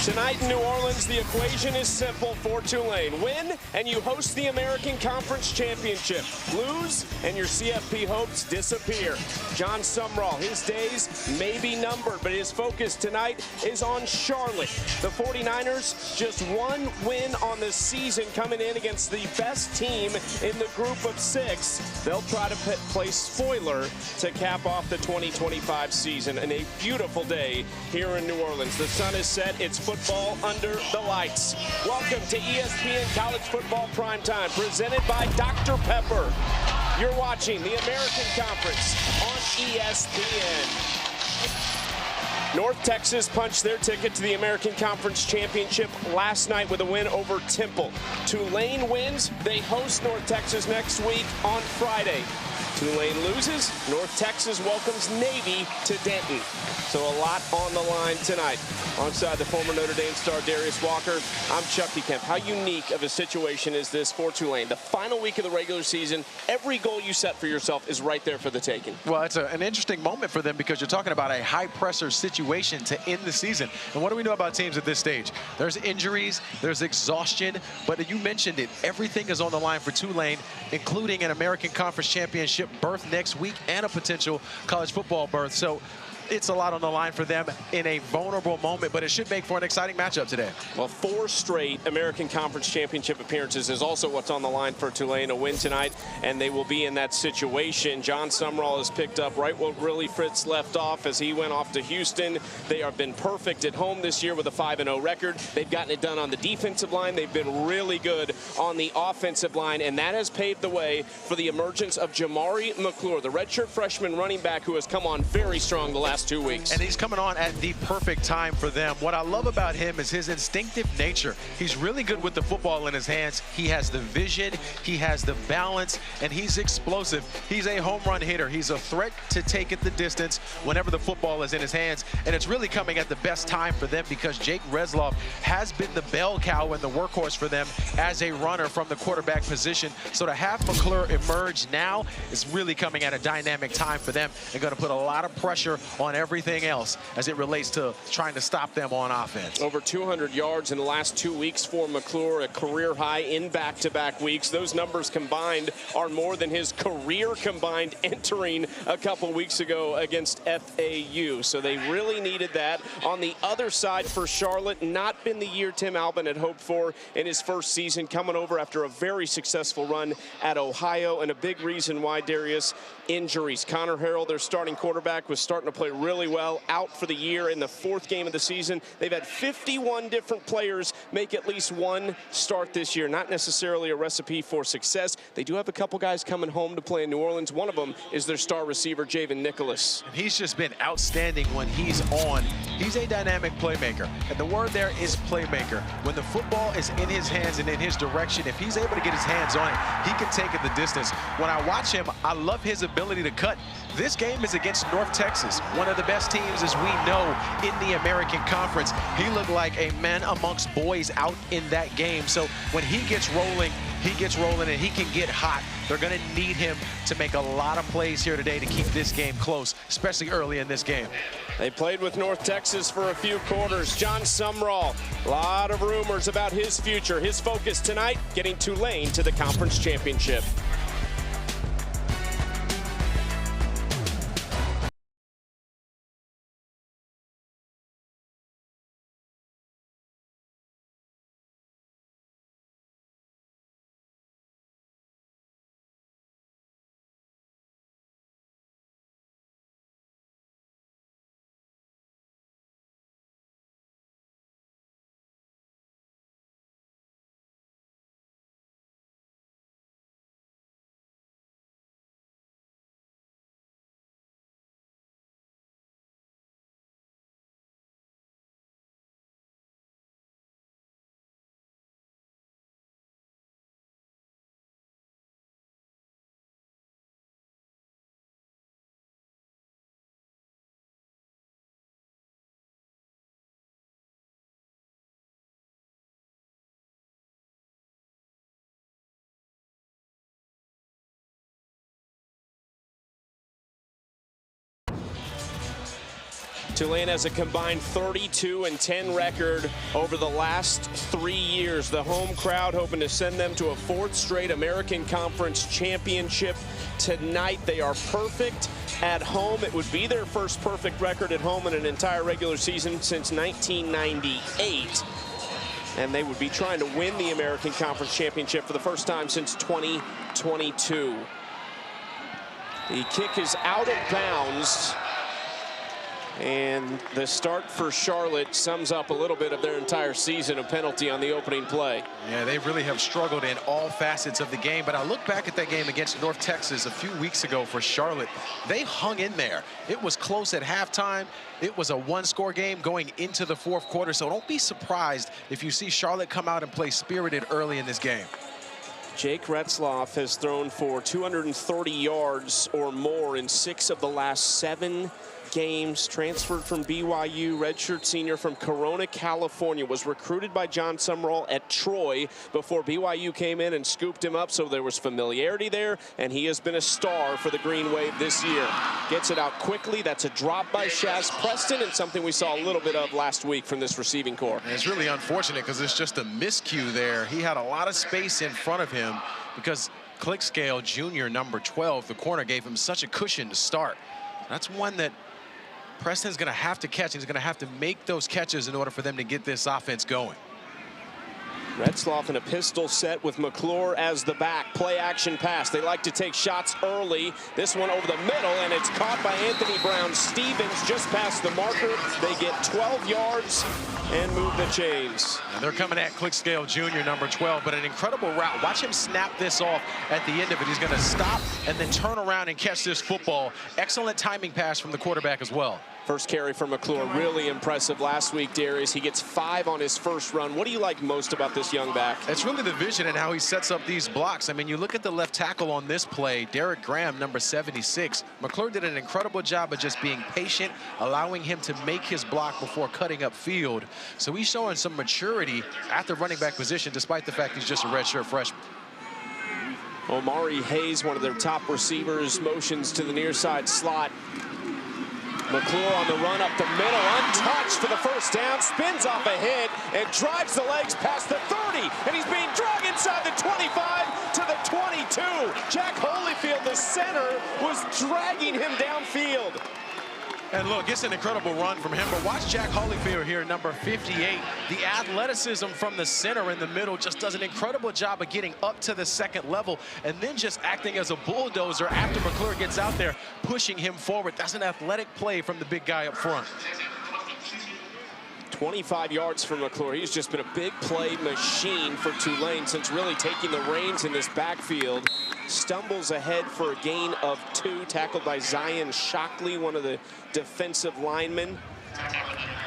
Tonight in New Orleans, the equation is simple for Tulane. Win, and you host the American Conference Championship. Lose, and your CFP hopes disappear. John Sumrall, his days may be numbered, but his focus tonight is on Charlotte. The 49ers, just one win on the season, coming in against the best team in the group of 6. They'll try to play spoiler to cap off the 2025 season. And a beautiful day here in New Orleans. The sun is set. It's football under the lights. Welcome to ESPN College Football Primetime, presented by Dr. Pepper. You're watching the American Conference on ESPN. North Texas punched their ticket to the American Conference Championship last night with a win over Temple. Tulane wins. They host North Texas next week on Friday. Tulane loses. North Texas welcomes Navy to Denton. So a lot on the line tonight. Alongside the former Notre Dame star Darius Walker, I'm Chucky Kemp. How unique of a situation is this for Tulane? The final week of the regular season, every goal you set for yourself is right there for the taking. Well, it's an interesting moment for them because you're talking about a high-pressure situation to end the season. And what do we know about teams at this stage? There's injuries, there's exhaustion, but you mentioned it. Everything is on the line for Tulane, including an American Conference Championship berth next week and a potential college football berth. So it's a lot on the line for them in a vulnerable moment, but it should make for an exciting matchup today. Well, 4 straight American Conference Championship appearances is also what's on the line for Tulane. A win tonight, and they will be in that situation. John Sumrall has picked up right where Willie Fritz left off as he went off to Houston. They have been perfect at home this year with a 5-0 record. They've gotten it done on the defensive line. They've been really good on the offensive line, and that has paved the way for the emergence of Jamari McClure, the redshirt freshman running back who has come on very strong the last 2 weeks. And he's coming on at the perfect time for them. What I love about him is his instinctive nature. He's really good with the football in his hands. He has the vision, he has the balance, and he's explosive. He's a home run hitter. He's a threat to take it the distance whenever the football is in his hands. And it's really coming at the best time for them because Jake Resloff has been the bell cow and the workhorse for them as a runner from the quarterback position. So to have McClure emerge now is really coming at a dynamic time for them. They're going to put a lot of pressure on everything else as it relates to trying to stop them on offense. Over 200 yards in the last 2 weeks for McClure, a career high in back-to-back weeks. Those numbers combined are more than his career combined entering a couple weeks ago against FAU. So they really needed that. On the other side for Charlotte, not been the year Tim Albin had hoped for in his first season, coming over after a very successful run at Ohio. And a big reason why, Darius, injuries. Connor Harrell, their starting quarterback, was starting to play really well, out for the year in the 4th game of the season. They've had 51 different players make at least one start this year. Not necessarily a recipe for success. They do have a couple guys coming home to play in New Orleans. One of them is their star receiver, Javen Nicholas. And he's just been outstanding when he's on. He's a dynamic playmaker. And the word there is playmaker. When the football is in his hands and in his direction, if he's able to get his hands on it, he can take it the distance. When I watch him, I love his ability to cut. This game is against North Texas, one of the best teams, as we know, in the American Conference. He looked like a man amongst boys out in that game. So when he gets rolling and he can get hot. They're going to need him to make a lot of plays here today to keep this game close, especially early in this game. They played with North Texas for a few quarters. John Sumrall, a lot of rumors about his future. His focus tonight, getting Tulane to the conference championship. Tulane has a combined 32-10 record over the last 3 years. The home crowd hoping to send them to a 4th straight American Conference championship tonight. They are perfect at home. It would be their first perfect record at home in an entire regular season since 1998. And they would be trying to win the American Conference championship for the first time since 2022. The kick is out of bounds. And the start for Charlotte sums up a little bit of their entire season, a penalty on the opening play. Yeah, they really have struggled in all facets of the game. But I look back at that game against North Texas a few weeks ago for Charlotte. They hung in there. It was close at halftime. It was a 1-score game going into the 4th quarter. So don't be surprised if you see Charlotte come out and play spirited early in this game. Jake Retzloff has thrown for 230 yards or more in 6 of the last 7 games. Transferred from BYU, redshirt senior from Corona, California, was recruited by John Sumrall at Troy before BYU came in and scooped him up, so there was familiarity there, and he has been a star for the Green Wave this year. Gets it out quickly. That's a drop by Shaz Preston, and something we saw a little bit of last week from this receiving corps. And it's really unfortunate because it's just a miscue there. He had a lot of space in front of him because Clickscale Jr., number 12, the corner, gave him such a cushion to start. That's one that Preston's going to have to catch. He's going to have to make those catches in order for them to get this offense going. Retzloff in a pistol set with McClure as the back. Play action pass. They like to take shots early. This one over the middle, and it's caught by Anthony Brown-Stevens just past the marker. They get 12 yards and move the chains. And they're coming at Clickscale Jr., number 12, but an incredible route. Watch him snap this off at the end of it. He's going to stop and then turn around and catch this football. Excellent timing pass from the quarterback as well. First carry from McClure, really impressive last week, Darius. He gets 5 on his first run. What do you like most about this young back? It's really the vision and how he sets up these blocks. I mean, you look at the left tackle on this play, Derek Graham, number 76. McClure did an incredible job of just being patient, allowing him to make his block before cutting up field. So he's showing some maturity at the running back position, despite the fact he's just a redshirt freshman. Omari Hayes, one of their top receivers, motions to the near side slot. McClure on the run up the middle, untouched for the first down, spins off a hit and drives the legs past the 30, and he's being dragged inside the 25 to the 22. Jack Holyfield, the center, was dragging him downfield. And look, it's an incredible run from him, but watch Jack Holyfield here, number 58. The athleticism from the center in the middle just does an incredible job of getting up to the second level and then just acting as a bulldozer after McClure gets out there, pushing him forward. That's an athletic play from the big guy up front. 25 yards for McClure. He's just been a big play machine for Tulane since really taking the reins in this backfield. Stumbles ahead for a gain of 2, tackled by Zion Shockley, one of the defensive linemen.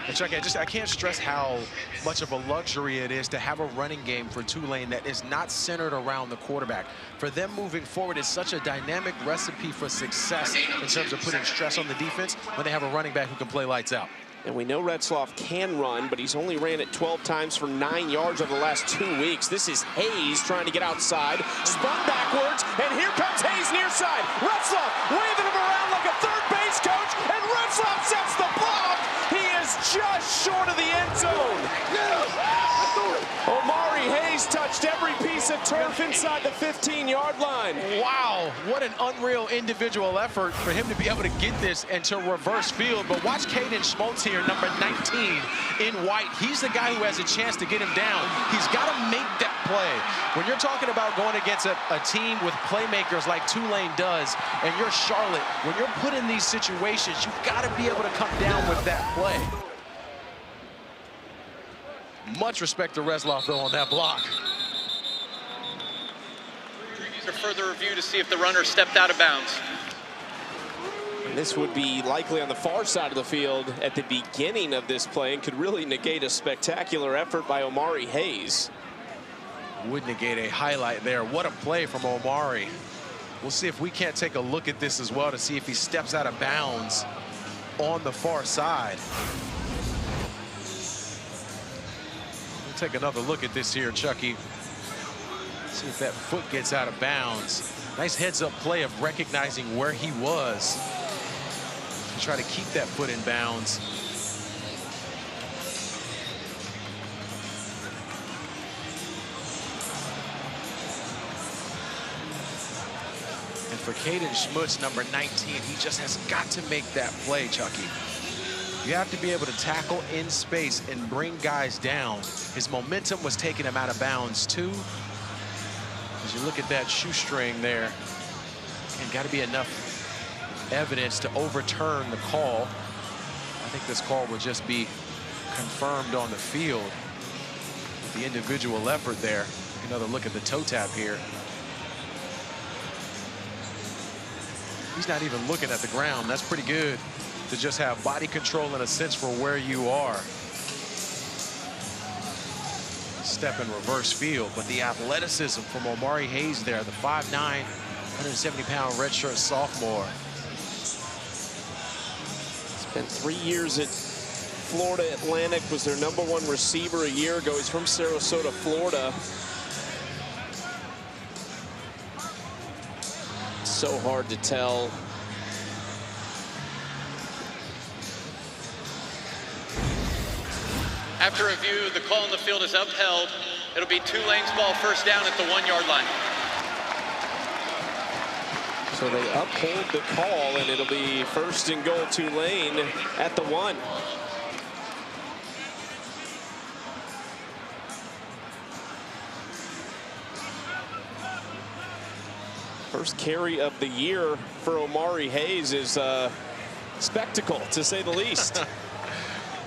And Chuck, I can't stress how much of a luxury it is to have a running game for Tulane that is not centered around the quarterback. For them moving forward is such a dynamic recipe for success in terms of putting stress on the defense when they have a running back who can play lights out. And we know Retzloff can run, but he's only ran it 12 times for 9 yards over the last 2 weeks. This is Hayes trying to get outside, spun backwards, and here comes Hayes near side. Retzloff waving him around like a third base coach, and Retzloff sets the block. He is just short of the end zone. Omari Hayes touched every piece of turf inside the 15-yard line. Wow, what an unreal individual effort for him to be able to get this into reverse field. But watch Caden Schmaltz here, number 19 in white. He's the guy who has a chance to get him down. He's got to make that play. When you're talking about going against a team with playmakers like Tulane does, and you're Charlotte, when you're put in these situations, you've got to be able to come down with that play. Much respect to Retzloff, though, on that block. For further review to see if the runner stepped out of bounds. And this would be likely on the far side of the field at the beginning of this play and could really negate a spectacular effort by Omari Hayes. Would negate a highlight there. What a play from Omari. We'll see if we can't take a look at this as well to see if he steps out of bounds on the far side. Take another look at this here, Chucky. See if that foot gets out of bounds. Nice heads-up play of recognizing where he was. to try to keep that foot in bounds. And for Caden Schmutz, number 19, he just has got to make that play, Chucky. You have to be able to tackle in space and bring guys down. His momentum was taking him out of bounds, too. As you look at that shoestring there, and got to be enough evidence to overturn the call. I think this call will just be confirmed on the field with the individual effort there. Another look at the toe tap here. He's not even looking at the ground. That's pretty good to just have body control and a sense for where you are. Step in reverse field, but the athleticism from Omari Hayes there, the 5'9", 170-pound redshirt sophomore. Spent 3 years at Florida Atlantic, was their #1 receiver a year ago. He's from Sarasota, Florida. So hard to tell. After review, the call on the field is upheld. It'll be Tulane's ball, first down at the 1-yard line. So they uphold the call, and it'll be first and goal Tulane at the 1. First carry of the year for Omari Hayes is a spectacle, to say the least.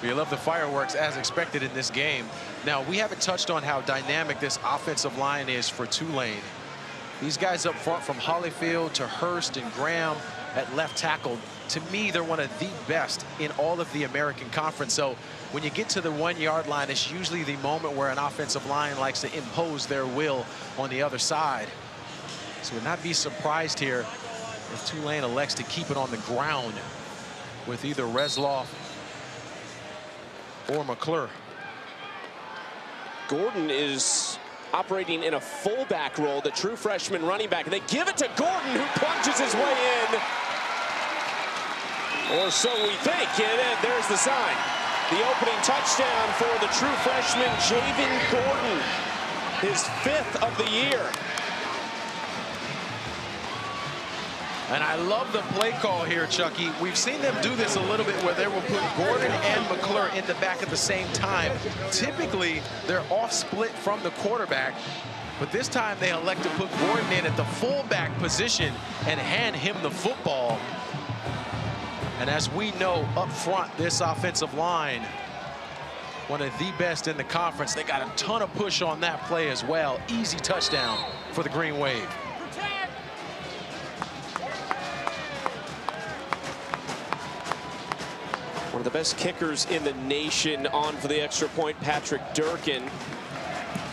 We love the fireworks as expected in this game. Now, we haven't touched on how dynamic this offensive line is for Tulane. These guys up front, from Hollyfield to Hurst and Graham at left tackle, to me, they're one of the best in all of the American Conference. So when you get to the 1-yard line, it's usually the moment where an offensive line likes to impose their will on the other side. So would not be surprised here if Tulane elects to keep it on the ground with either Resloff or McClure. Gordon is operating in a fullback role, the true freshman running back. They give it to Gordon, who plunges his way in. Or so we think. And there's the sign. The opening touchdown for the true freshman, Javen Gordon. His 5th of the year. And I love the play call here, Chucky. We've seen them do this a little bit where they will put Gordon and McClure in the back at the same time. Typically, they're off split from the quarterback, but this time they elect to put Gordon in at the fullback position and hand him the football. And as we know up front, this offensive line, one of the best in the conference. They got a ton of push on that play as well. Easy touchdown for the Green Wave. One of the best kickers in the nation on for the extra point, Patrick Durkin.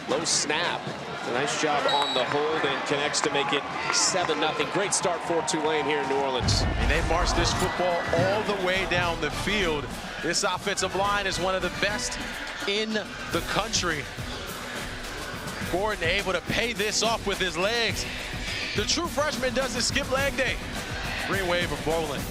Low snap. A nice job on the hold and connects to make it 7-0. Great start for Tulane here in New Orleans. And they marched this football all the way down the field. This offensive line is one of the best in the country. Gordon able to pay this off with his legs. The true freshman doesn't skip leg day. Green Wave of bowling.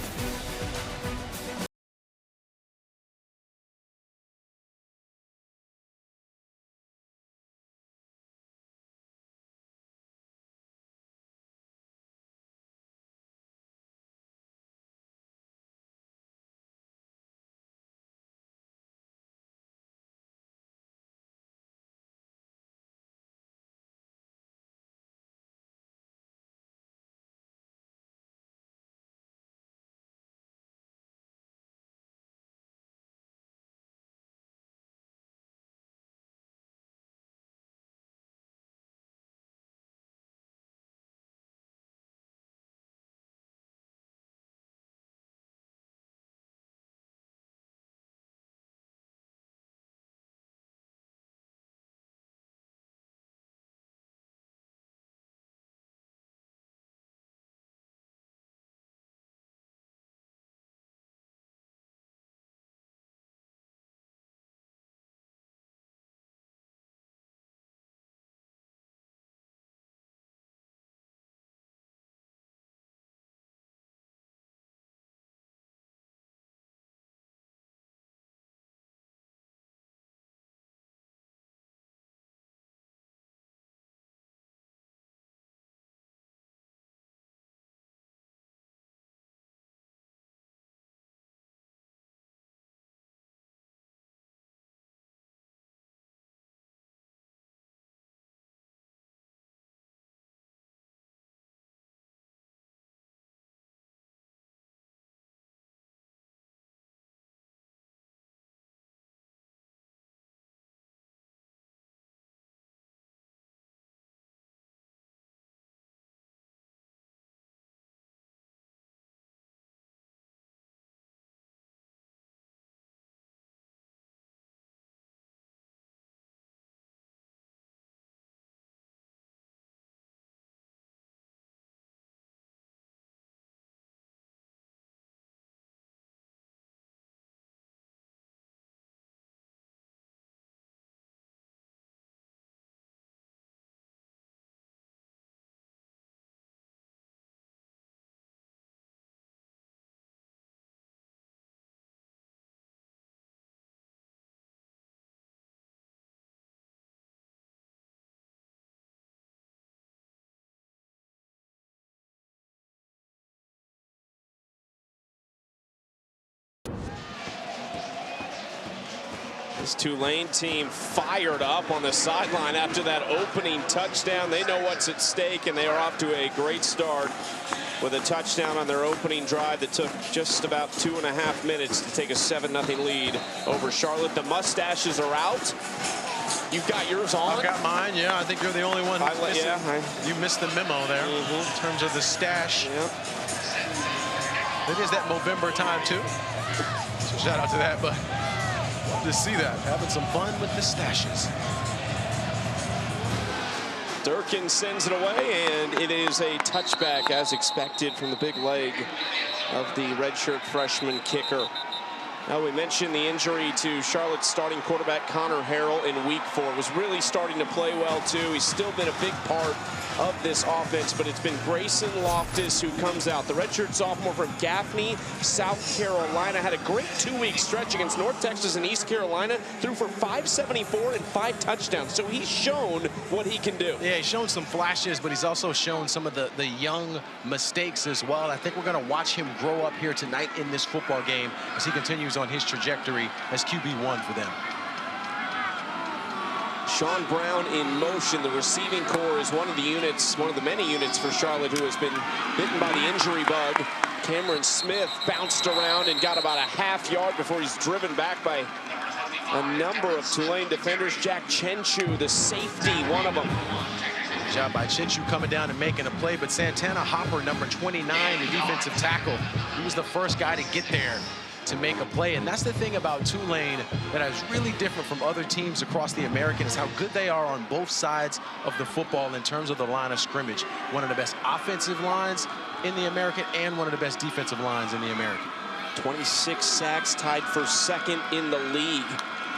This Tulane team fired up on the sideline after that opening touchdown. They know what's at stake, and they are off to a great start with a touchdown on their opening drive that took just about 2.5 minutes to take a 7-0 lead over Charlotte. The mustaches are out. You've got yours on? I've got mine, yeah. I think you're the only one who's missing. You missed the memo there in terms of the stash. Yep. It is that Movember time, too. So shout out to that, but love to see that. Having some fun with the stashes. Durkin sends it away, and it is a touchback as expected from the big leg of the redshirt freshman kicker. Now, we mentioned the injury to Charlotte's starting quarterback Connor Harrell in week 4. Was really starting to play well, too. He's still been a big part of this offense, but it's been Grayson Loftus who comes out. The redshirt sophomore from Gaffney, South Carolina, had a great 2-week stretch against North Texas and East Carolina, threw for 574 and 5 touchdowns. So he's shown what he can do. Yeah, he's shown some flashes, but he's also shown some of the young mistakes as well. I think we're going to watch him grow up here tonight in this football game as he continues on his trajectory as QB1 for them. Sean Brown in motion. The receiving core is one of the units, one of the many units for Charlotte who has been bitten by the injury bug. Cameron Smith bounced around and got about a ½ yard before he's driven back by a number of Tulane defenders. Jack Chenchu, the safety, one of them. Good job by Chenchu coming down and making a play, but Santana Hopper, number 29, the defensive tackle, he was the first guy to get there to make a play. And that's the thing about Tulane that is really different from other teams across the American, is how good they are on both sides of the football in terms of the line of scrimmage. One of the best offensive lines in the American and one of the best defensive lines in the American. 26 sacks, tied for second in the league.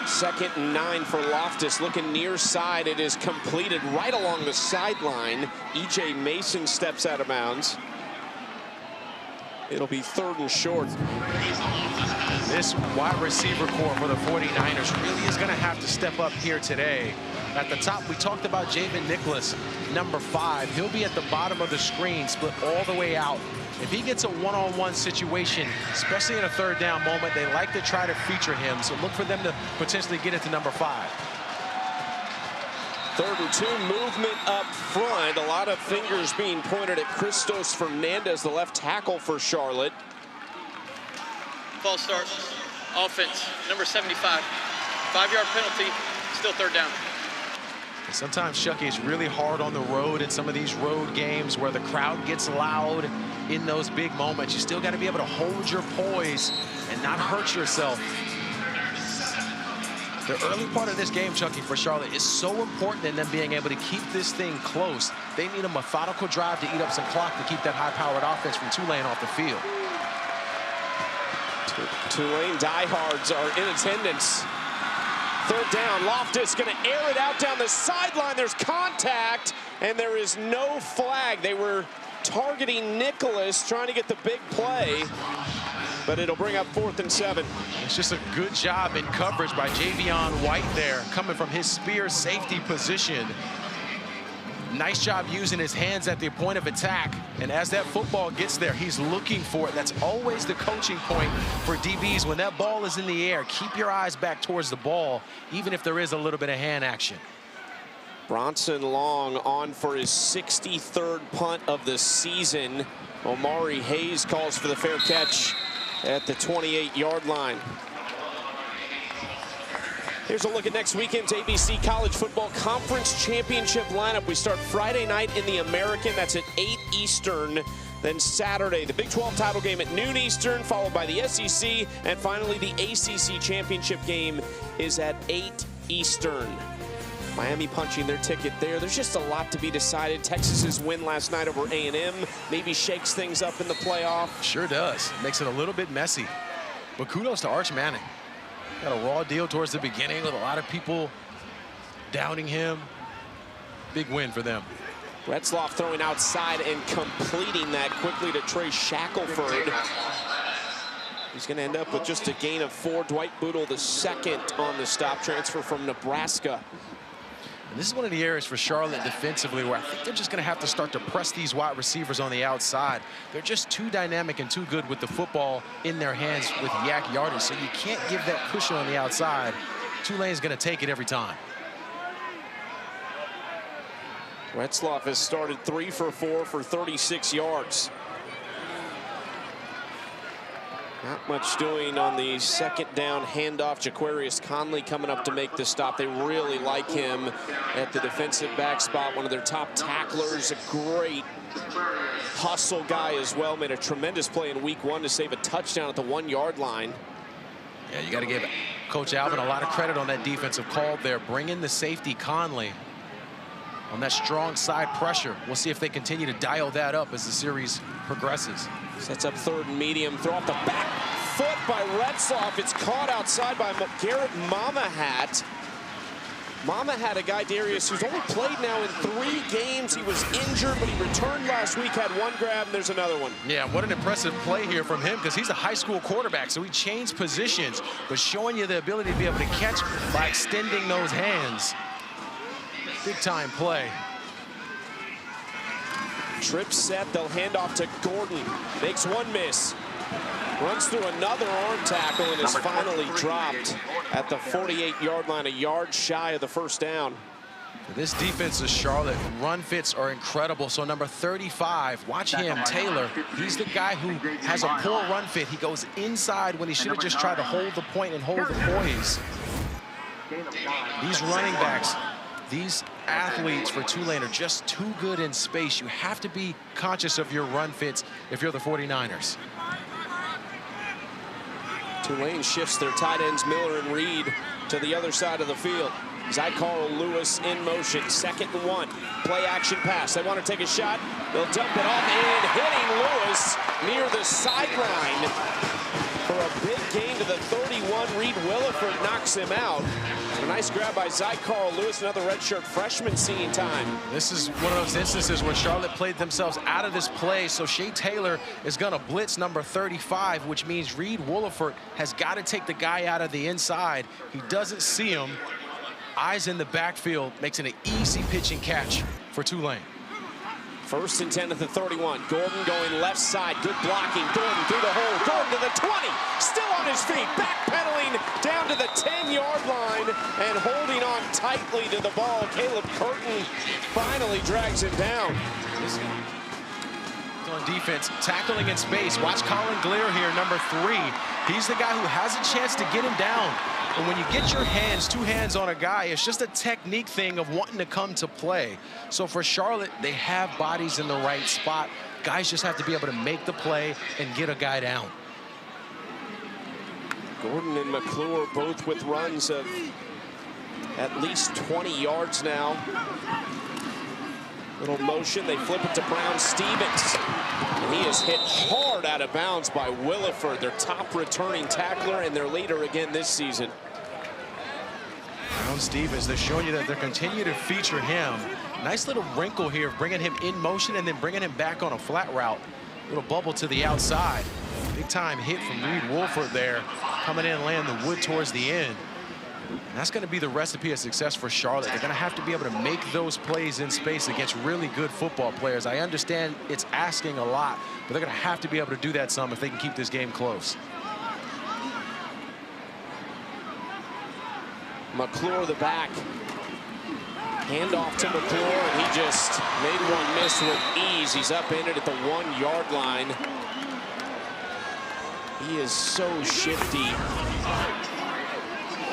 2nd and 9 for Loftus, looking near side. It is completed right along the sideline. E.J. Mason steps out of bounds. It'll be 3rd and short. This wide receiver core for the 49ers really is going to have to step up here today. At the top, we talked about Javen Nicholas, number 5. He'll be at the bottom of the screen, split all the way out. If he gets a one-on-one situation, especially in a 3rd down moment, they like to try to feature him. So look for them to potentially get it to number 5. 3rd and 2, movement up front. A lot of fingers being pointed at Christos Fernandez, the left tackle for Charlotte. False start. Offense, number 75. 5-yard penalty, still 3rd down. Sometimes, Chucky, it's really hard on the road in some of these road games where the crowd gets loud in those big moments. You still got to be able to hold your poise and not hurt yourself. The early part of this game, Chucky, for Charlotte is so important in them being able to keep this thing close. They need a methodical drive to eat up some clock to keep that high-powered offense from Tulane off the field. Tulane diehards are in attendance. 3rd down, Loftus going to air it out down the sideline. There's contact, and there is no flag. They were targeting Nicholas, trying to get the big play, but it'll bring up 4th and 7. It's just a good job in coverage by Javion White there, coming from his spear safety position. Nice job using his hands at the point of attack. And as that football gets there, he's looking for it. That's always the coaching point for DBs. When that ball is in the air, keep your eyes back towards the ball, even if there is a little bit of hand action. Bronson Long on for his 63rd punt of the season. Omari Hayes calls for the fair catch at the 28-yard line. Here's a look at next weekend's ABC College Football Conference Championship lineup. We start Friday night in the American. That's at 8 Eastern. Then Saturday, the Big 12 title game at noon Eastern, followed by the SEC. And finally, the ACC Championship game is at 8 Eastern. Miami punching their ticket there. There's just a lot to be decided. Texas's win last night over A&M maybe shakes things up in the playoff. Sure does. Makes it a little bit messy. But kudos to Arch Manning. Got a raw deal towards the beginning with a lot of people doubting him. Big win for them. Retzloff throwing outside and completing that quickly to Trey Shackelford. He's going to end up with just a gain of 4. Dwight Boodle, the 2nd on the stop, transfer from Nebraska. And this is one of the areas for Charlotte defensively where I think they're just going to have to start to press these wide receivers on the outside. They're just too dynamic and too good with the football in their hands with yak yardage. So you can't give that cushion on the outside Tulane's going to take it every time. Retzlaff has started 3 for 4 for 36 yards. Not much doing on the second down handoff. Jaquarius Conley coming up to make the stop. They really like him at the defensive back spot. One of their top tacklers, a great hustle guy as well. Made a tremendous play in week 1 to save a touchdown at the 1-yard line. Yeah, you got to give Coach Alvin a lot of credit on that defensive call there. Bring in the safety Conley on that strong side pressure. We'll see if they continue to dial that up as the series progresses. Sets up 3rd and medium. Throw off the back foot by Retzlaff. It's caught outside by Garrett Mamahat. Mamahat, a guy, Darius, who's only played now in 3 games. He was injured, but he returned last week, had 1 grab, and there's another one. Yeah, what an impressive play here from him, because he's a high school quarterback, so he changed positions, but showing you the ability to be able to catch by extending those hands. Big time play. Trip set, they'll hand off to Gordon. Makes 1 miss. Runs through another arm tackle and is finally dropped at the 48-yard line, a yard shy of the 1st down. This defense of Charlotte, run fits are incredible. So number 35, watch him, Taylor. He's the guy who has a poor run fit. He goes inside when he should have just tried to hold the point and hold the poise. These running backs, these athletes for Tulane are just too good in space. You have to be conscious of your run fits if you're the 49ers. Tulane shifts their tight ends Miller and Reed to the other side of the field. Zycarl Lewis in motion, 2nd and 1. Play action pass. They want to take a shot. They'll dump it off and hitting Lewis near the sideline for a big gain to the 31. Reed Williford knocks him out. A nice grab by Zycarl Lewis, another redshirt freshman seeing time. This is one of those instances where Charlotte played themselves out of this play, so Shea Taylor is going to blitz number 35, which means Reed Williford has got to take the guy out of the inside. He doesn't see him. Eyes in the backfield, makes it an easy pitch and catch for Tulane. 1st and 10 at the 31. Gordon going left side. Good blocking. Gordon through the hole. Gordon to the 20. Still on his feet. Backpedaling down to the 10-yard line and holding on tightly to the ball. Caleb Curtin finally drags him down. On defense, tackling in space. Watch Colin Glier here, number 3. He's the guy who has a chance to get him down. And when you get your hands, 2 hands on a guy, it's just a technique thing of wanting to come to play. So for Charlotte, they have bodies in the right spot. Guys just have to be able to make the play and get a guy down. Gordon and McClure both with runs of at least 20 yards now. Little motion, they flip it to Brown Stevens. And he is hit hard out of bounds by Williford, their top returning tackler and their leader again this season. Brown Stevens, they're showing you that they're continuing to feature him. Nice little wrinkle here, bringing him in motion and then bringing him back on a flat route. Little bubble to the outside. Big time hit from Reed Williford there, coming in and landing the wood towards the end. And that's going to be the recipe of success for Charlotte. They're going to have to be able to make those plays in space against really good football players. I understand it's asking a lot, but they're going to have to be able to do that some if they can keep this game close. McClure the back. Handoff to McClure, and he just made 1 miss with ease. He's upended at the 1-yard line. He is so shifty.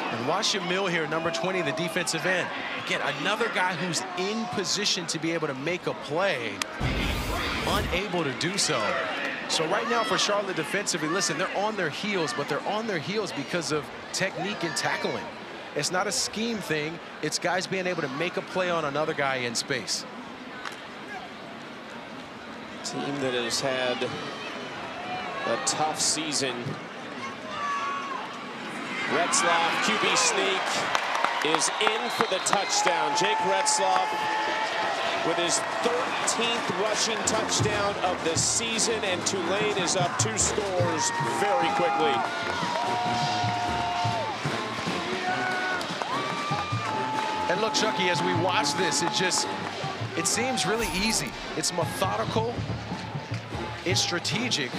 And watch him mill here, number 20, the defensive end. Again, another guy who's in position to be able to make a play, unable to do so. So right now for Charlotte defensively, listen, they're on their heels, but they're on their heels because of technique and tackling. It's not a scheme thing. It's guys being able to make a play on another guy in space. Team that has had a tough season. Retzlaff, QB sneak, is in for the touchdown. Jake Retzlaff with his 13th rushing touchdown of the season, and Tulane is up 2 scores very quickly. And look, Chucky, as we watch this, it seems really easy. It's methodical, it's strategic,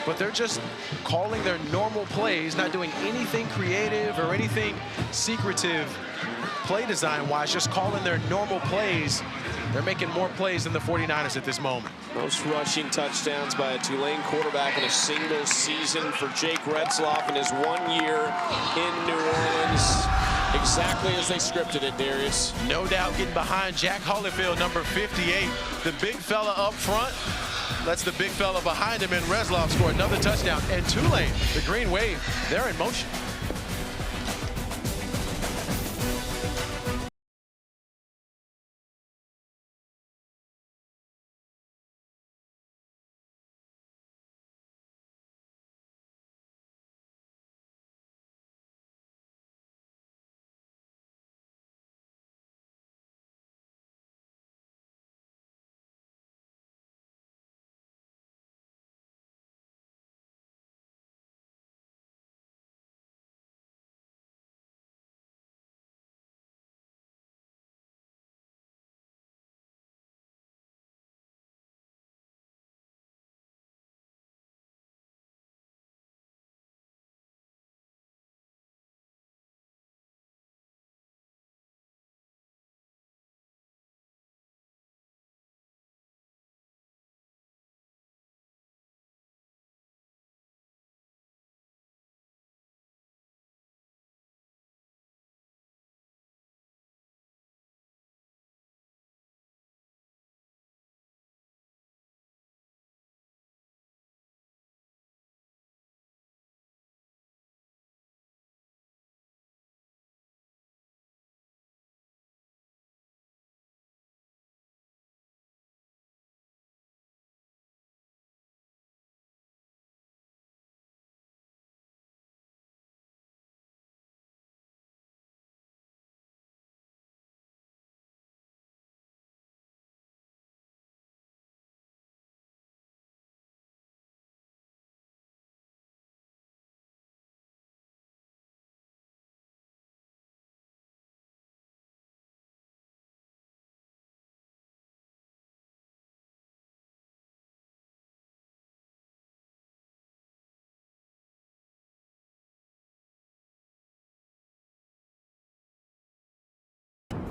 but they're just calling their normal plays, not doing anything creative or anything secretive play design-wise, just calling their normal plays. They're making more plays than the 49ers at this moment. Most rushing touchdowns by a Tulane quarterback in a single season for Jake Retzloff in his 1 year in New Orleans. Exactly as they scripted it, Darius. No doubt getting behind Jack Holyfield, number 58. The big fella up front lets the big fella behind him, and Retzloff score another touchdown. And Tulane, the Green Wave, they're in motion.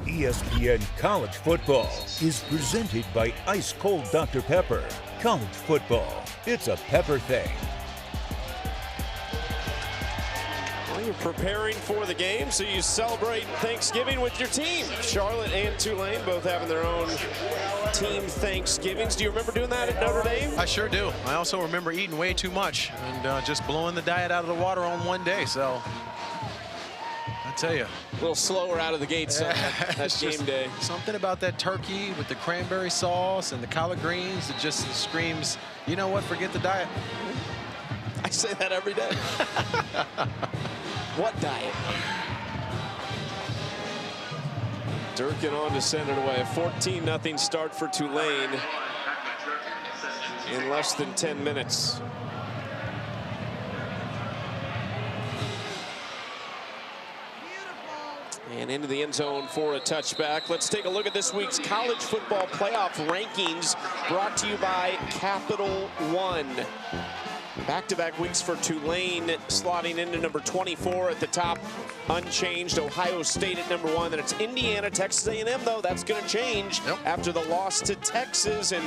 ESPN College Football is presented by Ice Cold Dr. Pepper. College football, it's a pepper thing. Well, you're preparing for the game, so you celebrate Thanksgiving with your team. Charlotte and Tulane both having their own team Thanksgivings. Do you remember doing that at Notre Dame? I sure do. I also remember eating way too much and just blowing the diet out of the water on one day. So I tell you, a little slower out of the gates on that game day. Something about that turkey with the cranberry sauce and the collard greens that just screams, you know what, forget the diet. I say that every day. What diet? Durkin on to send it away. A 14-0 start for Tulane in less than 10 minutes. And into the end zone for a touchback. Let's take a look at this week's college football playoff rankings, brought to you by Capital One. Back-to-back weeks for Tulane, slotting into number 24 at the top, unchanged. Ohio State at number 1. Then it's Indiana, Texas A&M, though. That's going to change after the loss to Texas. And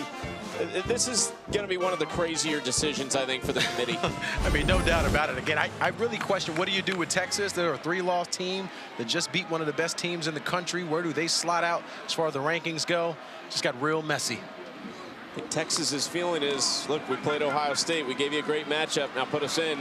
this is going to be one of the crazier decisions, I think, for the committee. I mean, no doubt about it. Again, I really question, what do you do with Texas? They're a 3-loss team that just beat one of the best teams in the country. Where do they slot out as far as the rankings go? Just got real messy. I think Texas's feeling is, look, we played Ohio State. We gave you a great matchup. Now put us in.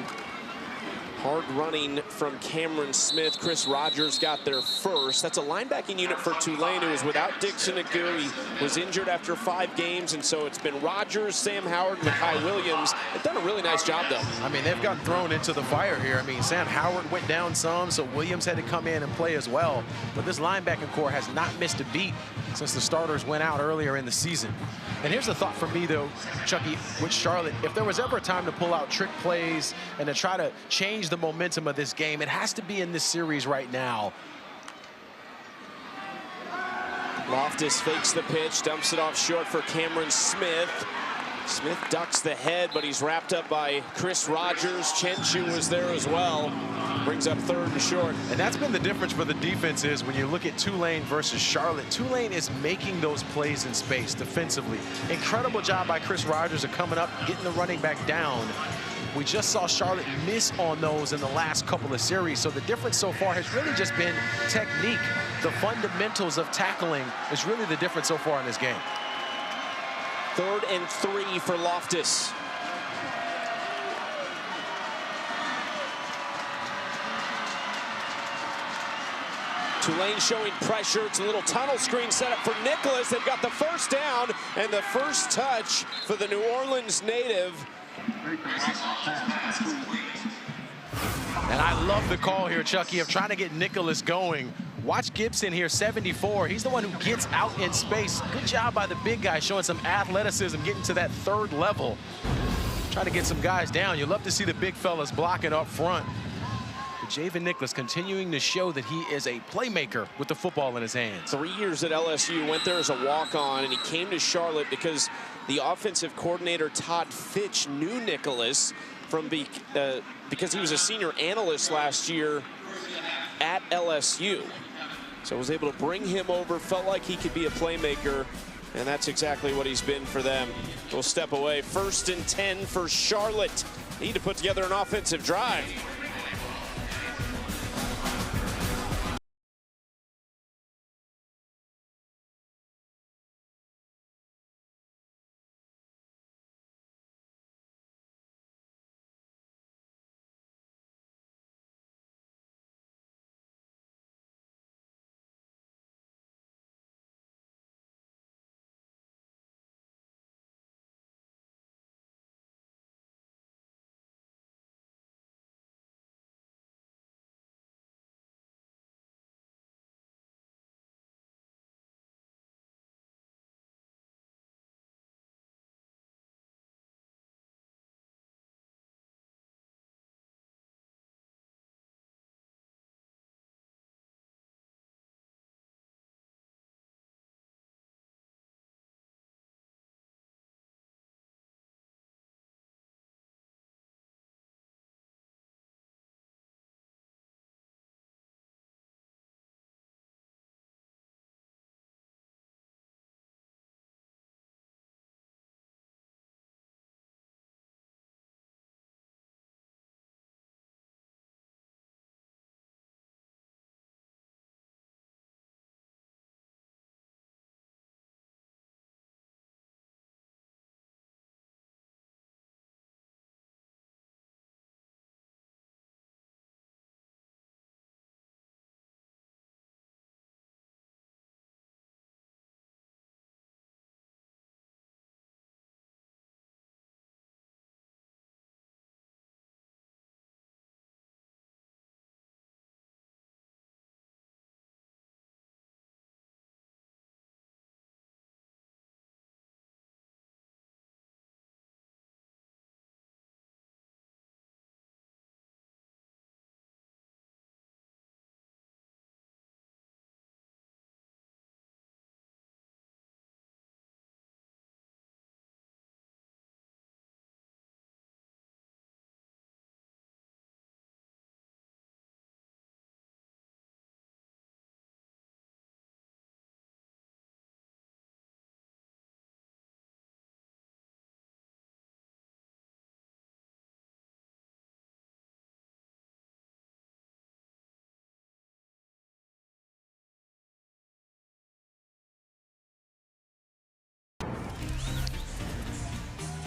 Hard running from Cameron Smith. Chris Rogers got there first. That's a linebacking unit for Tulane, who is without Dixon Agu. He was injured after 5 games, and so it's been Rogers, Sam Howard, and Mekhi Williams. They've done a really nice job, though. I mean, they've gotten thrown into the fire here. I mean, Sam Howard went down some, so Williams had to come in and play as well. But this linebacking core has not missed a beat since the starters went out earlier in the season. And here's the thought for me, though, Chucky, with Charlotte. If there was ever a time to pull out trick plays and to try to change the momentum of this game, it has to be in this series right now. Loftus fakes the pitch, dumps it off short for Cameron Smith. Smith ducks the head, but he's wrapped up by Chris Rogers. Chenchu was there as well. Brings up 3rd and short. And that's been the difference for the defense is when you look at Tulane versus Charlotte. Tulane is making those plays in space defensively. Incredible job by Chris Rogers of coming up, getting the running back down. We just saw Charlotte miss on those in the last couple of series. So the difference so far has really just been technique. The fundamentals of tackling is really the difference so far in this game. 3rd and 3 for Loftus. Tulane showing pressure. It's a little tunnel screen set up for Nicholas. They've got the 1st down and the 1st touch for the New Orleans native. And I love the call here, Chucky, of trying to get Nicholas going. Watch Gibson here, 74. He's the one who gets out in space. Good job by the big guy showing some athleticism, getting to that 3rd level. Try to get some guys down. You love to see the big fellas blocking up front. But Javen Nicholas continuing to show that he is a playmaker with the football in his hands. 3 years at LSU, went there as a walk-on, and he came to Charlotte because the offensive coordinator, Todd Fitch, knew Nicholas from because he was a senior analyst last year at LSU. So was able to bring him over, felt like he could be a playmaker, and that's exactly what he's been for them. We'll step away. 1st and 10 for Charlotte. Need to put together an offensive drive.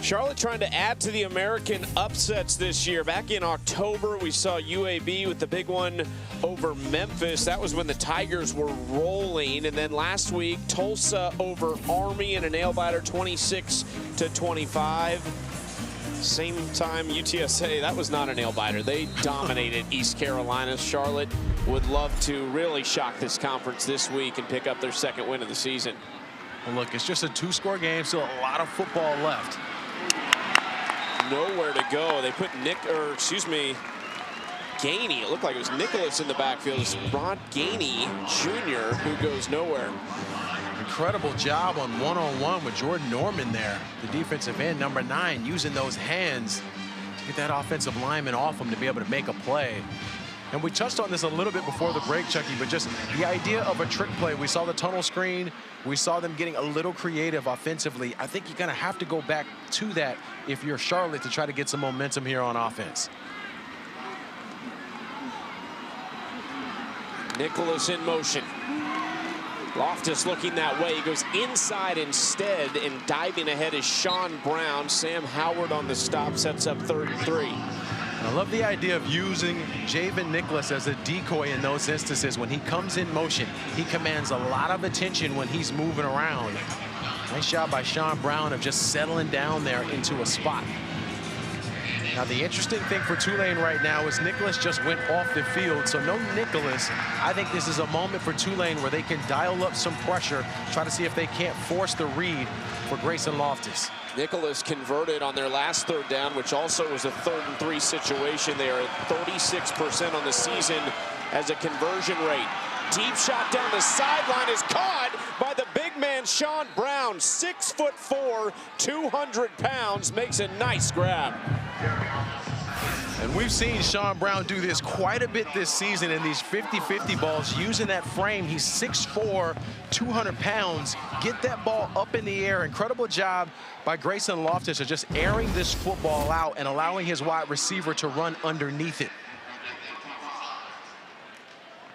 Charlotte trying to add to the American upsets this year. Back in October, we saw UAB with the big one over Memphis. That was when the Tigers were rolling. And then last week, Tulsa over Army in a nail-biter, 26-25. Same time, UTSA, that was not a nail-biter. They dominated East Carolina. Charlotte would love to really shock this conference this week and pick up their 2nd win of the season. Well, look, it's just a 2-score game, still a lot of football left. Nowhere to go. They put Gainey. It looked like it was Nicholas in the backfield. It's Rod Gainey Jr. who goes nowhere. Incredible job on one-on-one with Jordan Norman there, the defensive end, number 9, using those hands to get that offensive lineman off him to be able to make a play. And we touched on this a little bit before the break, Chucky, but just the idea of a trick play. We saw the tunnel screen. We saw them getting a little creative offensively. I think you're going to have to go back to that if you're Charlotte to try to get some momentum here on offense. Nicholas in motion. Loftus looking that way. He goes inside instead, and diving ahead is Sean Brown. Sam Howard on the stop, sets up 3rd and 3. I love the idea of using Javen Nicholas as a decoy in those instances. When he comes in motion, he commands a lot of attention when he's moving around. Nice job by Sean Brown of just settling down there into a spot. Now, the interesting thing for Tulane right now is Nicholas just went off the field, so no Nicholas. I think this is a moment for Tulane where they can dial up some pressure, try to see if they can't force the read for Grayson Loftus. Nicholas converted on their last 3rd down, which also was a 3rd and 3 situation. They are at 36% on the season as a conversion rate. Deep shot down the sideline is caught by the big man, Sean Brown. 6'4", 200 pounds, makes a nice grab. And we've seen Sean Brown do this quite a bit this season in these 50-50 balls, using that frame. He's 6'4", 200 pounds. Get that ball up in the air. Incredible job by Grayson Loftus of just airing this football out and allowing his wide receiver to run underneath it.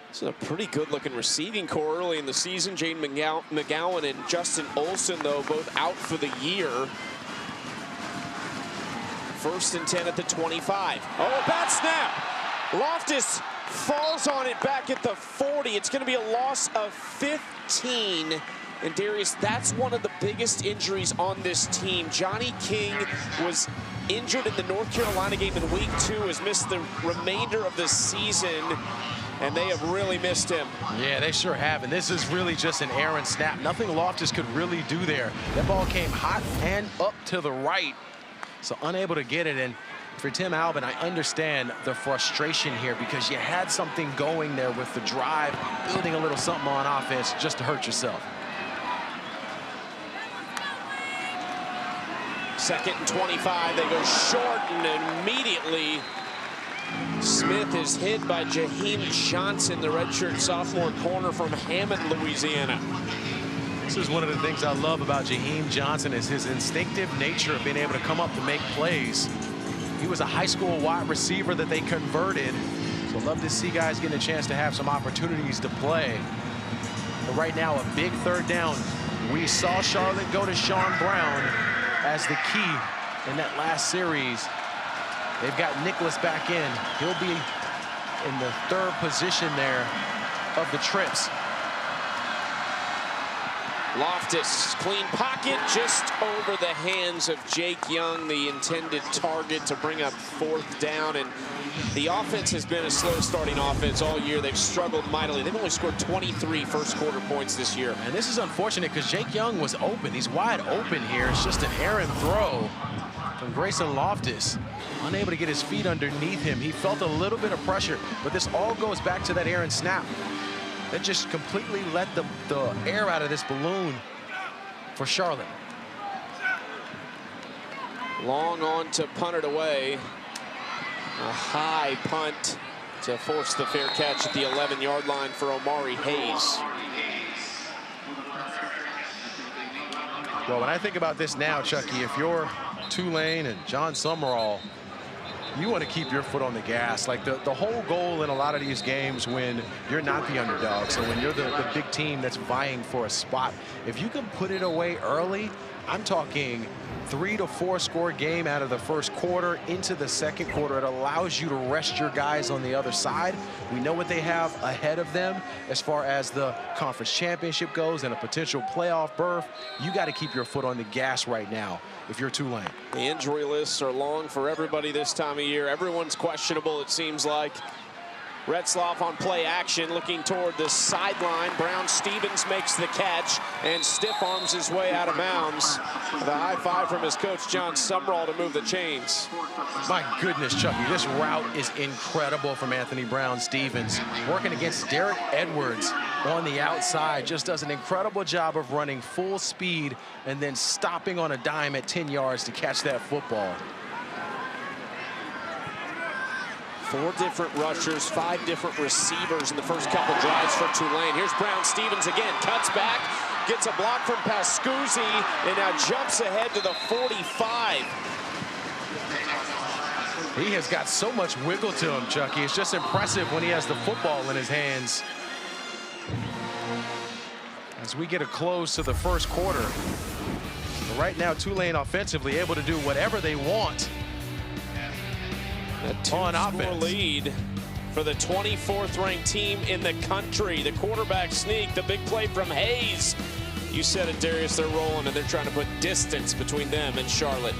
This is a pretty good-looking receiving core early in the season. Jaden McGowan and Justin Olson, though, both out for the year. 1st and 10 at the 25. Oh, bad snap. Loftus falls on it back at the 40. It's going to be a loss of 15. And Darius, that's one of the biggest injuries on this team. Johnny King was injured in the North Carolina game in week 2, has missed the remainder of the season, and they have really missed him. Yeah, they sure have, and this is really just an errant snap. Nothing Loftus could really do there. That ball came hot and up to the right, so unable to get it. And for Tim Albin, I understand the frustration here because you had something going there with the drive, building a little something on offense just to hurt yourself. 2nd and 25, they go short, and immediately Smith is hit by Jaheim Johnson, the redshirt sophomore corner from Hammond, Louisiana. This is one of the things I love about Jaheim Johnson is his instinctive nature of being able to come up to make plays. He was a high school wide receiver that they converted, so love to see guys getting a chance to have some opportunities to play. But right now, a big 3rd down. We saw Charlotte go to Sean Brown as the key in that last series. They've got Nicholas back in. He'll be in the 3rd position there of the trips. Loftus, clean pocket, just over the hands of Jake Young, the intended target to bring up 4th down. And the offense has been a slow starting offense all year. They've struggled mightily. They've only scored 23 first-quarter points this year. And this is unfortunate because Jake Young was open. He's wide open here. It's just an errant throw from Grayson Loftus. Unable to get his feet underneath him. He felt a little bit of pressure, but this all goes back to that errant snap. That just completely let the air out of this balloon for Charlotte. Long on to punt it away. A high punt to force the fair catch at the 11-yard line for Omari Hayes. Well, when I think about this now, Chucky, if you're Tulane and John Summerall, you want to keep your foot on the gas. Like the whole goal in a lot of these games when you're not the underdog, so when you're the big team that's vying for a spot, if you can put it away early, I'm talking 3 to 4 score game out of the 1st quarter into the 2nd quarter. It allows you to rest your guys on the other side. We know what they have ahead of them as far as the conference championship goes and a potential playoff berth. You got to keep your foot on the gas right now if you're Tulane. The injury lists are long for everybody this time of year. Everyone's questionable, it seems like. Retzloff on play action, looking toward the sideline. Brown-Stevens makes the catch and stiff arms his way out of bounds. The high five from his coach, John Sumrall, to move the chains. My goodness, Chucky, this route is incredible from Anthony Brown-Stevens. Working against Derek Edwards on the outside, just does an incredible job of running full speed and then stopping on a dime at 10 yards to catch that football. 4 different rushers, 5 different receivers in the first couple drives for Tulane. Here's Brown-Stevens again, cuts back, gets a block from Pascuzzi, and now jumps ahead to the 45. He has got so much wiggle to him, Chucky. It's just impressive when he has the football in his hands. As we get a close to the first quarter, but right now Tulane offensively able to do whatever they want. A 2-score lead for the 24th ranked team in the country. The quarterback sneak, the big play from Hayes. You said it, Darius, they're rolling and they're trying to put distance between them and Charlotte.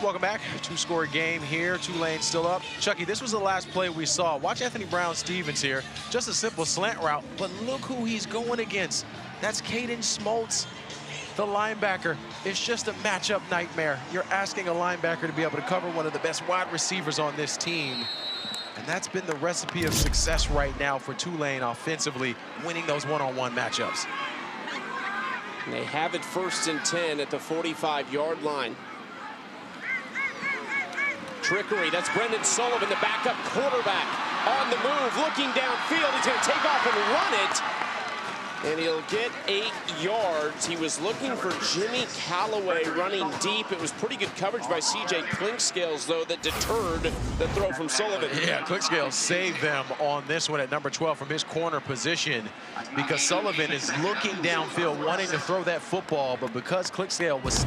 Welcome back. 2-score game here. Tulane still up. Chucky, this was the last play we saw. Watch Anthony Brown-Stevens here. Just a simple slant route, but look who he's going against. That's Caden Smoltz, the linebacker. It's just a matchup nightmare. You're asking a linebacker to be able to cover one of the best wide receivers on this team. And that's been the recipe of success right now for Tulane offensively, winning those one-on-one matchups. And they have it 1st and 10 at the 45-yard line. Trickery, that's Brendan Sullivan, the backup quarterback, on the move, looking downfield. He's going to take off and run it. and he'll get 8 yards. He was looking for Jimmy Callaway running deep. It was pretty good coverage by C.J. Clinkscales, though, that deterred the throw from Sullivan. Yeah, Clinkscales saved them on this one at number 12 from his corner position, because Sullivan is looking downfield, wanting to throw that football, but because Clinkscales was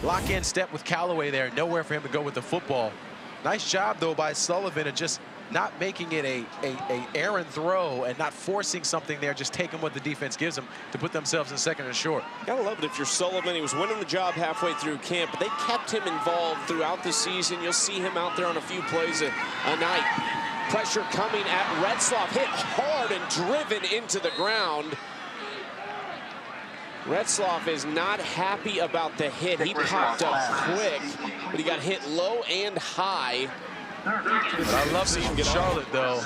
lock in step with Callaway there, nowhere for him to go with the football. Nice job, though, by Sullivan of just not making it a errant throw and not forcing something there, just taking what the defense gives them to put themselves in second and short. Gotta love it if you're Sullivan. He was winning the job halfway through camp, but they kept him involved throughout the season. You'll see him out there on a few plays a night. Pressure coming at Retzloff, hit hard and driven into the ground. Retzloff is not happy about the hit. He popped up quick, but he got hit low and high. But I love seeing Charlotte, though,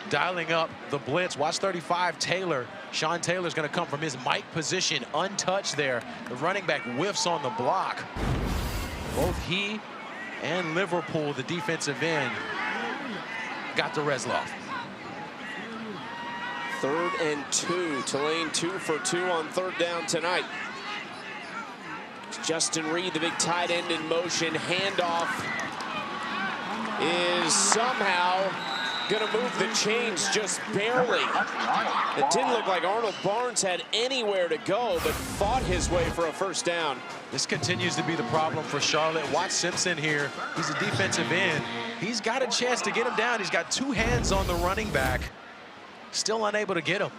dialing up the blitz. Watch 35, Taylor. Sean Taylor's going to come from his Mike position, untouched there. The running back whiffs on the block. Both he and Liverpool, the defensive end, got to Retzloff. 3rd and 2. Tulane 2 for 2 on 3rd down tonight. Justin Reed, the big tight end, in motion. Handoff is somehow going to move the chains just barely. It didn't look like Arnold Barnes had anywhere to go, but fought his way for a 1st down. This continues to be the problem for Charlotte. Watch Simpson here. He's a defensive end. He's got a chance to get him down. He's got 2 hands on the running back. Still unable to get him.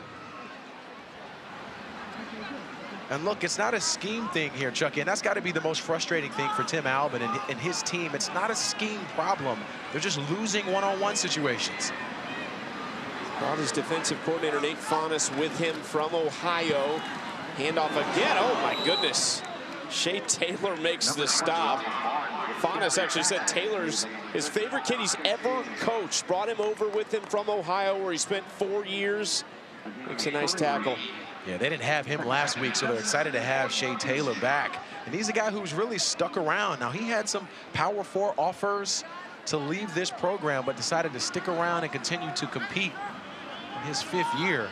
And look, it's not a scheme thing here, Chucky, and that's got to be the most frustrating thing for Tim Albin and his team. It's not a scheme problem. They're just losing one-on-one situations. Brought his defensive coordinator, Nate Faunus, with him from Ohio. Handoff again. Oh, my goodness. Shea Taylor makes the stop. Faunus actually said Taylor's his favorite kid he's ever coached. Brought him over with him from Ohio, where he spent 4 years. Makes a nice tackle. Yeah, they didn't have him last week, so they're excited to have Shea Taylor back. And he's a guy who's really stuck around. Now, he had some Power 4 offers to leave this program, but decided to stick around and continue to compete in his 5th year.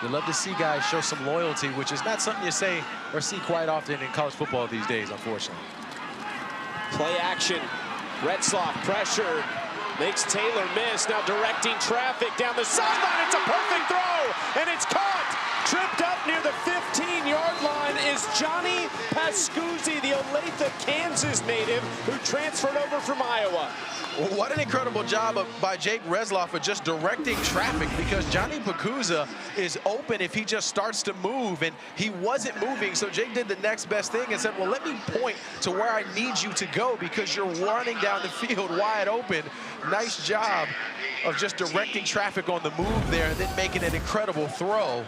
You love to see guys show some loyalty, which is not something you say or see quite often in college football these days, unfortunately. Play action. Retzloff pressured. Makes Taylor miss. Now directing traffic down the sideline. It's a perfect throw, and it's caught. Tripped up near the 15-yard line is Johnny Pascuzzi, the Olathe, Kansas native who transferred over from Iowa. Well, what an incredible job by Jake Retzloff of just directing traffic, because Johnny Pascuzzi is open if he just starts to move, and he wasn't moving, so Jake did the next best thing and said, well, let me point to where I need you to go because you're running down the field wide open. Nice job of just directing traffic on the move there and then making an incredible throw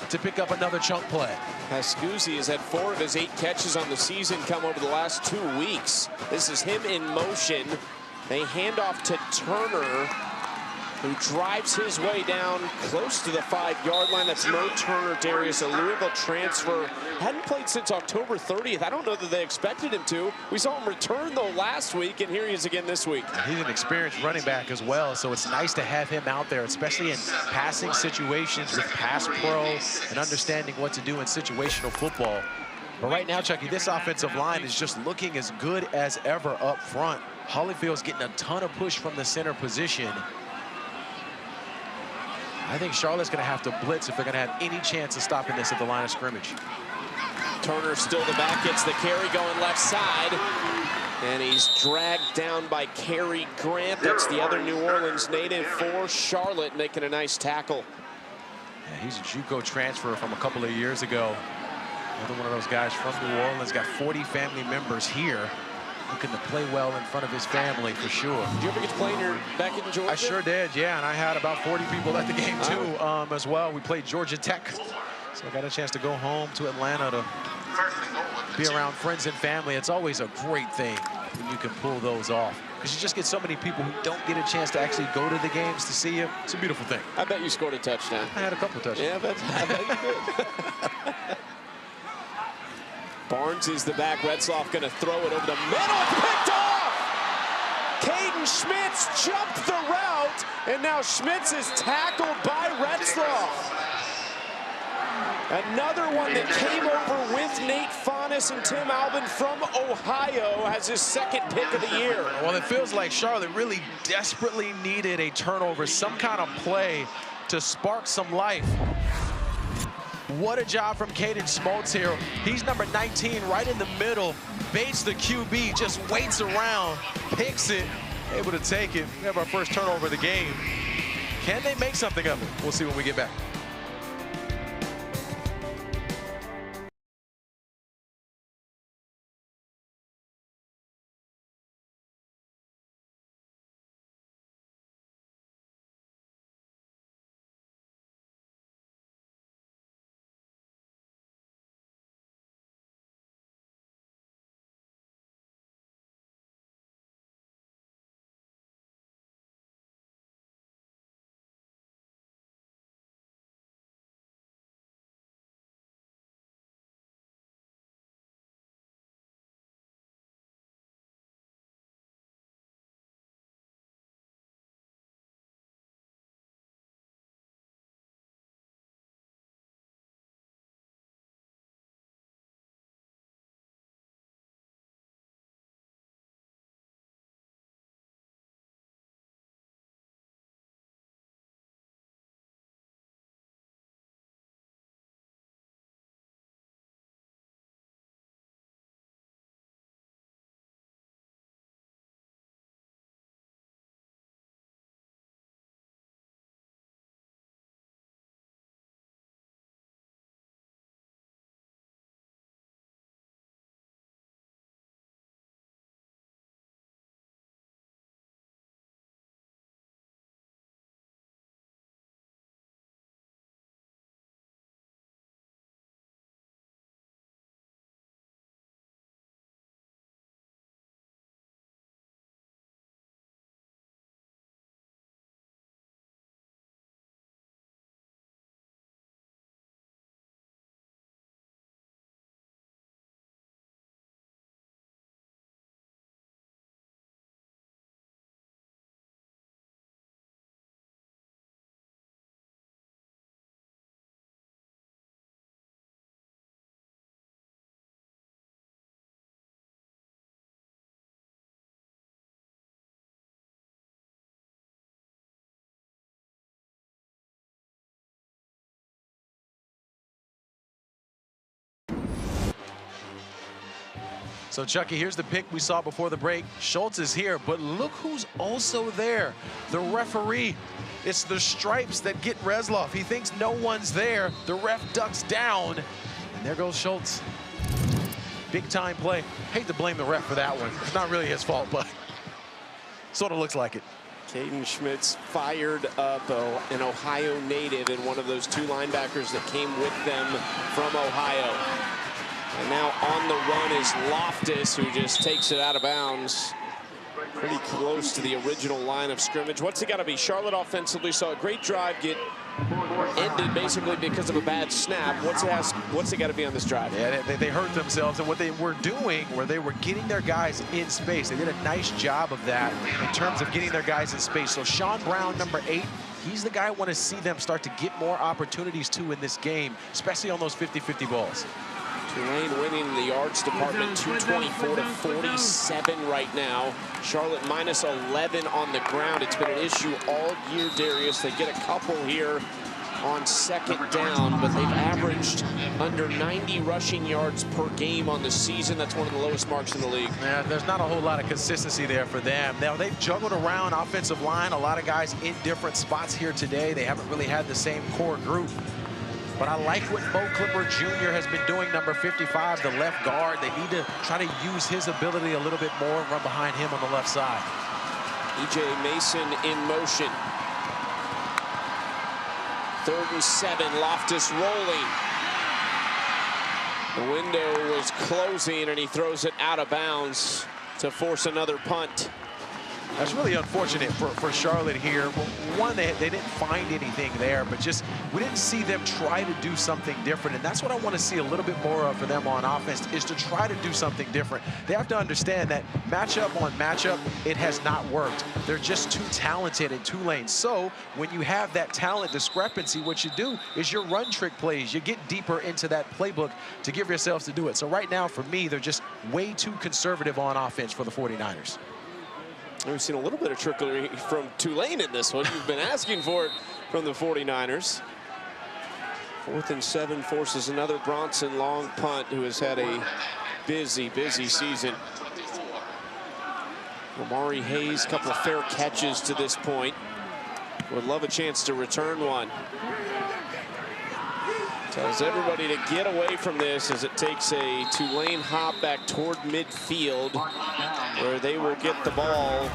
to pick up another chunk play. Pascuzzi has had 4 of his 8 catches on the season come over the last 2 weeks. This is him in motion. They hand off to Turner, who drives his way down close to the 5-yard line. That's Mo Turner, Darius, a Louisville transfer. Hadn't played since October 30th. I don't know that they expected him to. We saw him return, though, last week, and here he is again this week. He's an experienced running back as well, so it's nice to have him out there, especially in passing situations with pass pro and understanding what to do in situational football. But right now, Chucky, this offensive line is just looking as good as ever up front. Holyfield's getting a ton of push from the center position. I think Charlotte's going to have to blitz if they're going to have any chance of stopping this at the line of scrimmage. Turner still the back, gets the carry going left side. And he's dragged down by Cary Grant. That's the other New Orleans native for Charlotte, making a nice tackle. Yeah, he's a JUCO transfer from a couple of years ago. Another one of those guys from New Orleans, got 40 family members here. Looking to play well in front of his family for sure. Did you ever get to play back in Georgia? I sure did, yeah, and I had about 40 people at the game too as well. We played Georgia Tech, so I got a chance to go home to Atlanta to be around friends and family. It's always a great thing when you can pull those off, because you just get so many people who don't get a chance to actually go to the games to see you. It's a beautiful thing. I bet you scored a touchdown. I had a couple of touchdowns. Yeah, I bet you did. Barnes is the back. Retzloff going to throw it over the middle. Picked off! Caden Schmitz jumped the route, and now Schmitz is tackled by Retzloff. Another one that came over with Nate Faunus and Tim Albin from Ohio has his second pick of the year. Well, it feels like Charlotte really desperately needed a turnover, some kind of play to spark some life. What a job from Caden Schmaltz here. He's number 19 right in the middle. Bates the QB, just waits around, picks it, able to take it. We have our first turnover of the game. Can they make something of it? We'll see when we get back. So, Chucky, here's the pick we saw before the break. Schultz is here, but look who's also there. The referee. It's the stripes that get Resloff. He thinks no one's there. The ref ducks down, and there goes Schultz. Big-time play. Hate to blame the ref for that one. It's not really his fault, but sort of looks like it. Caden Schmitz fired up an Ohio native and one of those two linebackers that came with them from Ohio. And now on the run is Loftus, who just takes it out of bounds. Pretty close to the original line of scrimmage. What's it got to be? Charlotte offensively saw a great drive get ended basically because of a bad snap. What's it got to be on this drive? Yeah, they hurt themselves, and what they were doing, where they were getting their guys in space. They did a nice job of that in terms of getting their guys in space. So Sean Brown, number 8, he's the guy I want to see them start to get more opportunities to in this game, especially on those 50-50 balls. Tulane winning the yards department 224 to 47 right now. Charlotte minus 11 on the ground. It's been an issue all year, Darius. They get a couple here on second down, but they've averaged under 90 rushing yards per game on the season. That's one of the lowest marks in the league. Yeah, there's not a whole lot of consistency there for them. Now, they've juggled around offensive line, a lot of guys in different spots here today. They haven't really had the same core group. But I like what Mo Clipper Jr. has been doing, number 55, the left guard. They need to try to use his ability a little bit more and run behind him on the left side. E.J. Mason in motion. 3rd and 7, Loftus rolling. The window was closing, and he throws it out of bounds to force another punt. That's really unfortunate for Charlotte here. Well, one, they didn't find anything there, but just we didn't see them try to do something different. And that's what I want to see a little bit more of for them on offense, is to try to do something different. They have to understand that matchup on matchup, it has not worked. They're just too talented in Tulane. So when you have that talent discrepancy, what you do is your run trick plays. You get deeper into that playbook to give yourselves to do it. So right now, for me, they're just way too conservative on offense for the 49ers. We've seen a little bit of trickery from Tulane in this one. You've been asking for it from the 49ers. 4th and 7 forces another Bronson long punt, who has had a busy season. Amari Hayes, a couple of fair catches to this point. Would love a chance to return one. Tells everybody to get away from this as it takes a Tulane hop back toward midfield, where they will get the ball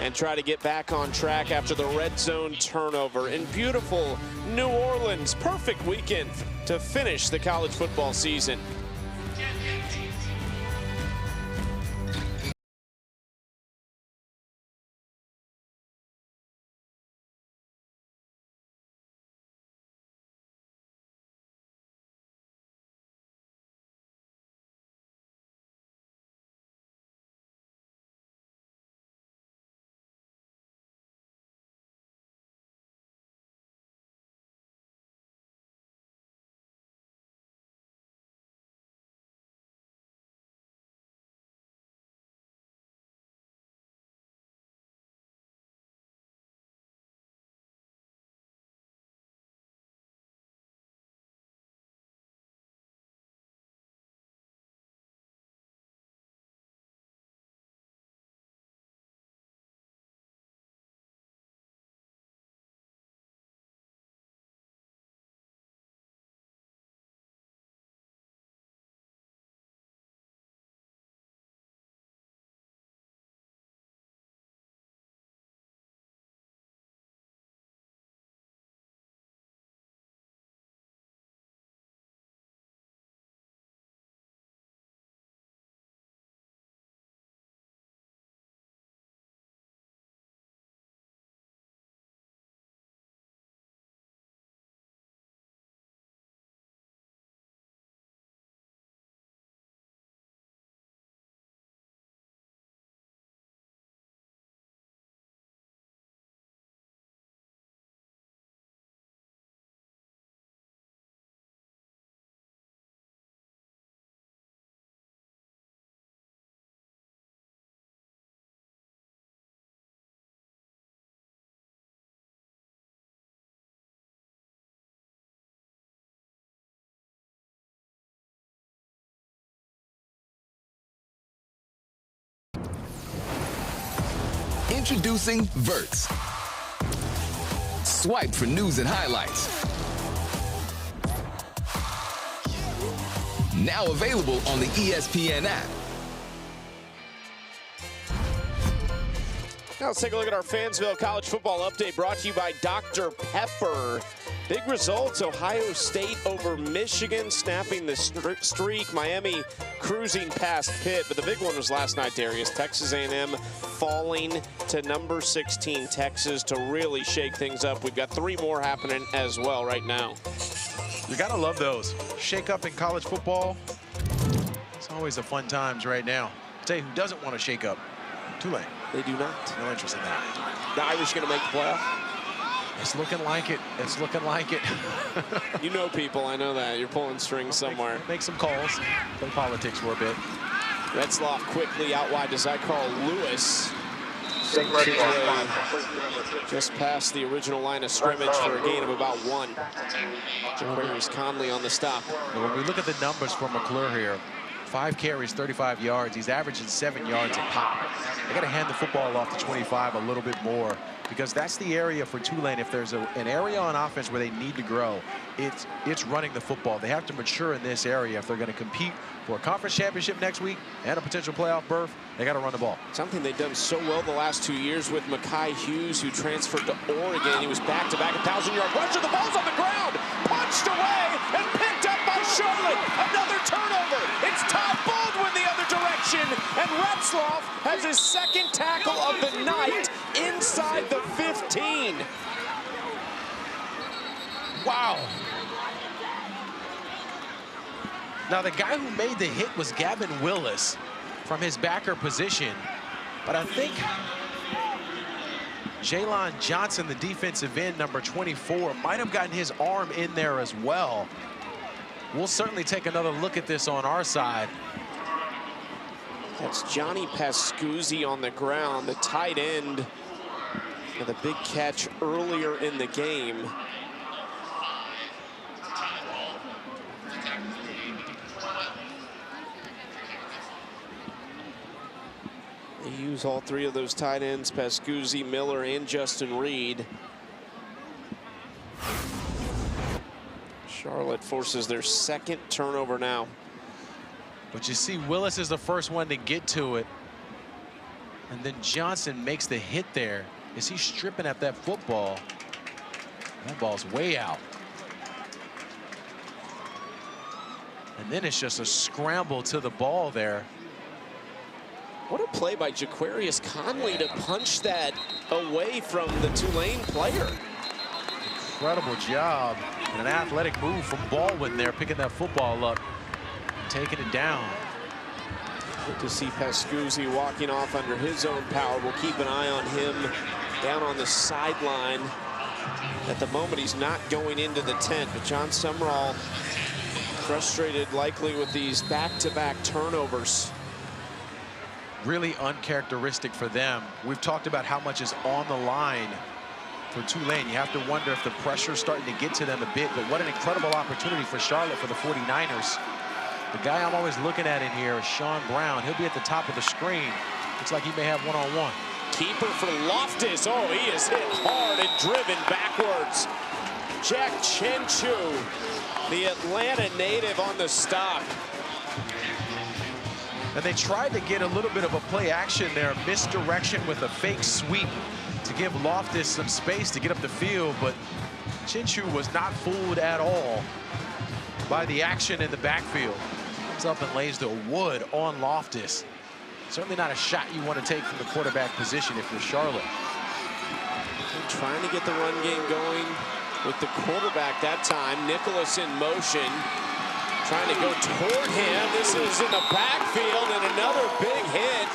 and try to get back on track after the red zone turnover in beautiful New Orleans. Perfect weekend to finish the college football season. Introducing Verts. Swipe for news and highlights. Now available on the ESPN app. Now let's take a look at our Fansville College Football Update, brought to you by Dr. Pepper. Big results: Ohio State over Michigan, snapping the streak. Miami cruising past Pitt, but the big one was last night, Darius. Texas A&M falling to number 16 Texas to really shake things up. We've got 3 more happening as well right now. You gotta love those. Shake up in college football. It's always a fun times right now. I'll tell you who doesn't want to shake up. Tulane. They do not. No interest in that. The Irish going to make the playoff? It's looking like it. It's looking like it. You know people, I know that. You're pulling strings somewhere. Make some calls. Play politics for a bit. Retzloff quickly out wide to Carl Lewis. Just past the original line of scrimmage for a gain of about 1. Jaquarius Conley on the stop. When we look at the numbers for McClure here, 5 carries, 35 yards. He's averaging 7 yards a pop. They got to hand the football off to 25 a little bit more, because that's the area for Tulane. If there's an area on offense where they need to grow, it's running the football. They have to mature in this area if they're going to compete for a conference championship next week and a potential playoff berth. They got to run the ball. Something they've done so well the last 2 years with Mekhi Hughes, who transferred to Oregon. He was back-to-back 1,000-yard rusher. The ball's on the ground, punched away and picked up by Charlotte. Another turnover. It's Todd Baldwin the other direction, and Retzloff has his 2nd tackle of the night. inside the 15. Wow. Now, the guy who made the hit was Gavin Willis from his backer position. But I think Jaylon Johnson, the defensive end, number 24, might have gotten his arm in there as well. We'll certainly take another look at this on our side. That's Johnny Pascuzzi on the ground, the tight end, with a big catch earlier in the game. They use all three of those tight ends, Pascuzzi, Miller, and Justin Reed. Charlotte forces their second turnover now. But you see, Willis is the first one to get to it. And then Johnson makes the hit there as he's stripping at that football. That ball's way out. And then it's just a scramble to the ball there. What a play by Jaquarius Conley to punch that away from the Tulane player. Incredible job and an athletic move from Baldwin there, picking that football up, taking it down. Good to see Pascuzzi walking off under his own power. We'll keep an eye on him down on the sideline. At the moment, he's not going into the tent, but John Sumrall frustrated likely with these back-to-back turnovers. Really uncharacteristic for them. We've talked about how much is on the line for Tulane. You have to wonder if the pressure's starting to get to them a bit, but what an incredible opportunity for Charlotte for the 49ers. The guy I'm always looking at in here is Sean Brown. He'll be at the top of the screen. Looks like he may have one-on-one. Keeper for Loftus. Oh, he is hit hard and driven backwards. Jack Chenchu, the Atlanta native, on the stop. And they tried to get a little bit of a play action there, misdirection with a fake sweep to give Loftus some space to get up the field, but Chenchu was not fooled at all by the action in the backfield. Comes up and lays the wood on Loftus. Certainly not a shot you want to take from the quarterback position if you're Charlotte. And trying to get the run game going with the quarterback that time. Nicholas in motion, trying to go toward him. This is in the backfield, and another big hit.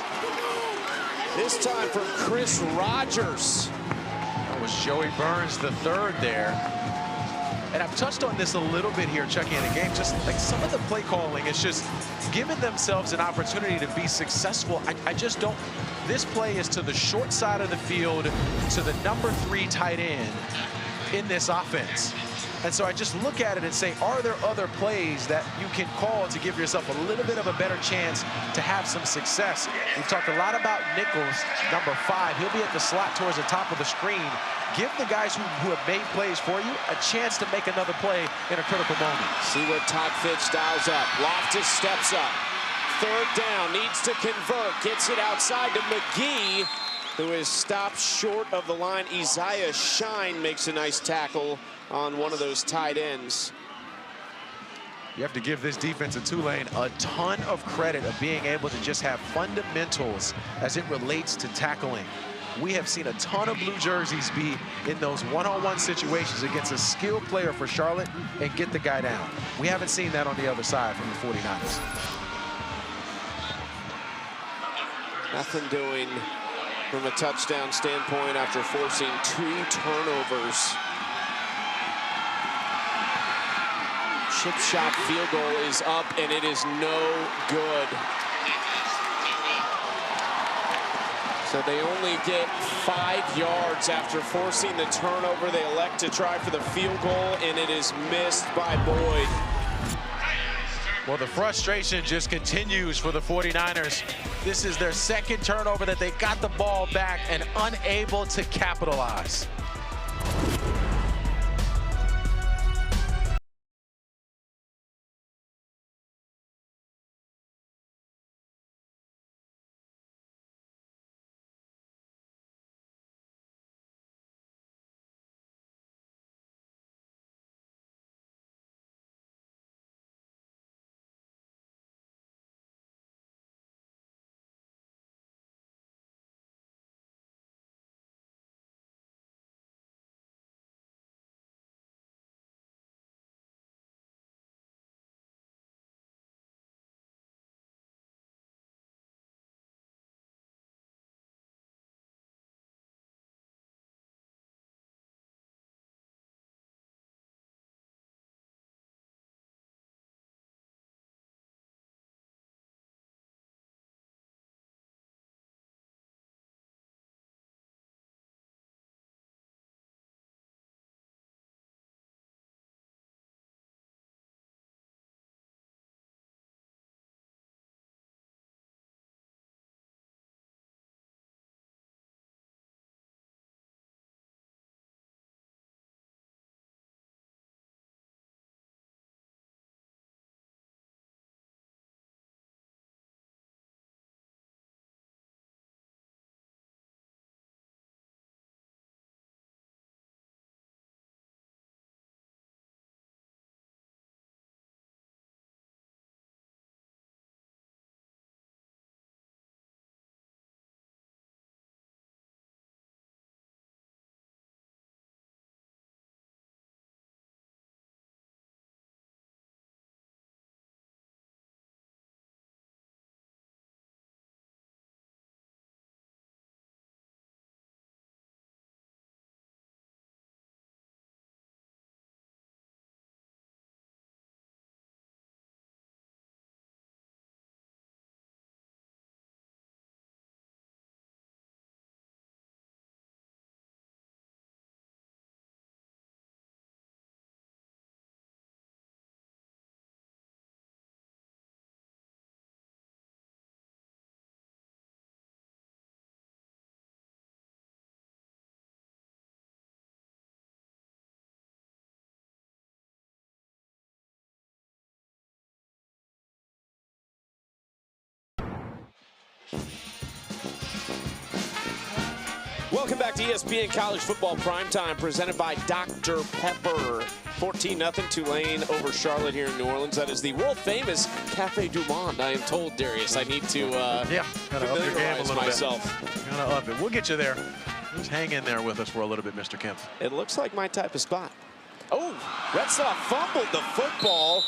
This time from Chris Rogers. That was Joey Burns, the third there. And I've touched on this a little bit here, checking in the game. Just like some of the play calling is just giving themselves an opportunity to be successful. I just don't. This play is to the short side of the field, to the number 3 tight end in this offense. And so I just look at it and say, are there other plays that you can call to give yourself a little bit of a better chance to have some success? We've talked a lot about Nichols, number 5. He'll be at the slot towards the top of the screen. Give the guys who have made plays for you a chance to make another play in a critical moment. See what Todd Fitch dials up. Loftus steps up. Third down, needs to convert. Gets it outside to McGee, who is stopped short of the line. Isaiah Shine makes a nice tackle on one of those tight ends. You have to give this defense at Tulane a ton of credit of being able to just have fundamentals as it relates to tackling. We have seen a ton of blue jerseys be in those one-on-one situations against a skilled player for Charlotte and get the guy down. We haven't seen that on the other side from the 49ers. Nothing doing from a touchdown standpoint after forcing 2 turnovers. Chip shot field goal is up, and it is no good. So they only get 5 yards after forcing the turnover. They elect to try for the field goal, and it is missed by Boyd. Well, the frustration just continues for the 49ers. This is their second turnover that they got the ball back and unable to capitalize. Welcome back to ESPN College Football Primetime, presented by Dr. Pepper. 14-0 Tulane over Charlotte here in New Orleans. That is the world-famous Café du Monde, I am told, Darius. I need to familiarize myself. Gotta up it. We'll get you there. Just hang in there with us for a little bit, Mr. Kemp. It looks like my type of spot. Oh, Retzlaff fumbled the football.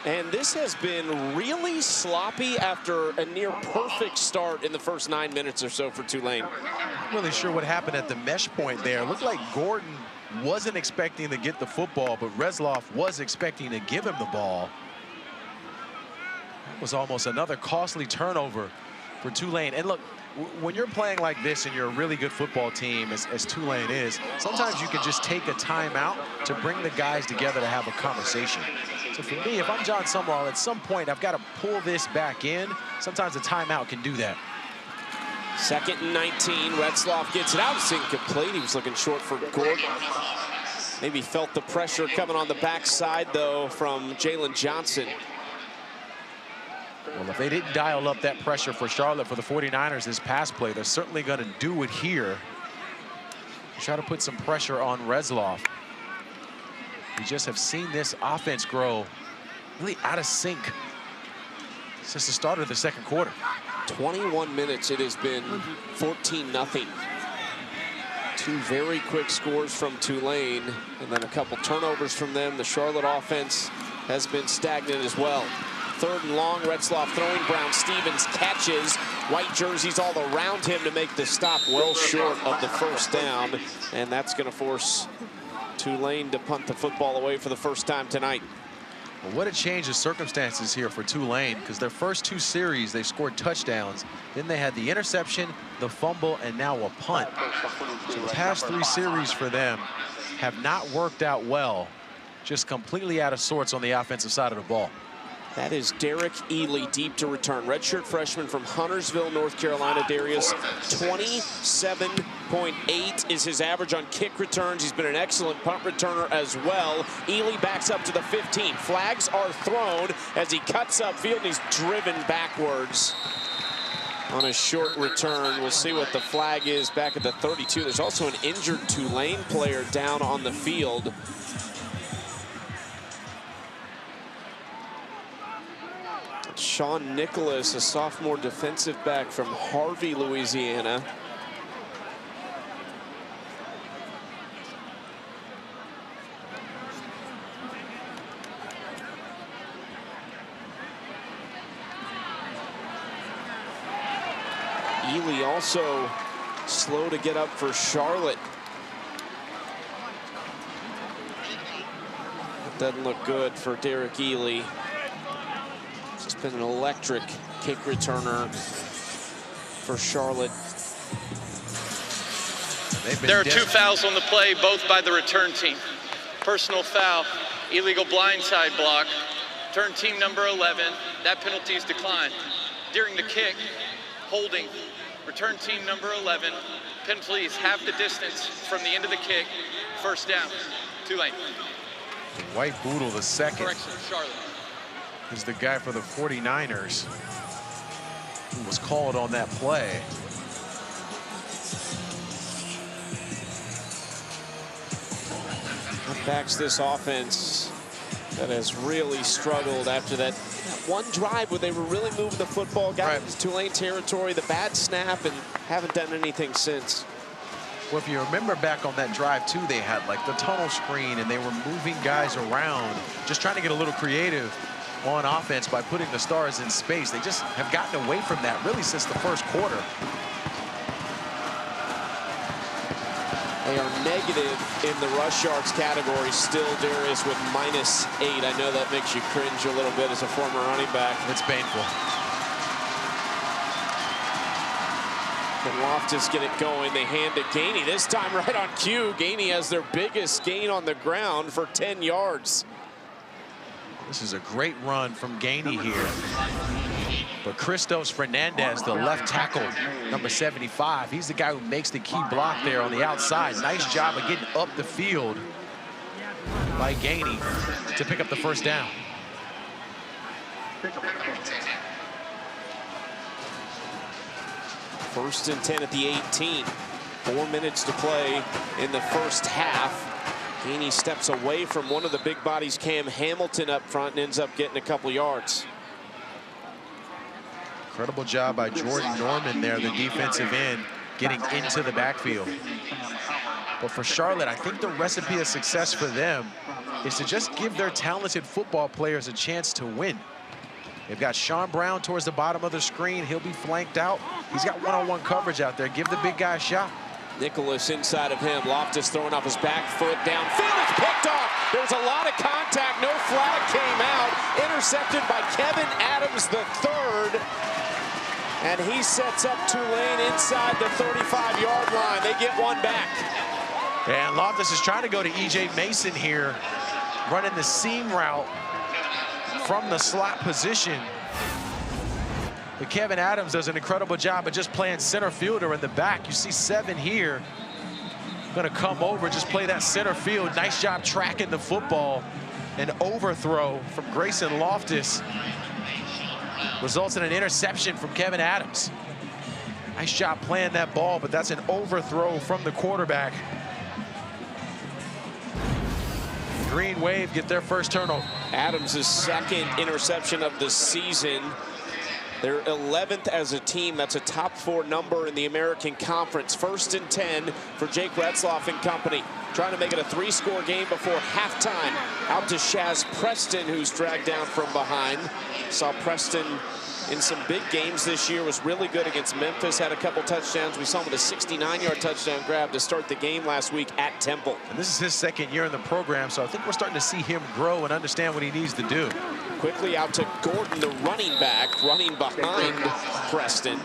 And this has been really sloppy after a near perfect start in the first 9 minutes or so for Tulane. Not really sure what happened at the mesh point there. Looked like Gordon wasn't expecting to get the football, but Retzlaff was expecting to give him the ball. That was almost another costly turnover for Tulane. And look, when you're playing like this and you're a really good football team, as Tulane is, sometimes you can just take a timeout to bring the guys together to have a conversation. So for me, if I'm John Sumrall, at some point I've got to pull this back in. Sometimes a timeout can do that. 2nd and 19. Retzlaff gets it out. It's incomplete. He was looking short for Gordon. Maybe felt the pressure coming on the backside, though, from Jalen Johnson. Well, if they didn't dial up that pressure for Charlotte for the 49ers this pass play, they're certainly going to do it here. Try to put some pressure on Retzlaff. We just have seen this offense grow really out of sync since the start of the second quarter. 21 minutes, it has been 14-0. Two very quick scores from Tulane, and then a couple turnovers from them. The Charlotte offense has been stagnant as well. 3rd and long, Retzlaff throwing, Brown-Stevens catches. White jerseys all around him to make the stop, well short of the first down. And that's going to force Tulane to punt the football away for the first time tonight. Well, what a change of circumstances here for Tulane, because their first 2 series, they scored touchdowns. Then they had the interception, the fumble, and now a punt. So the past 3 series for them have not worked out well. Just completely out of sorts on the offensive side of the ball. That is Derek Ely, deep to return. Redshirt freshman from Huntersville, North Carolina, Darius. 27.8 is his average on kick returns. He's been an excellent punt returner as well. Ely backs up to the 15. Flags are thrown as he cuts upfield, and he's driven backwards on a short return. We'll see what the flag is back at the 32. There's also an injured Tulane player down on the field. Sean Nicholas, a sophomore defensive back from Harvey, Louisiana. Ely also slow to get up for Charlotte. It doesn't look good for Derek Ely. It's been an electric kick returner for Charlotte. There are 2 fouls on the play, both by the return team. Personal foul, illegal blindside block. Return team number 11, that penalty is declined. During the kick, holding. Return team number 11, penalty is half the distance from the end of the kick. First down, Tulane. White Boodle, the second. Correction, Charlotte. Is the guy for the 49ers who was called on that play. That backs this offense that has really struggled after that one drive where they were really moving the football, got into Tulane territory, the bad snap, and haven't done anything since. Well, if you remember back on that drive too, they had like the tunnel screen and they were moving guys around, just trying to get a little creative on offense by putting the stars in space. They just have gotten away from that really since the first quarter. They are negative in the rush yards category still, Darius, with -8. I know that makes you cringe a little bit as a former running back. It's painful. Can Loftus get it going? They hand it Gainey, this time right on cue. Gainey has their biggest gain on the ground for 10 yards. This is a great run from Gainey here. But Christos Fernandez, the left tackle, number 75, he's the guy who makes the key block there on the outside. Nice job of getting up the field by Gainey to pick up the first down. First and 10 at the 18. 4 minutes to play in the first half. Heaney steps away from one of the big bodies, Cam Hamilton, up front, and ends up getting a couple yards. Incredible job by Jordan Norman there, the defensive end, getting into the backfield. But for Charlotte, I think the recipe of success for them is to just give their talented football players a chance to win. They've got Sean Brown towards the bottom of the screen. He'll be flanked out. He's got one-on-one coverage out there. Give the big guy a shot. Nicholas inside of him. Loftus throwing off his back foot downfield. It's picked off. There was a lot of contact. No flag came out. Intercepted by Kevin Adams III. And he sets up Tulane inside the 35-yard line. They get one back. And Loftus is trying to go to E.J. Mason here, running the seam route from the slot position. But Kevin Adams does an incredible job of just playing center fielder in the back. You see 7 here. Gonna come over, just play that center field. Nice job tracking the football. An overthrow from Grayson Loftus results in an interception from Kevin Adams. Nice job playing that ball, but that's an overthrow from the quarterback. Green Wave get their first turnover. Adams' second interception of the season. They're 11th as a team. That's a top 4 number in the American Conference. 1st and 10 for Jake Retzloff and company. Trying to make it a 3-score game before halftime. Out to Shaz Preston, who's dragged down from behind. Saw Preston in some big games this year, was really good against Memphis, had a couple touchdowns. We saw him with a 69-yard touchdown grab to start the game last week at Temple. And this is his 2nd year in the program, so I think we're starting to see him grow and understand what he needs to do. Quickly out to Gordon, the running back, running behind Preston.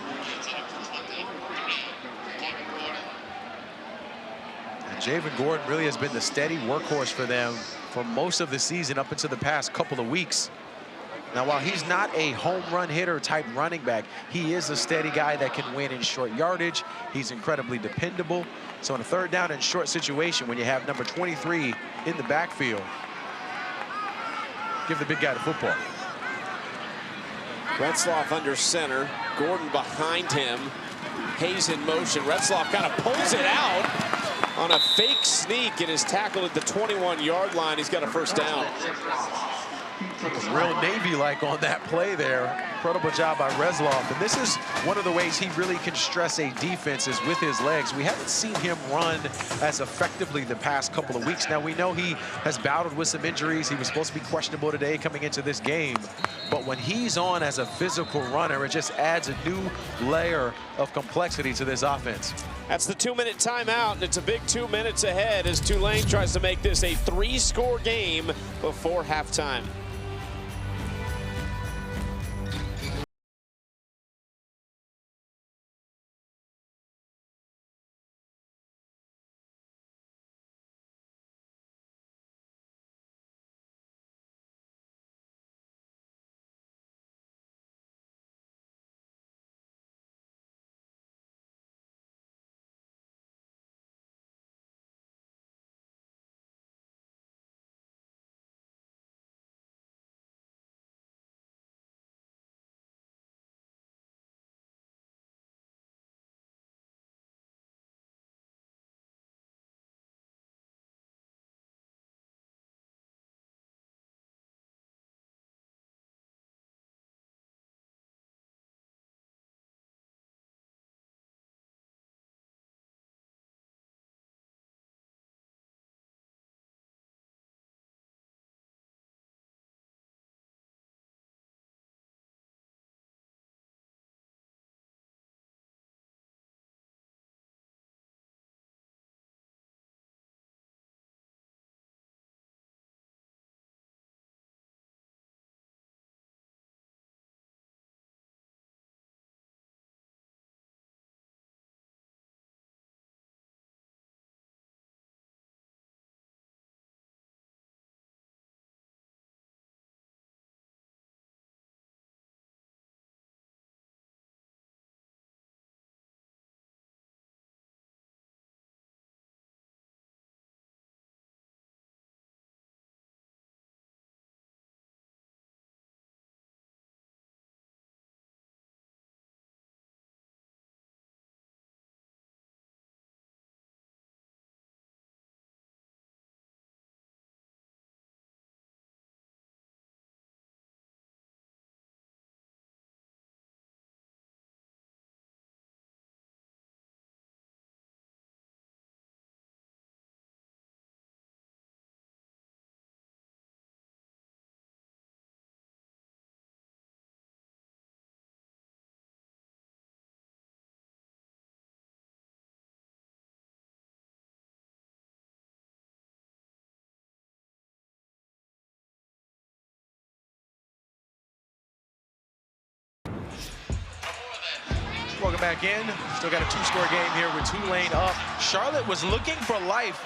And Javen Gordon really has been the steady workhorse for them for most of the season up into the past couple of weeks. Now, while he's not a home run hitter type running back, he is a steady guy that can win in short yardage. He's incredibly dependable. So in a 3rd down and short situation, when you have number 23 in the backfield, give the big guy the football. Retzloff under center, Gordon behind him. Hayes in motion. Retzloff kind of pulls it out on a fake sneak and is tackled at the 21-yard line. He's got a first down. Real Navy-like on that play there. Incredible job by Retzloff. And this is one of the ways he really can stress a defense is with his legs. We haven't seen him run as effectively the past couple of weeks. Now, we know he has battled with some injuries. He was supposed to be questionable today coming into this game. But when he's on as a physical runner, it just adds a new layer of complexity to this offense. That's the 2-minute timeout, and it's a big 2 minutes ahead as Tulane tries to make this a 3-score game before halftime. Welcome back in. Still got a two-score game here with Tulane up. Charlotte was looking for life,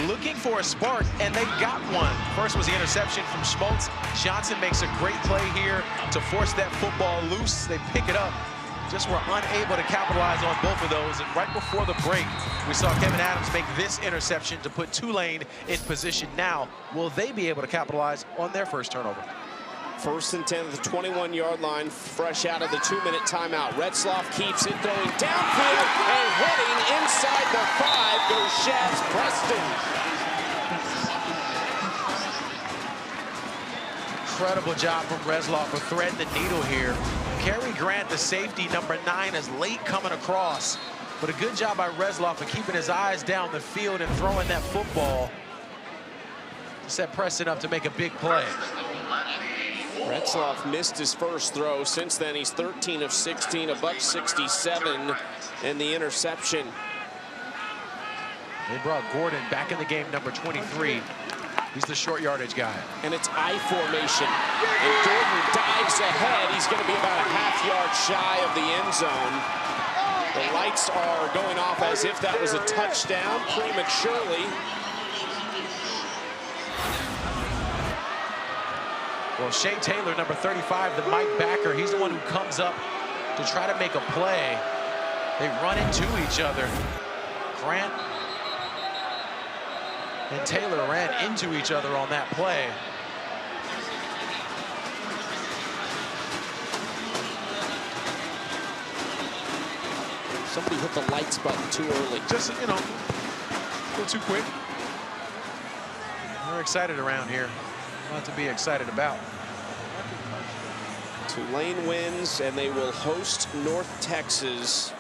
looking for a spark, and they got one. First was the interception from Schmaltz. Johnson makes a great play here to force that football loose. They pick it up. Just were unable to capitalize on both of those. And right before the break, we saw Kevin Adams make this interception to put Tulane in position. Now, will they be able to capitalize on their first turnover? 1st and 10 at the 21-yard line, fresh out of the 2-minute timeout. Retzloff keeps it throwing downfield, and heading inside the 5 goes Shaz Preston. Incredible job from Retzloff for threading the needle here. Kerry Grant, the safety, number 9, is late coming across. But a good job by Retzloff of keeping his eyes down the field and throwing that football to set Preston up to make a big play. Retzloff missed his first throw. Since then, he's 13 of 16, $167, and the interception. They brought Gordon back in the game, number 23. He's the short yardage guy. And it's I formation. And Gordon dives ahead. He's going to be about a half-yard shy of the end zone. The lights are going off as if that was a touchdown prematurely. Well, Shea Taylor, number 35, the Mike backer, he's the one who comes up to try to make a play. They run into each other. Grant and Taylor ran into each other on that play. Somebody hit the lights button too early. Just, you know, a little too quick. We're excited around here. A lot to be excited about. Tulane wins, and they will host North Texas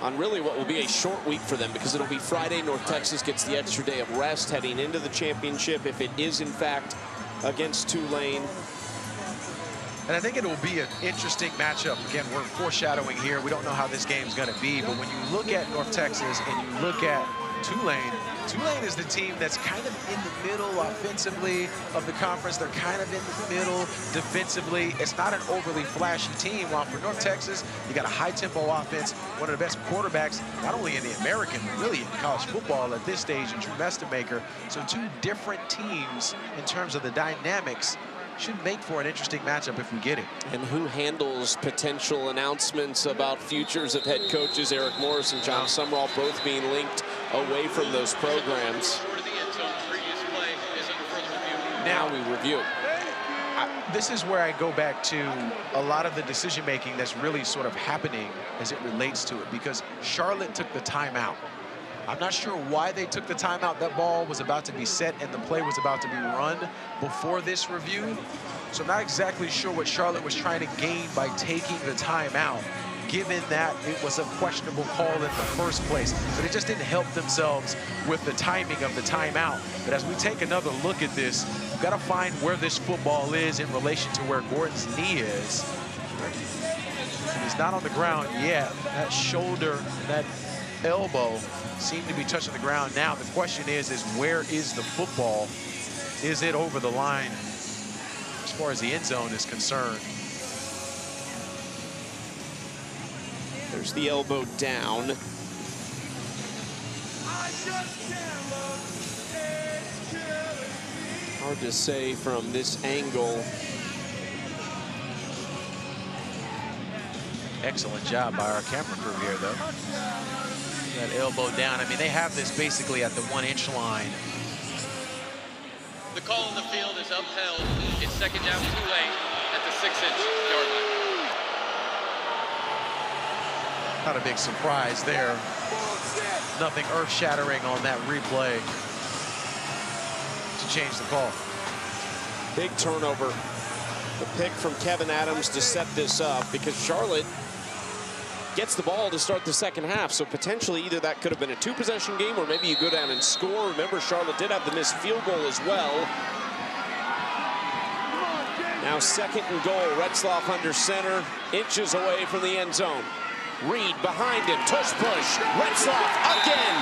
on really what will be a short week for them, because it'll be Friday. North Texas gets the extra day of rest heading into the championship, if it is in fact against Tulane. And I think it will be an interesting matchup. Again, we're foreshadowing here. We don't know how this game's going to be, but when you look at North Texas and you look at Tulane, Tulane is the team that's kind of in the middle offensively of the conference. They're kind of in the middle defensively. It's not an overly flashy team. While for North Texas, you got a high-tempo offense, one of the best quarterbacks, not only in the American, but really in college football at this stage, and Drew Mestemaker. So two different teams in terms of the dynamics. Should make for an interesting matchup if we get it. And who handles potential announcements about futures of head coaches? Eric Morris and John Sumrall both being linked away from those programs. Now we review. This is where I go back to a lot of the decision making that's really sort of happening as it relates to it, because Charlotte took the timeout. I'm not sure why they took the timeout. That ball was about to be set and the play was about to be run before this review. So I'm not exactly sure what Charlotte was trying to gain by taking the timeout, given that it was a questionable call in the first place. But it just didn't help themselves with the timing of the timeout. But as we take another look at this, we've got to find where this football is in relation to where Gordon's knee is. He's not on the ground yet. That shoulder, that elbow seem to be touching the ground now. The question is where is the football? Is it over the line as far as the end zone is concerned? There's the elbow down. Hard to say from this angle. Excellent job by our camera crew here, though. That elbow down. I mean, they have this basically at the 1-inch line. The call on the field is upheld. It's second down Tulane at the 6-inch yard line. Not a big surprise there. Nothing earth-shattering on that replay to change the call. Big turnover. The pick from Kevin Adams to set this up, because Charlotte gets the ball to start the second half. So potentially either that could have been a two-possession game, or maybe you go down and score. Remember, Charlotte did have the missed field goal as well. Now 2nd and goal. Retzloff under center, inches away from the end zone. Reed behind him, tush push. Retzloff again.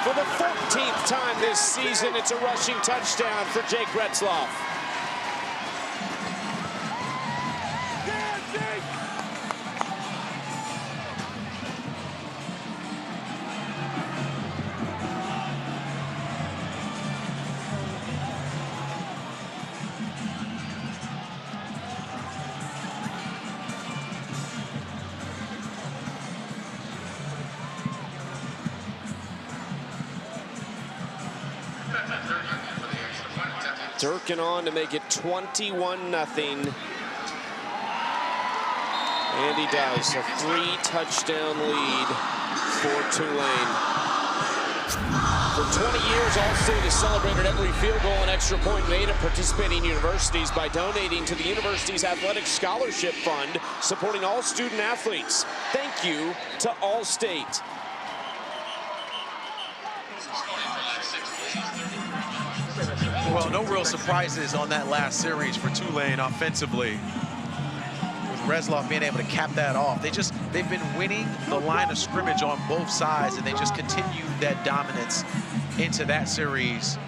For the 14th time this season, it's a rushing touchdown for Jake Retzloff. Durkin on to make it 21-0. And he does. A 3-touchdown lead for Tulane. For 20 years, All-State has celebrated every field goal and extra point made at participating universities by donating to the university's athletic scholarship fund, supporting all student athletes. Thank you to All-State. Well, no real surprises on that last series for Tulane offensively. With Reslov being able to cap that off. They've been winning the line of scrimmage on both sides, and they just continued that dominance into that series.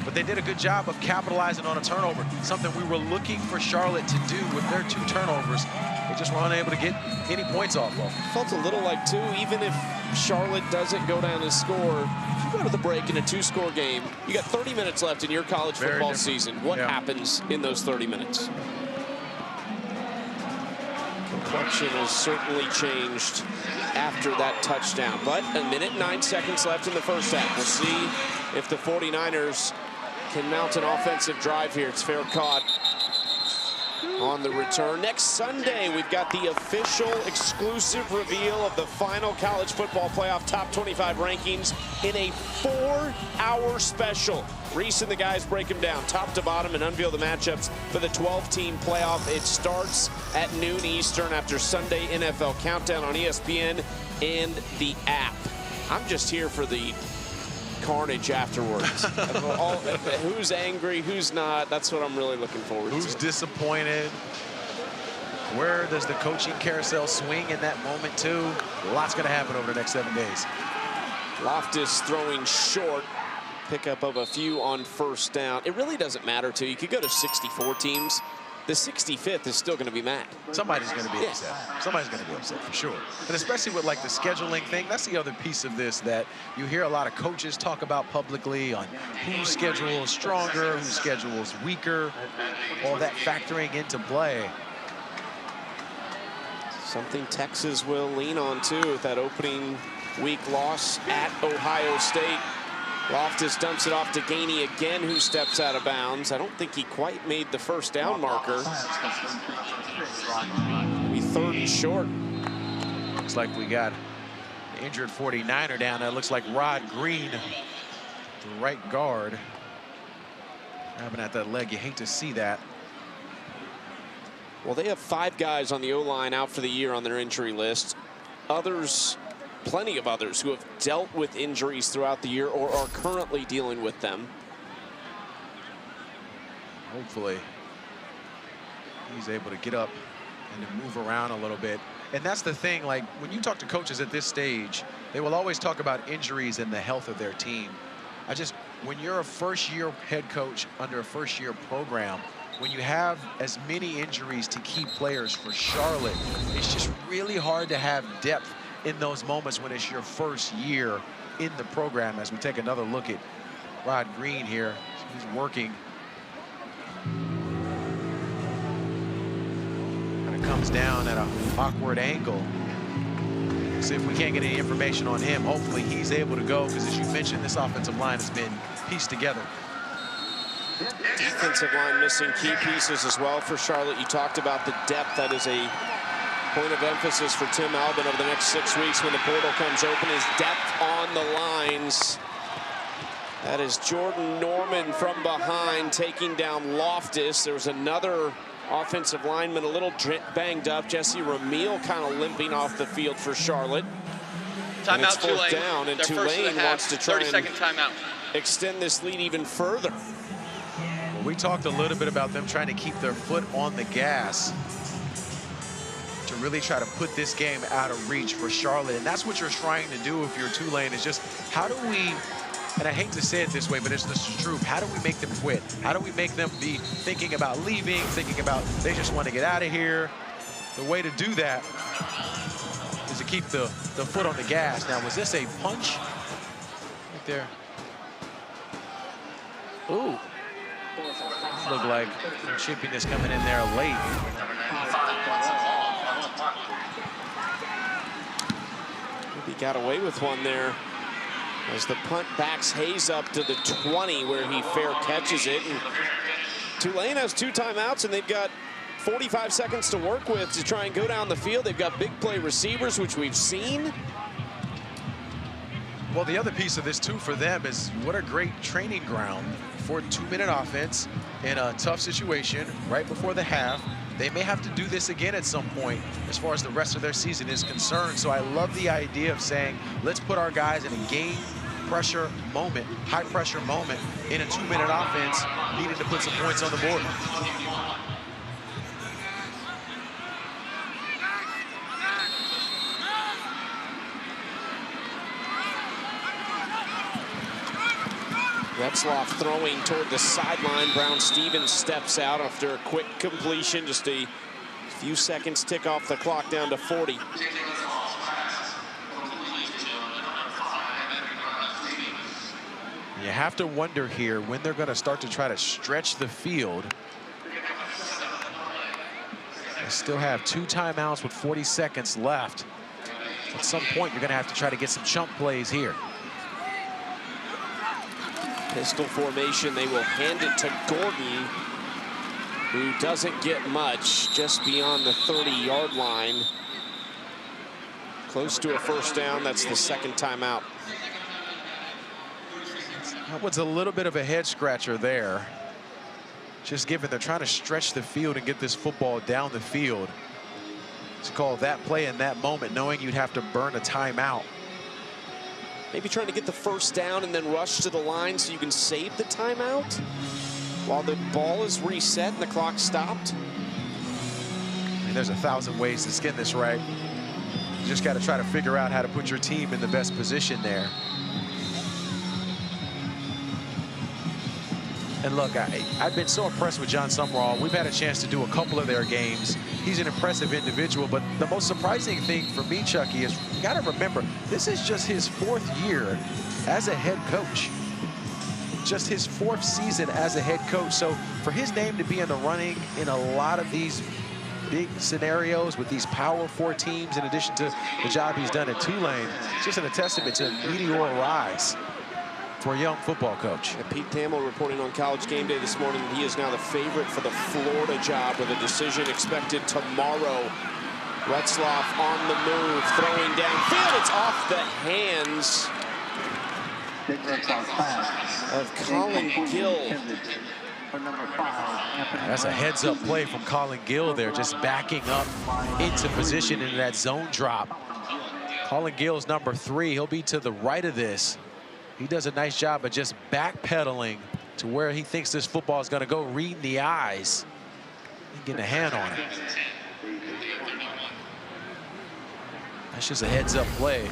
But they did a good job of capitalizing on a turnover, something we were looking for Charlotte to do with their 2 turnovers. They just were unable to get any points off of. Felt a little like, too, even if Charlotte doesn't go down and score, if you go to the break in a 2-score game, you got 30 minutes left in your college football season. What happens in those 30 minutes? Complexion has certainly changed after that touchdown. But 1 minute and 9 seconds left in the first half. We'll see if the 49ers can mount an offensive drive here. It's fair caught on the return. Next Sunday, we've got the official exclusive reveal of the final college football playoff top 25 rankings in a 4-hour special. Reese and the guys break them down top to bottom and unveil the matchups for the 12-team playoff. It starts at noon Eastern after Sunday NFL Countdown on ESPN and the app. I'm just here for the carnage afterwards. Who's angry, who's not, that's what I'm really looking forward to. Who's disappointed? Where does the coaching carousel swing in that moment too? Lots gonna happen over the next 7 days. Loftus throwing short. Pickup of a few on first down. It really doesn't matter too. You could go to 64 teams. The 65th is still going to be mad. Somebody's going to be upset. Somebody's going to be upset for sure. And especially with like the scheduling thing, that's the other piece of this that you hear a lot of coaches talk about publicly on whose schedule is stronger, whose schedule is weaker, all that factoring into play. Something Texas will lean on too with that opening week loss at Ohio State. Loftus dumps it off to Gainey again, who steps out of bounds. I don't think he quite made the first down marker. Maybe 3rd and short. Looks like we got an injured 49er down there. Looks like Rod Green, the right guard. Grabbing at that leg, you hate to see that. Well, they have 5 guys on the O-line out for the year on their injury list. Plenty of others who have dealt with injuries throughout the year or are currently dealing with them. Hopefully he's able to get up and to move around a little bit. And that's the thing, like when you talk to coaches at this stage, they will always talk about injuries and the health of their team. When you're a first-year head coach under a first-year program, when you have as many injuries to key players for Charlotte, it's just really hard to have depth in those moments when it's your first year in the program. As we take another look at Rod Green here, he's working. Kind of comes down at an awkward angle. See if we can't get any information on him. Hopefully he's able to go, because as you mentioned, this offensive line has been pieced together. Defensive line missing key pieces as well for Charlotte. You talked about the depth. That is a point of emphasis for Tim Albin over the next 6 weeks when the portal comes open, is depth on the lines. That is Jordan Norman from behind taking down Loftus. There was another offensive lineman a little banged up. Jesse Ramil kind of limping off the field for Charlotte. Timeout, Tulane. Down, and Tulane wants to try 30-second timeout. Extend this lead even further. Well, we talked a little bit about them trying to keep their foot on the gas to really try to put this game out of reach for Charlotte. And that's what you're trying to do if you're Tulane, is just how do we, and I hate to say it this way, but it's the truth, how do we make them quit? How do we make them be thinking about leaving, thinking about they just want to get out of here? The way to do that is to keep the foot on the gas. Now, was this a punch right there? Ooh. Looked like chippiness coming in there late. He got away with one there as the punt backs Hayes up to the 20, where he fair catches it. And Tulane has 2 timeouts, and they've got 45 seconds to work with to try and go down the field. They've got big play receivers, which we've seen. Well, the other piece of this, too, for them is what a great training ground for 2-minute offense in a tough situation right before the half. They may have to do this again at some point as far as the rest of their season is concerned. So I love the idea of saying, let's put our guys in a game pressure moment, high pressure moment in a 2-minute offense, needing to put some points on the board. Retzloff throwing toward the sideline. Brown-Stevens steps out after a quick completion. Just a few seconds tick off the clock down to 40. You have to wonder here when they're going to start to try to stretch the field. They still have 2 timeouts with 40 seconds left. At some point, you're going to have to try to get some chunk plays here. Pistol formation. They will hand it to Gordon, who doesn't get much, just beyond the 30-yard line. Close to a first down. That's the second timeout. That was a little bit of a head scratcher there. Just given they're trying to stretch the field and get this football down the field. To call that play in that moment, knowing you'd have to burn a timeout. Maybe trying to get the first down and then rush to the line so you can save the timeout while the ball is reset and the clock stopped. I mean, there's 1,000 ways to skin this right. You just got to try to figure out how to put your team in the best position there. And look, I've been so impressed with Jon Sumrall. We've had a chance to do a couple of their games. He's an impressive individual, but the most surprising thing for me, Chucky, is you got to remember, this is just his 4th year as a head coach. Just his 4th season as a head coach. So for his name to be in the running in a lot of these big scenarios with these Power 4 teams, in addition to the job he's done at Tulane, it's just a testament to a meteor rise for a young football coach. Pete Thamel reporting on College Game Day this morning. He is now the favorite for the Florida job with a decision expected tomorrow. Retzloff on the move, throwing downfield. It's off the hands of Colin Gill. That's a heads-up play from Colin Gill there, just backing up into position in that zone drop. Colin Gill's number 3. He'll be to the right of this. He does a nice job of just backpedaling to where he thinks this football is going to go, reading the eyes and getting a hand on it. That's just a heads-up play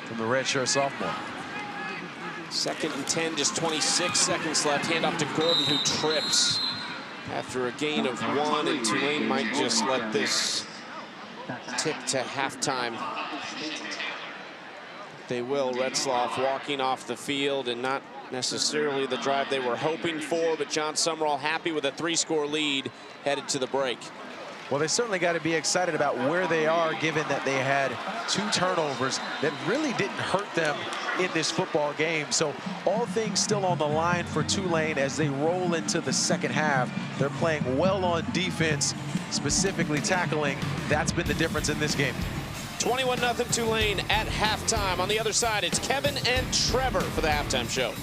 from the redshirt sophomore. 2nd and 10, just 26 seconds left. Handoff to Gordon, who trips after a gain of 1, and Tulane might just let this tick to halftime. They will. Retzloff walking off the field, and not necessarily the drive they were hoping for, but Jon Sumrall happy with a 3-score lead headed to the break. Well, they certainly got to be excited about where they are, given that they had 2 turnovers that really didn't hurt them in this football game. So all things still on the line for Tulane as they roll into the second half. They're playing well on defense, specifically tackling. That's been the difference in this game. 21-0 Tulane at halftime. On the other side, it's Kevin and Trevor for the halftime show.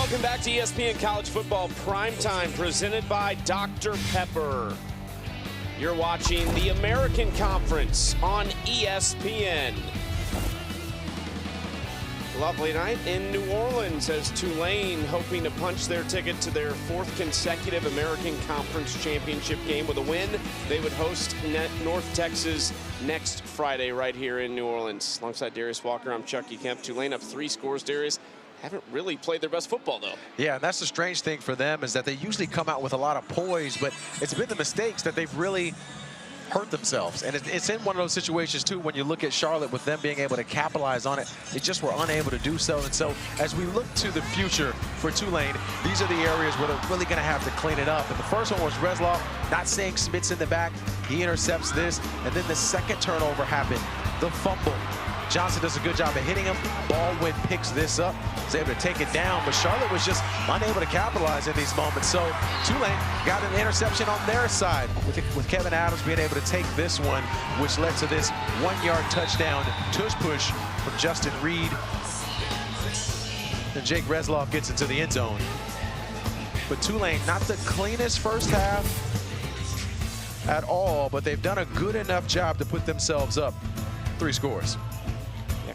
Welcome back to ESPN College Football Primetime, presented by Dr. Pepper. You're watching the American Conference on ESPN. Lovely night in New Orleans as Tulane hoping to punch their ticket to their 4th consecutive American Conference Championship game. With a win, they would host North Texas next Friday right here in New Orleans. Alongside Darius Walker, I'm Chucky Kemp. Tulane up 3 scores. Darius, haven't really played their best football, though. Yeah, and that's the strange thing for them, is that they usually come out with a lot of poise, but it's been the mistakes that they've really hurt themselves. And it's in one of those situations, too, when you look at Charlotte, with them being able to capitalize on it, they just were unable to do so. And so as we look to the future for Tulane, these are the areas where they're really going to have to clean it up. And the first one was Reslov not seeing Smits in the back. He intercepts this. And then the second turnover happened, the fumble. Johnson does a good job of hitting him. Baldwin picks this up, is able to take it down, but Charlotte was just unable to capitalize in these moments. So Tulane got an interception on their side, with Kevin Adams being able to take this one, which led to this 1-yard touchdown tush push from Justin Reed. And Jake Reslov gets into the end zone. But Tulane, not the cleanest first half at all, but they've done a good enough job to put themselves up 3 scores.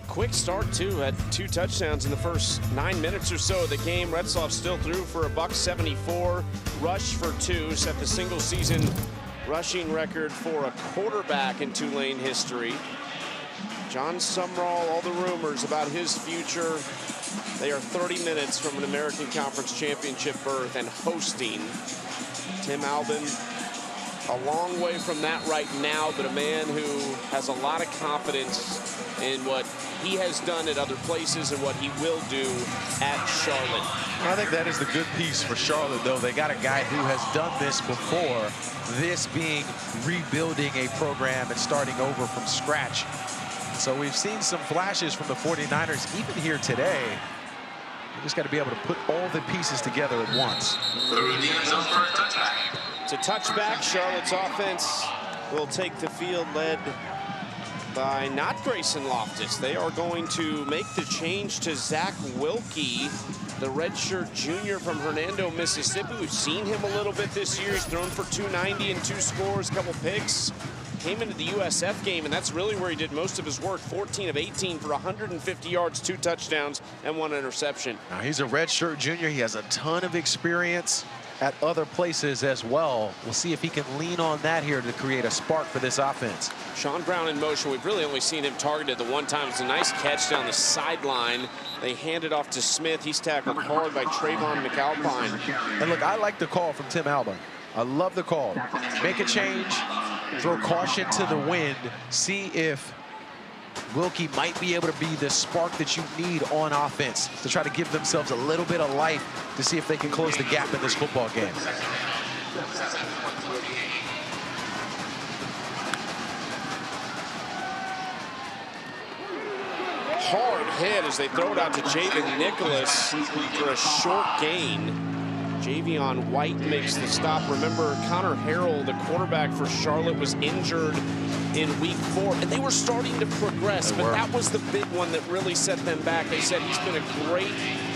Quick start, too. Had 2 touchdowns in the first 9 minutes or so of the game. Retzloff still threw for a $174, rush for 2, set the single-season rushing record for a quarterback in Tulane history. John Sumrall, all the rumors about his future. They are 30 minutes from an American Conference Championship berth and hosting Tim Albin. A long way from that right now, but a man who has a lot of confidence in what he has done at other places and what he will do at Charlotte. I think that is the good piece for Charlotte, though. They got a guy who has done this before, this being rebuilding a program and starting over from scratch. So we've seen some flashes from the 49ers even here today. You just got to be able to put all the pieces together at once. It's a touchback. Charlotte's offense will take the field, led by not Grayson Loftus. They are going to make the change to Zach Wilkie, the redshirt junior from Hernando, Mississippi. We've seen him a little bit this year. He's thrown for 290 and 2 scores, a couple picks. Came into the USF game, and that's really where he did most of his work. 14 of 18 for 150 yards, 2 touchdowns, and 1 interception. Now, he's a redshirt junior. He has a ton of experience at other places as well. We'll see if he can lean on that here to create a spark for this offense. Sean Brown in motion. We've really only seen him targeted the one time. It's a nice catch down the sideline. They hand it off to Smith. He's tackled hard by Trayvon McAlpine. And look, I like the call from Tim Albin. I love the call. Make a change, throw caution to the wind, see if Wilkie might be able to be the spark that you need on offense to try to give themselves a little bit of life to see if they can close the gap in this football game. Hard hit as they throw it out to Javen Nicholas for a short gain. Javion White makes the stop. Remember, Connor Harrell, the quarterback for Charlotte, was injured in week 4, and they were starting to progress, but that was the big one that really set them back. They said he's been a great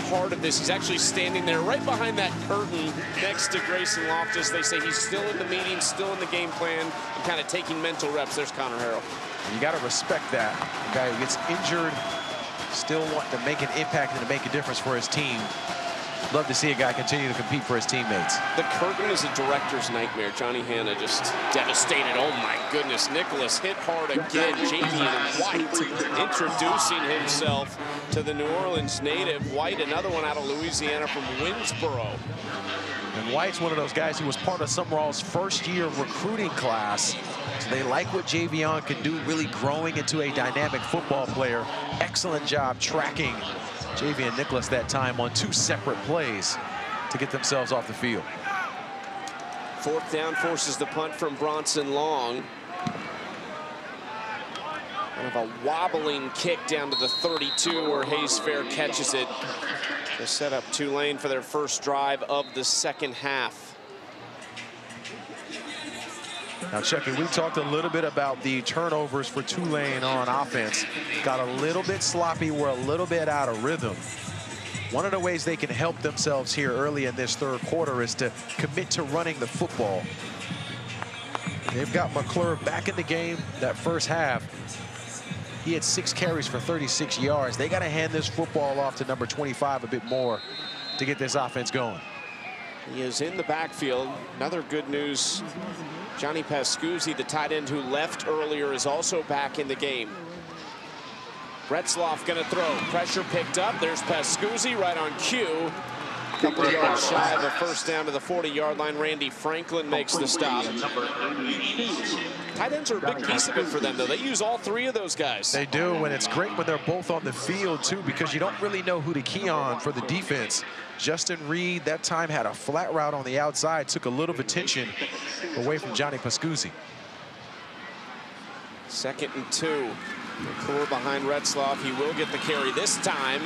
part of this. He's actually standing there right behind that curtain next to Grayson Loftus. They say he's still in the meeting, still in the game plan, and kind of taking mental reps. There's Connor Harrell. You got to respect that. A guy who gets injured, still wanting to make an impact and to make a difference for his team. Love to see a guy continue to compete for his teammates. The curtain is a director's nightmare. Johnny Hanna just devastated. Oh my goodness. Nicholas hit hard again. Javion White introducing himself to the New Orleans native. White, another one out of Louisiana from Winsboro. And White's one of those guys who was part of Sumrall's first-year recruiting class. So they like what Javion can do, really growing into a dynamic football player. Excellent job tracking Javion Nicholas that time on 2 separate plays to get themselves off the field. 4th down forces the punt from Bronson Long. Kind of a wobbling kick down to the 32 where Hayes Fair catches it to set up Tulane for their first drive of the second half. Now, Chucky, we talked a little bit about the turnovers for Tulane on offense. Got a little bit sloppy. We're a little bit out of rhythm. One of the ways they can help themselves here early in this third quarter is to commit to running the football. They've got McClure back in the game that first half. He had 6 carries for 36 yards. They got to hand this football off to number 25 a bit more to get this offense going. He is in the backfield. Another good news, Johnny Pascuzzi, the tight end who left earlier, is also back in the game. Retzloff going to throw. Pressure picked up. There's Pascuzzi right on cue. A couple of yards shy of a first down to the 40-yard line. Randy Franklin makes the stop. Tight ends are a big piece of it for them, though. They use all 3 of those guys. They do, and it's great when they're both on the field, too, because you don't really know who to key on for the defense. Justin Reed, that time, had a flat route on the outside, took a little of attention away from Johnny Pascuzzi. 2nd and 2. McClure behind Retzloff. He will get the carry this time.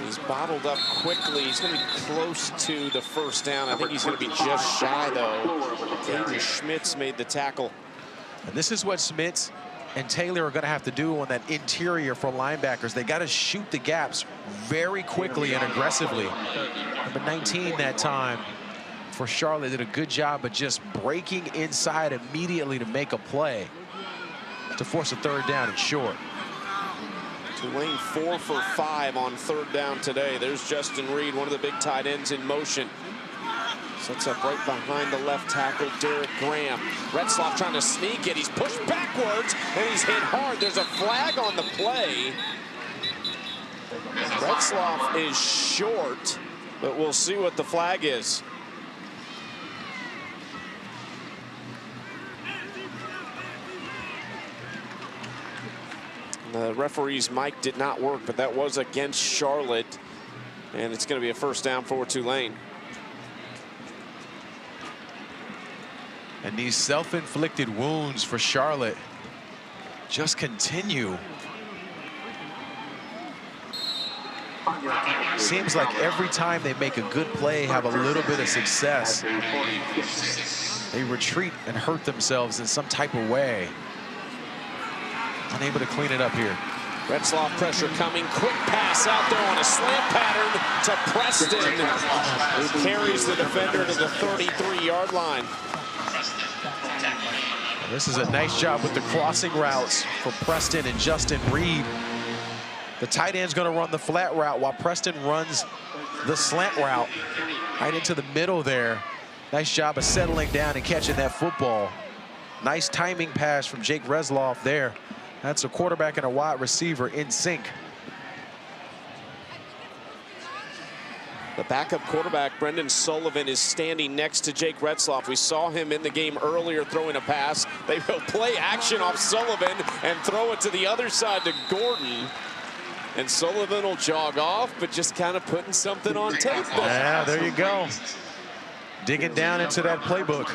He's bottled up quickly. He's going to be close to the first down. I think he's going to be just shy, though. Caden Schmitz made the tackle. And this is what Schmitz and Taylor are going to have to do on that interior for linebackers. They got to shoot the gaps very quickly and aggressively. Number 19 that time for Charlotte did a good job of just breaking inside immediately to make a play to force a third down and short. Tulane 4 for 5 on third down today. There's Justin Reed, one of the big tight ends in motion. Sets up right behind the left tackle, Derek Graham. Retzloff trying to sneak it. He's pushed backwards, and he's hit hard. There's a flag on the play. Retzloff is short, but we'll see what the flag is. The referee's mic did not work, but that was against Charlotte, and it's going to be a first down for Tulane. And these self-inflicted wounds for Charlotte just continue. Seems like every time they make a good play, have a little bit of success, they retreat and hurt themselves in some type of way. Unable to clean it up here. Retzloff pressure coming. Quick pass out there on a slant pattern to Preston. Who carries the defender to the 33-yard line. This is a nice job with the crossing routes for Preston and Justin Reed. The tight end's going to run the flat route while Preston runs the slant route right into the middle there. Nice job of settling down and catching that football. Nice timing pass from Jake Retzloff there. That's a quarterback and a wide receiver in sync. The backup quarterback, Brendan Sullivan, is standing next to Jake Retzloff. We saw him in the game earlier throwing a pass. They will play action off Sullivan and throw it to the other side to Gordon. And Sullivan will jog off, but just kind of putting something on tape there. Yeah, there you go. Digging down into that playbook.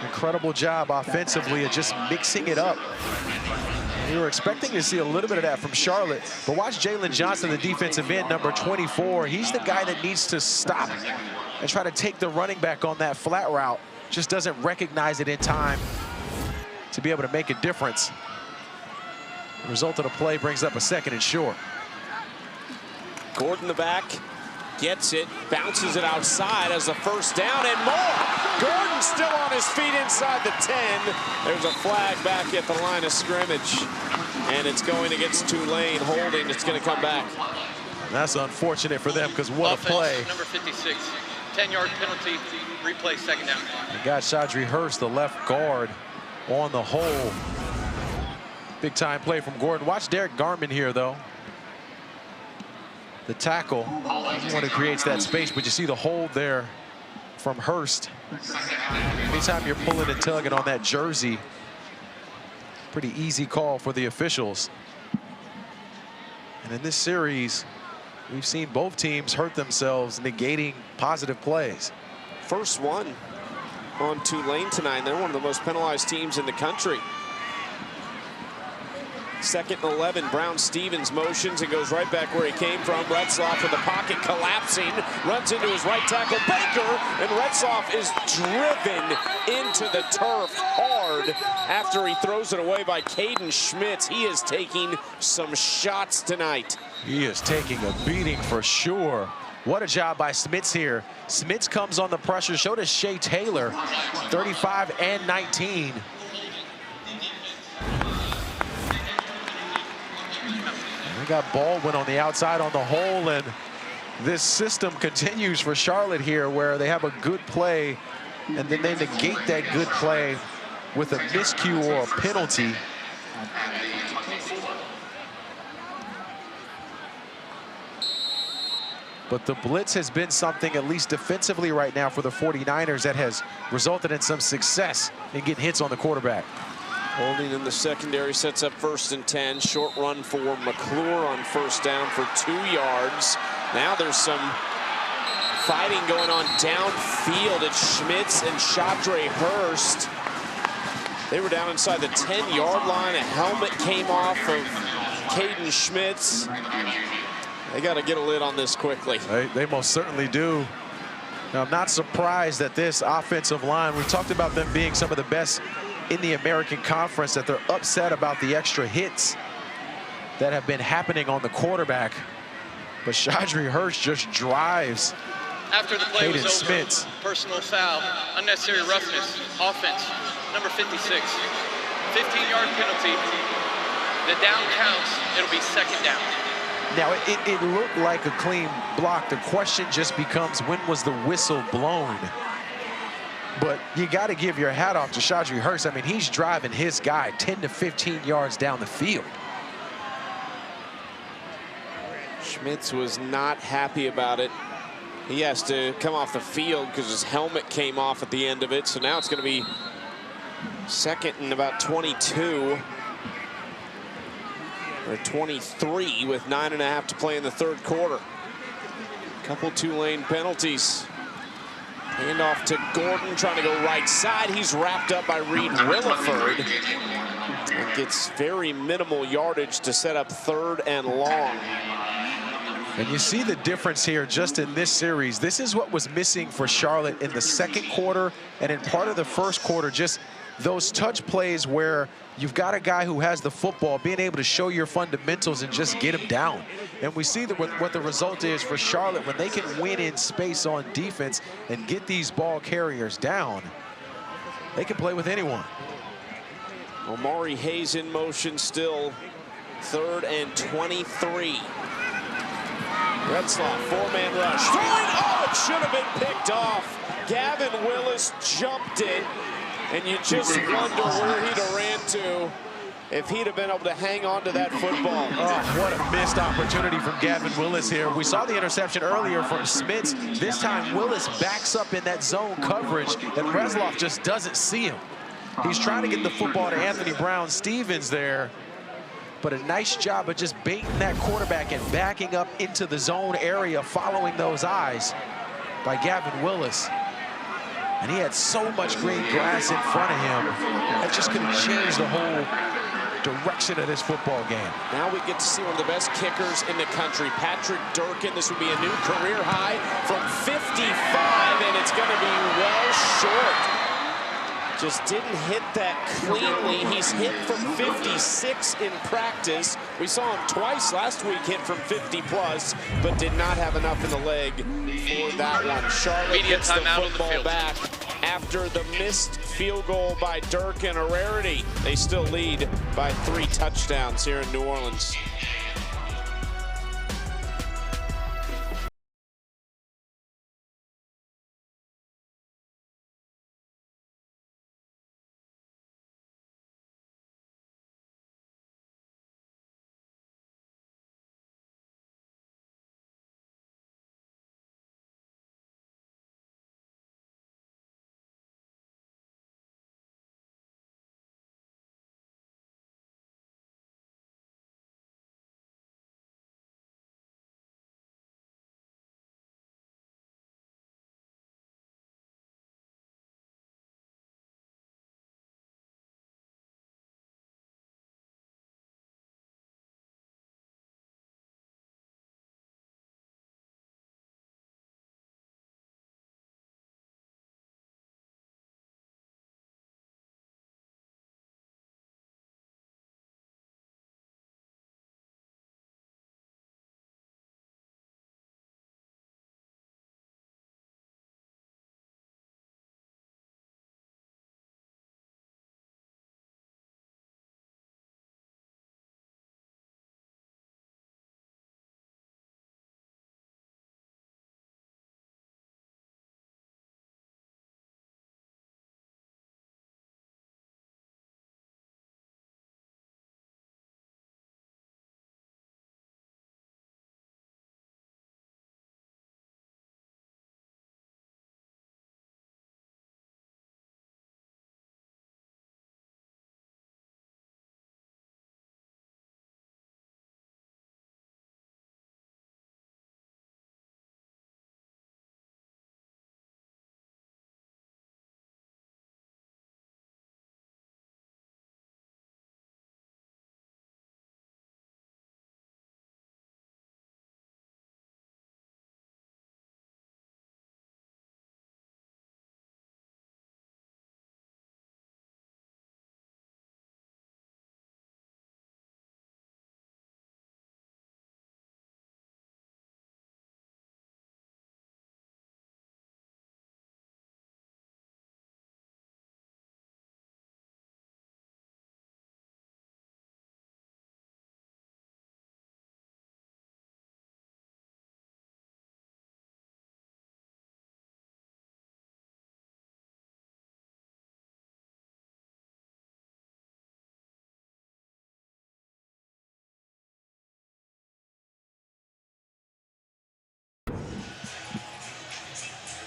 Incredible job offensively of just mixing it up. We were expecting to see a little bit of that from Charlotte, but watch Jalen Johnson, the defensive end, number 24. He's the guy that needs to stop and try to take the running back on that flat route. Just doesn't recognize it in time to be able to make a difference. The result of the play brings up a 2nd and short. Gordon the back, gets it, bounces it outside as a first down and more. Gordon still on his feet inside the 10. There's a flag back at the line of scrimmage. And it's going against Tulane, holding. It's going to come back. And that's unfortunate for them because what a play. Number 56, 10-yard penalty, replay, 2nd down. They got Shadri Hurst, the left guard, on the hole. Big time play from Gordon. Watch Derek Garman here, though. The tackle, one who creates that space, but you see the hold there from Hurst. Anytime you're pulling and tugging on that jersey, pretty easy call for the officials. And in this series, we've seen both teams hurt themselves negating positive plays. First one on Tulane tonight. They're one of the most penalized teams in the country. 2nd and 11. Brown-Stevens motions and goes right back where he came from. Retzloff with the pocket collapsing, runs into his right tackle, Baker, and Retzloff is driven into the turf hard after he throws it away by Caden Schmitz. He is taking some shots tonight. He is taking a beating for sure. What a job by Schmitz here. Schmitz comes on the pressure. So does Shea Taylor, 35 and 19. We got Baldwin on the outside on the hole, and this system continues for Charlotte here where they have a good play and then they negate that good play with a miscue or a penalty. But the blitz has been something, at least defensively right now, for the 49ers that has resulted in some success in getting hits on the quarterback. Holding in the secondary sets up 1st and 10. Short run for McClure on 1st down for 2 yards. Now there's some fighting going on downfield. It's Schmitz and Shadre Hurst. They were down inside the 10-yard line. A helmet came off of Caden Schmitz. They got to get a lid on this quickly. They most certainly do. Now, I'm not surprised that this offensive line, we talked about them being some of the best in the American Conference, that they're upset about the extra hits that have been happening on the quarterback. But Shadre Hurst just drives After the play Caden was over, Schmitz. personal foul, unnecessary roughness, offense, number 56, 15-yard penalty. The down counts, it'll be 2nd down. Now, it looked like a clean block. The question just becomes, when was the whistle blown? But you got to give your hat off to Shadre Hurst. I mean, he's driving his guy 10 to 15 yards down the field. Schmitz was not happy about it. He has to come off the field because his helmet came off at the end of it. So now it's going to be 2nd and about 22. Or 23 with 9.5 to play in the 3rd quarter. Couple Tulane penalties. Handoff to Gordon, trying to go right side. He's wrapped up by Reed Williford. And gets very minimal yardage to set up 3rd and long. And you see the difference here just in this series. This is what was missing for Charlotte in the 2nd quarter and in part of the 1st quarter. Just those touch plays where you've got a guy who has the football, being able to show your fundamentals and just get him down. And we see that what the result is for Charlotte when they can win in space on defense and get these ball carriers down. They can play with anyone. Omari Hayes in motion still. 3rd and 23. Retzloff, 4-man rush. Throwing, oh, it should have been picked off. Gavin Willis jumped it. And you just wonder where he'd have ran to if he'd have been able to hang on to that football. Oh, what a missed opportunity from Gavin Willis here. We saw the interception earlier from Schmitz. This time Willis backs up in that zone coverage, and Retzloff just doesn't see him. He's trying to get the football to Anthony Brown-Stevens there, but a nice job of just baiting that quarterback and backing up into the zone area, following those eyes by Gavin Willis. And he had so much green grass in front of him, that just could have changed the whole direction of this football game. Now we get to see one of the best kickers in the country, Patrick Durkin. This would be a new career high from 55, and it's going to be well short. Just didn't hit that cleanly. He's hit from 56 in practice. We saw him twice last week hit from 50+, but did not have enough in the leg for that one. Charlotte gets the football back after the missed field goal by Durkin, a rarity. They still lead by 3 touchdowns here in New Orleans.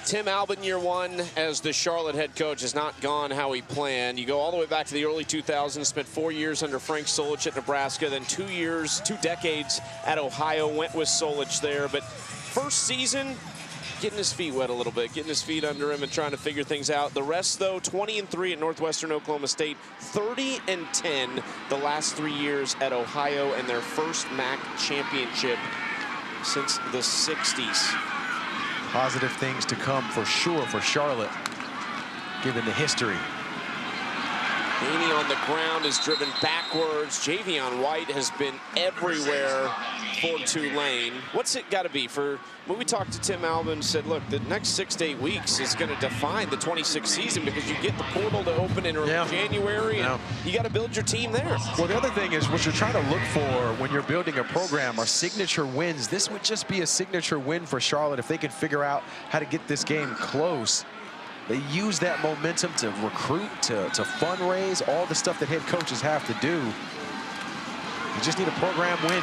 Tim Albin, year one as the Charlotte head coach, has not gone how he planned. You go all the way back to the early 2000s, spent 4 years under Frank Solich at Nebraska, then 2 decades at Ohio, went with Solich there. But first season, getting his feet wet a little bit, getting his feet under him and trying to figure things out. The rest, though, 20-3 at Northwestern Oklahoma State, 30-10 the last 3 years at Ohio, and their first MAC championship since the 60s. Positive things to come for sure for Charlotte, given the history. Haney on the ground is driven backwards. Javion White has been everywhere for Tulane. What's it got to be for, when we talked to Tim Albin, said, look, the next 6 to 8 weeks is going to define the 26th season because you get the portal to open in early January, and you got to build your team there. Well, the other thing is what you're trying to look for when you're building a program are signature wins. This would just be a signature win for Charlotte if they can figure out how to get this game close. They use that momentum to recruit, to fundraise, all the stuff that head coaches have to do. You just need a program win.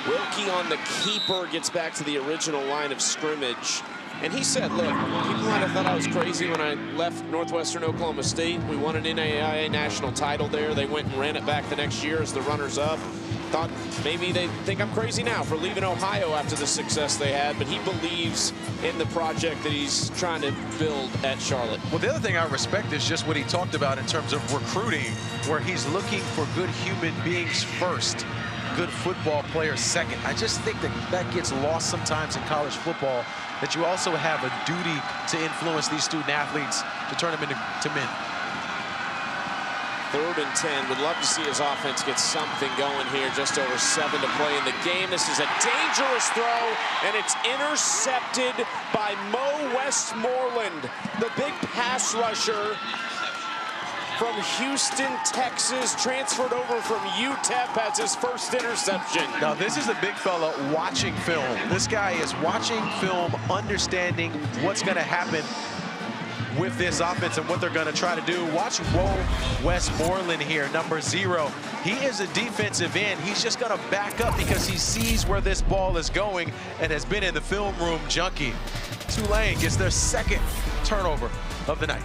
Wilkie on the keeper gets back to the original line of scrimmage. And he said, look, people might have thought I was crazy when I left Northwestern Oklahoma State. We won an NCAA national title there. They went and ran it back the next year as the runners-up. Thought maybe they think I'm crazy now for leaving Ohio after the success they had, but he believes in the project that he's trying to build at Charlotte. Well, the other thing I respect is just what he talked about in terms of recruiting, where he's looking for good human beings first, good football players second. I just think that gets lost sometimes in college football, that you also have a duty to influence these student athletes to turn them into men. 3rd and 10. Would love to see his offense get something going here. Just over 7 to play in the game. This is a dangerous throw, and it's intercepted by Mo Westmoreland, the big pass rusher from Houston, Texas, transferred over from UTEP, has his first interception. Now, this is a big fella watching film. This guy is watching film, understanding what's going to happen with this offense and what they're going to try to do. Watch Westmoreland here, number 0. He is a defensive end. He's just going to back up because he sees where this ball is going and has been in the film room junkie. Tulane gets their 2nd turnover of the night.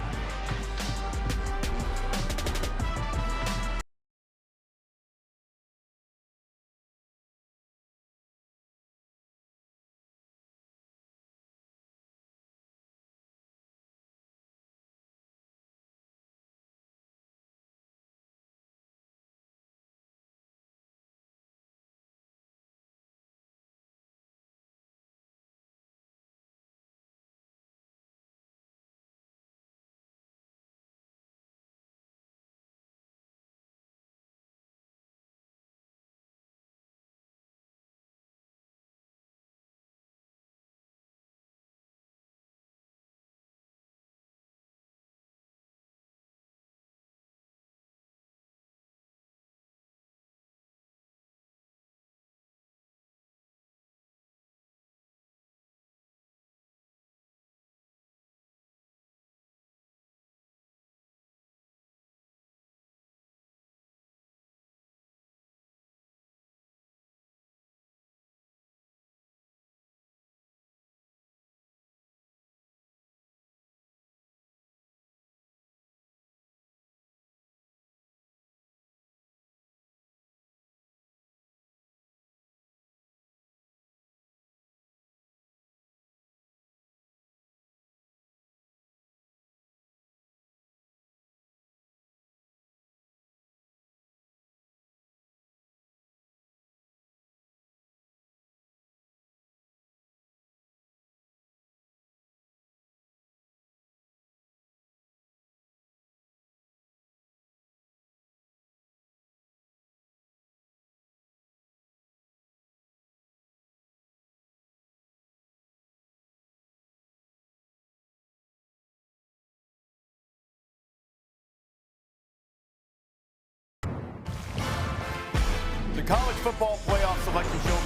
The college football playoff selection show,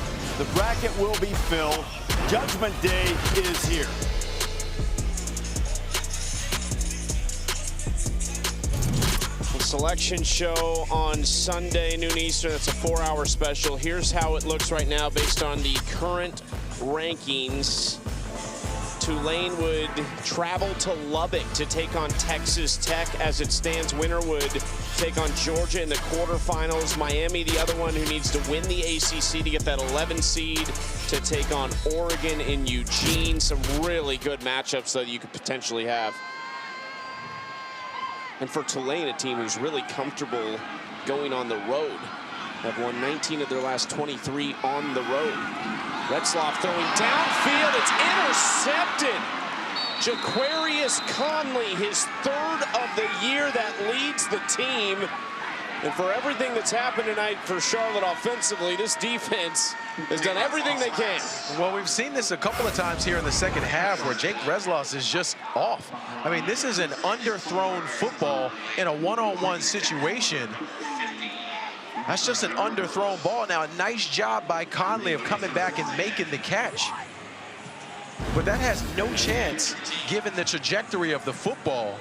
the bracket will be filled. Judgment Day is here. The selection show on Sunday, noon Eastern. That's a 4-hour special. Here's how it looks right now based on the current rankings. Tulane would travel to Lubbock to take on Texas Tech. As it stands, winner would take on Georgia in the quarterfinals. Miami, the other one who needs to win the ACC to get that 11 seed to take on Oregon in Eugene. Some really good matchups that you could potentially have. And for Tulane, a team who's really comfortable going on the road. Have won 19 of their last 23 on the road. Retzloff throwing downfield. It's intercepted. Jaquarius Conley, his third of the year, that leads the team. And for everything that's happened tonight for Charlotte offensively, this defense has done everything they can. Well, we've seen this a couple of times here in the second half where Jake Retzloff is just off. I mean, this is an underthrown football in a one-on-one situation. That's just an underthrown ball. Now, a nice job by Conley of coming back and making the catch. But that has no chance given the trajectory of the football.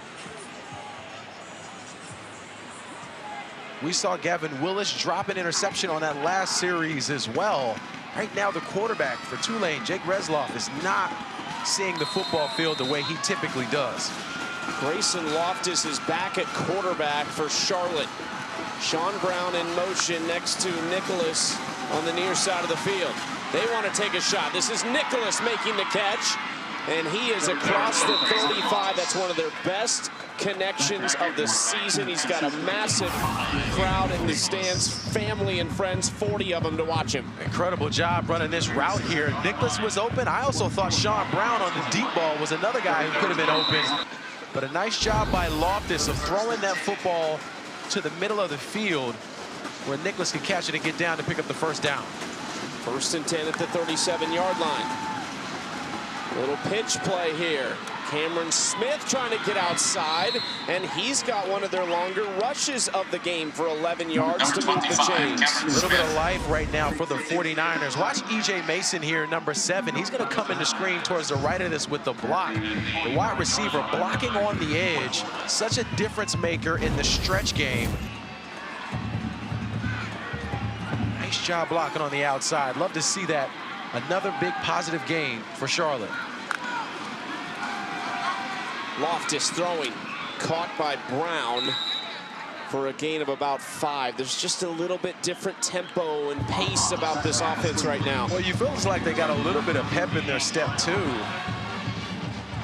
We saw Gavin Willis drop an interception on that last series as well. Right now, the quarterback for Tulane, Jake Retzloff, is not seeing the football field the way he typically does. Grayson Loftus is back at quarterback for Charlotte. Sean Brown in motion next to Nicholas on the near side of the field. They want to take a shot. This is Nicholas making the catch, and he is across the 35. That's one of their best connections of the season. He's got a massive crowd in the stands, family and friends, 40 of them to watch him. Incredible job running this route here. Nicholas was open. I also thought Sean Brown on the deep ball was another guy who could have been open. But a nice job by Loftus of throwing that football to the middle of the field where Nicholas could catch it and get down to pick up the first down. 1st and 10 at the 37-yard line. Little pitch play here. Cameron Smith trying to get outside, and he's got one of their longer rushes of the game for 11 yards to move the chains. A little bit of life right now for the 49ers. Watch E.J. Mason here, number 7. He's going to come in the screen towards the right of this with the block. The wide receiver blocking on the edge. Such a difference maker in the stretch game. Nice job blocking on the outside. Love to see that. Another big positive game for Charlotte. Loftus throwing, caught by Brown for a gain of about 5. There's just a little bit different tempo and pace about this offense right now. Well, you feel it's like they got a little bit of pep in their step too.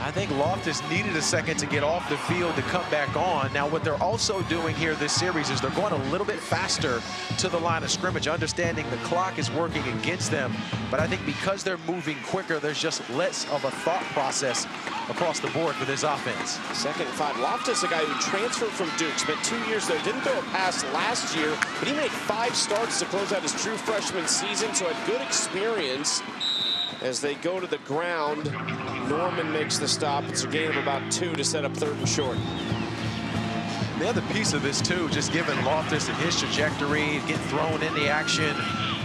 I think Loftus needed a second to get off the field to come back on. Now, what they're also doing here this series is they're going a little bit faster to the line of scrimmage, understanding the clock is working against them. But I think because they're moving quicker, there's just less of a thought process across the board for this offense. 2nd and 5. Loftus, a guy who transferred from Duke, spent 2 years there, didn't throw a pass last year, but he made 5 starts to close out his true freshman season, so had good experience. As they go to the ground, Norman makes the stop. It's a gain of about 2 to set up 3rd and short. The other piece of this too, just given Loftus and his trajectory, get thrown in the action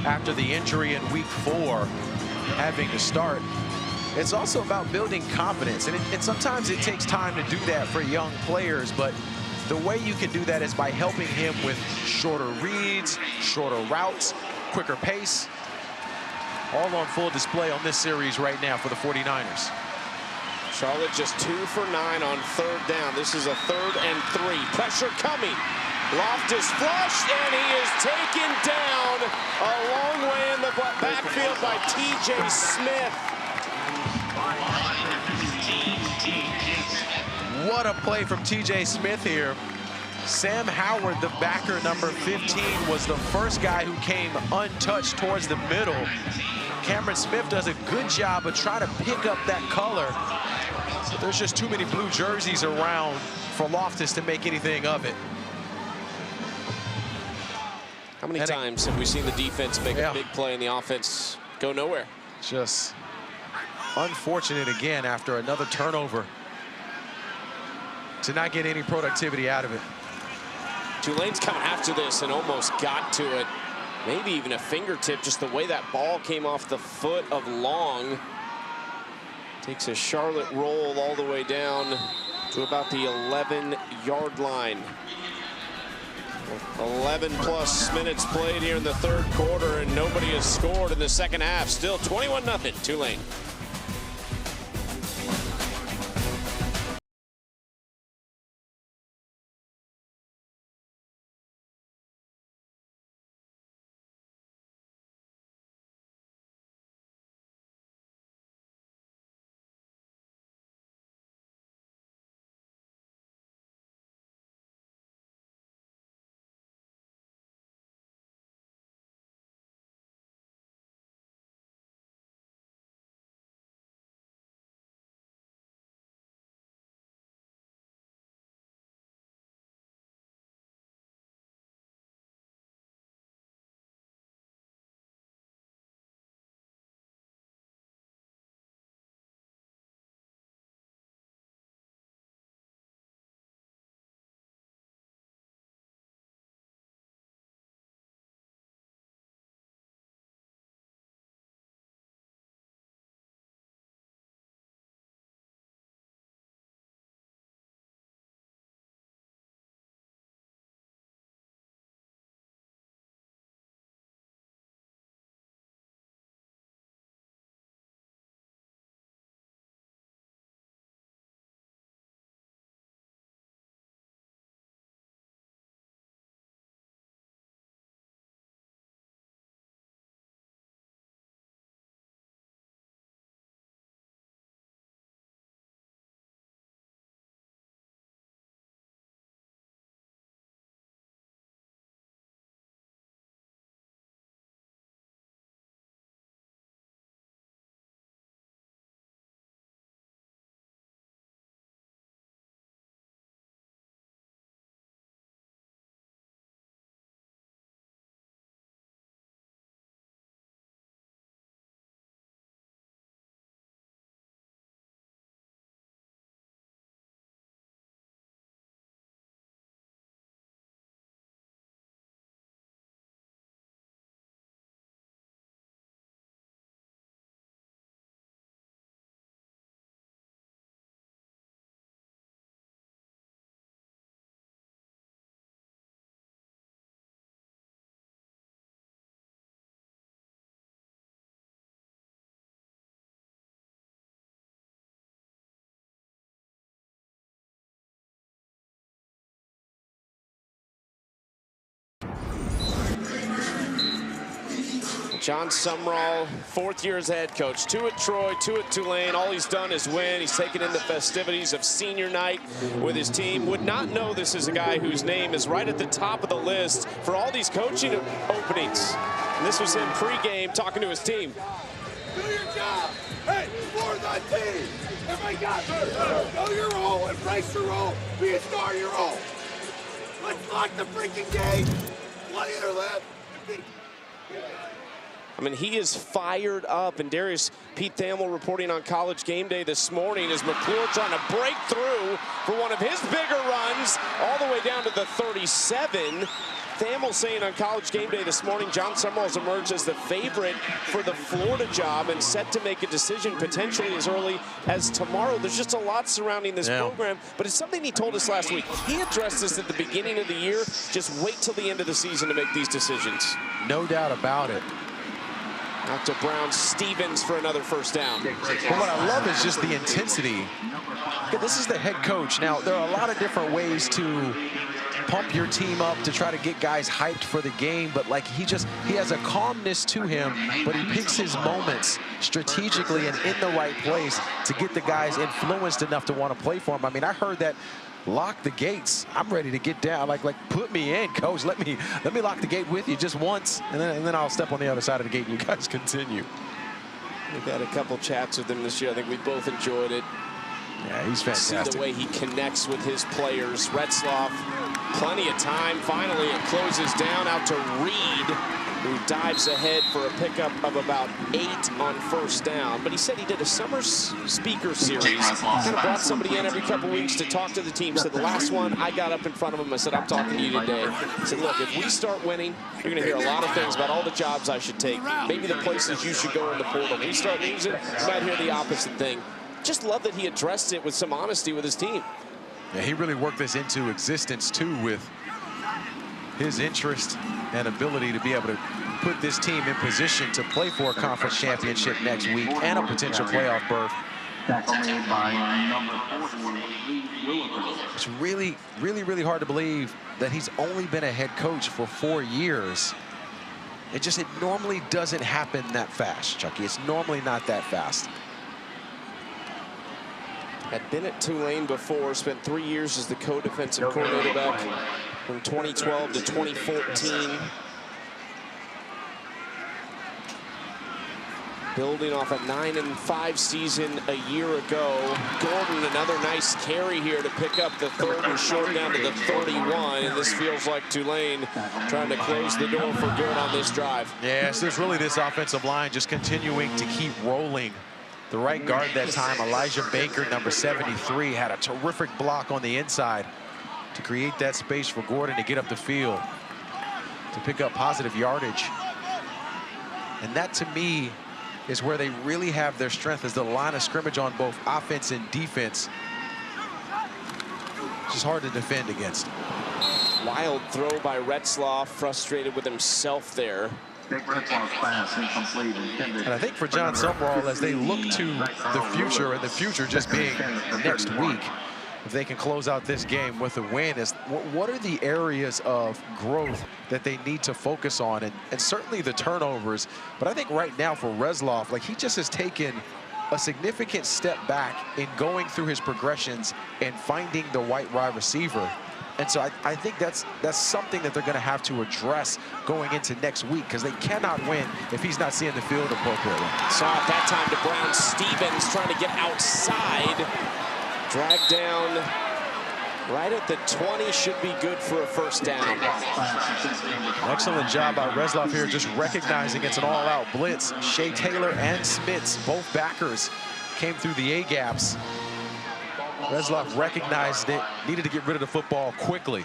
after the injury in week 4, having to start. It's also about building confidence, and sometimes it takes time to do that for young players, but the way you can do that is by helping him with shorter reads, shorter routes, quicker pace. All on full display on this series right now for the 49ers. Charlotte just 2 for 9 on 3rd down. This is a 3rd and 3. Pressure coming. Loftus flushed, and he is taken down a long way in the backfield by T.J. Smith. What a play from T.J. Smith here. Sam Howard, the backer, number 15, was the first guy who came untouched towards the middle. Cameron Smith does a good job of trying to pick up that color. But there's just too many blue jerseys around for Loftus to make anything of it. How many times have we seen the defense make a big play and the offense go nowhere? Just unfortunate again after another turnover to not get any productivity out of it. Tulane's coming after this and almost got to it. Maybe even a fingertip, just the way that ball came off the foot of Long. Takes a Charlotte roll all the way down to about the 11-yard line. 11+ minutes played here in the 3rd quarter, and nobody has scored in the 2nd half. Still 21-0 Tulane. John Sumrall, 4th year as a head coach. 2 at Troy, 2 at Tulane. All he's done is win. He's taken in the festivities of senior night with his team. Would not know this is a guy whose name is right at the top of the list for all these coaching openings. And this was him pregame talking to his team. Do your job. Hey, for the team. Everybody got it. Know your role, embrace your role, be a star of your role. Let's lock the freaking game. Plenty are left. I mean, he is fired up. And Darius, Pete Thamel reporting on College Game Day this morning as McClure trying to break through for one of his bigger runs all the way down to the 37. Thamel saying on College Game Day this morning, John Sumrall has emerged as the favorite for the Florida job and set to make a decision potentially as early as tomorrow. There's just a lot surrounding this program, but it's something he told us last week. He addressed this at the beginning of the year. Just wait till the end of the season to make these decisions. No doubt about it. Out to Brown-Stevens for another first down. But what I love is just the intensity. This is the head coach. Now, there are a lot of different ways to pump your team up to try to get guys hyped for the game, but like he has a calmness to him, but he picks his moments strategically and in the right place to get the guys influenced enough to want to play for him. I mean, I heard that lock the gates. I'm ready to get down. Like put me in, coach. Let me lock the gate with you just once, and then I'll step on the other side of the gate and you guys continue. We've had a couple chats with him this year. I think we both enjoyed it. Yeah, he's fantastic. See the way he connects with his players. Retzloff, plenty of time. Finally, it closes down out to Reed, who dives ahead for a pickup of about 8 on first down. But he said he did a summer speaker series. Kind of brought somebody in every couple weeks to talk to the team. So the last one, I got up in front of him. I said, I'm talking to you today. I said, look, if we start winning, you're going to hear a lot of things about all the jobs I should take. Maybe the places you should go in the portal. If we start losing, you might hear the opposite thing. Just love that he addressed it with some honesty with his team. Yeah, he really worked this into existence too with his interest and ability to be able to put this team in position to play for a conference championship next week and a potential playoff berth. It's really, really, really hard to believe that he's only been a head coach for 4 years. It normally doesn't happen that fast, Chucky. It's normally not that fast. Had been at Tulane before, spent 3 years as the co-defensive coordinator back from 2012 to 2014. Building off a 9-5 season a year ago. Gordon, another nice carry here to pick up the 3rd and short down to the 31. And this feels like Tulane trying to close the door for good on this drive. Yes, there's really this offensive line just continuing to keep rolling. The right guard that time, Elijah Baker, number 73, had a terrific block on the inside to create that space for Gordon to get up the field, to pick up positive yardage. And that, to me, is where they really have their strength, is the line of scrimmage on both offense and defense. It's just hard to defend against. Wild throw by Retzloff, frustrated with himself there. And I think for John Sumrall, as they look to the future, and the future just being next week, if they can close out this game with a win, is what are the areas of growth that they need to focus on? And certainly the turnovers. But I think right now for Retzloff, like, he just has taken a significant step back in going through his progressions and finding the white wide receiver. And so I think that's something that they're going to have to address going into next week, because they cannot win if he's not seeing the field appropriately. Saw it that time to Brown-Stevens trying to get outside. Dragged down right at the 20, should be good for a first down. Excellent job by Retzloff here, just recognizing it's an all-out blitz. Shea Taylor and Smits, both backers, came through the A-gaps. Retzloff recognized it, needed to get rid of the football quickly.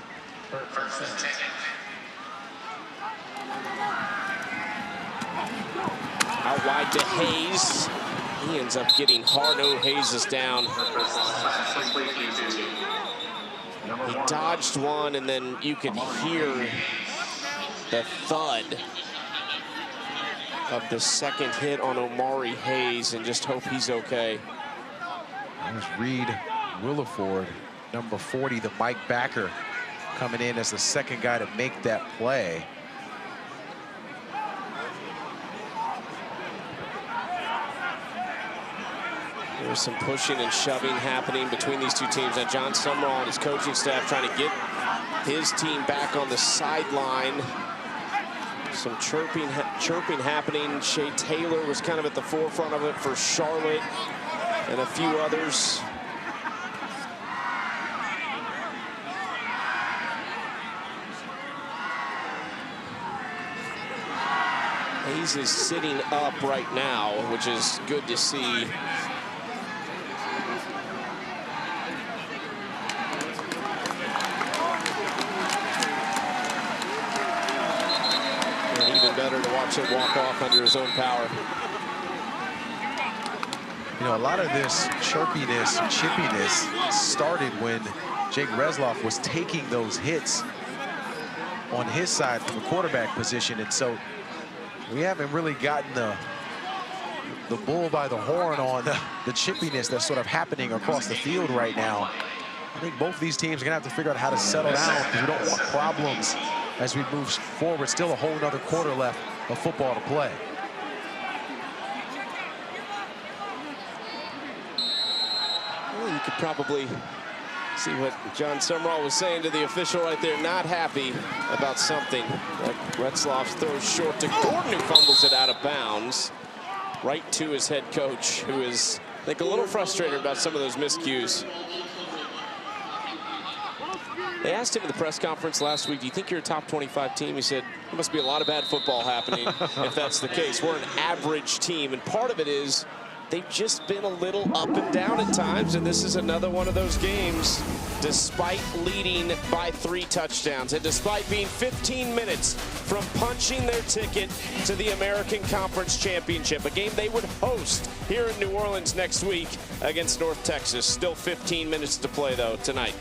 Out wide to Hayes. He ends up getting hard. Oh, Hayes is down. He dodged one, and then you could hear the thud of the second hit on Omari Hayes, and just hope he's okay. There's Reed Williford, number 40, the Mike backer, coming in as the second guy to make that play. There's some pushing and shoving happening between these two teams. And John Sumrall and his coaching staff trying to get his team back on the sideline. Some chirping happening. Shea Taylor was kind of at the forefront of it for Charlotte and a few others. Hayes is sitting up right now, which is good to see. And even better to watch him walk off under his own power. You know, a lot of this chirpiness, chippiness started when Jake Resloff was taking those hits on his side from the quarterback position. And so we haven't really gotten the bull by the horn on the chippiness that's sort of happening across the field right now. I think both these teams are gonna have to figure out how to settle down, because we don't want problems as we move forward. Still a whole nother quarter left of football to play. Well, you could probably see what John Sumrall was saying to the official right there. Not happy about something. Retzloff throws short to Gordon, who fumbles it out of bounds. Right to his head coach, who is, I think, a little frustrated about some of those miscues. They asked him in the press conference last week, do you think you're a top 25 team? He said, there must be a lot of bad football happening if that's the case. We're an average team, and part of it is they've just been a little up and down at times, and this is another one of those games, despite leading by 3 touchdowns and despite being 15 minutes from punching their ticket to the American Conference Championship, a game they would host here in New Orleans next week against North Texas. Still 15 minutes to play, though, tonight.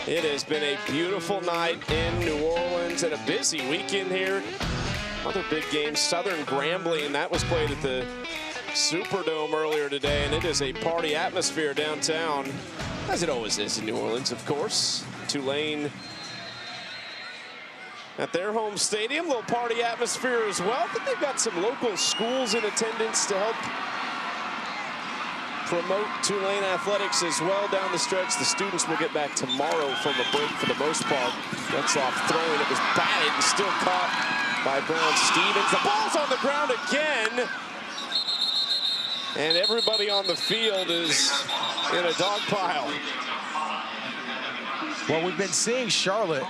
It has been a beautiful night in New Orleans and a busy weekend here. Another big game, Southern Grambling, that was played at the Superdome earlier today, and it is a party atmosphere downtown, as it always is in New Orleans, of course. Tulane at their home stadium, little party atmosphere as well. I think they've got some local schools in attendance to help promote Tulane athletics as well down the stretch. The students will get back tomorrow from a break for the most part. Retzloff throwing, it was batted and still caught by Brown Stevens. The ball's on the ground again. And everybody on the field is in a dog pile. Well, we've been seeing Charlotte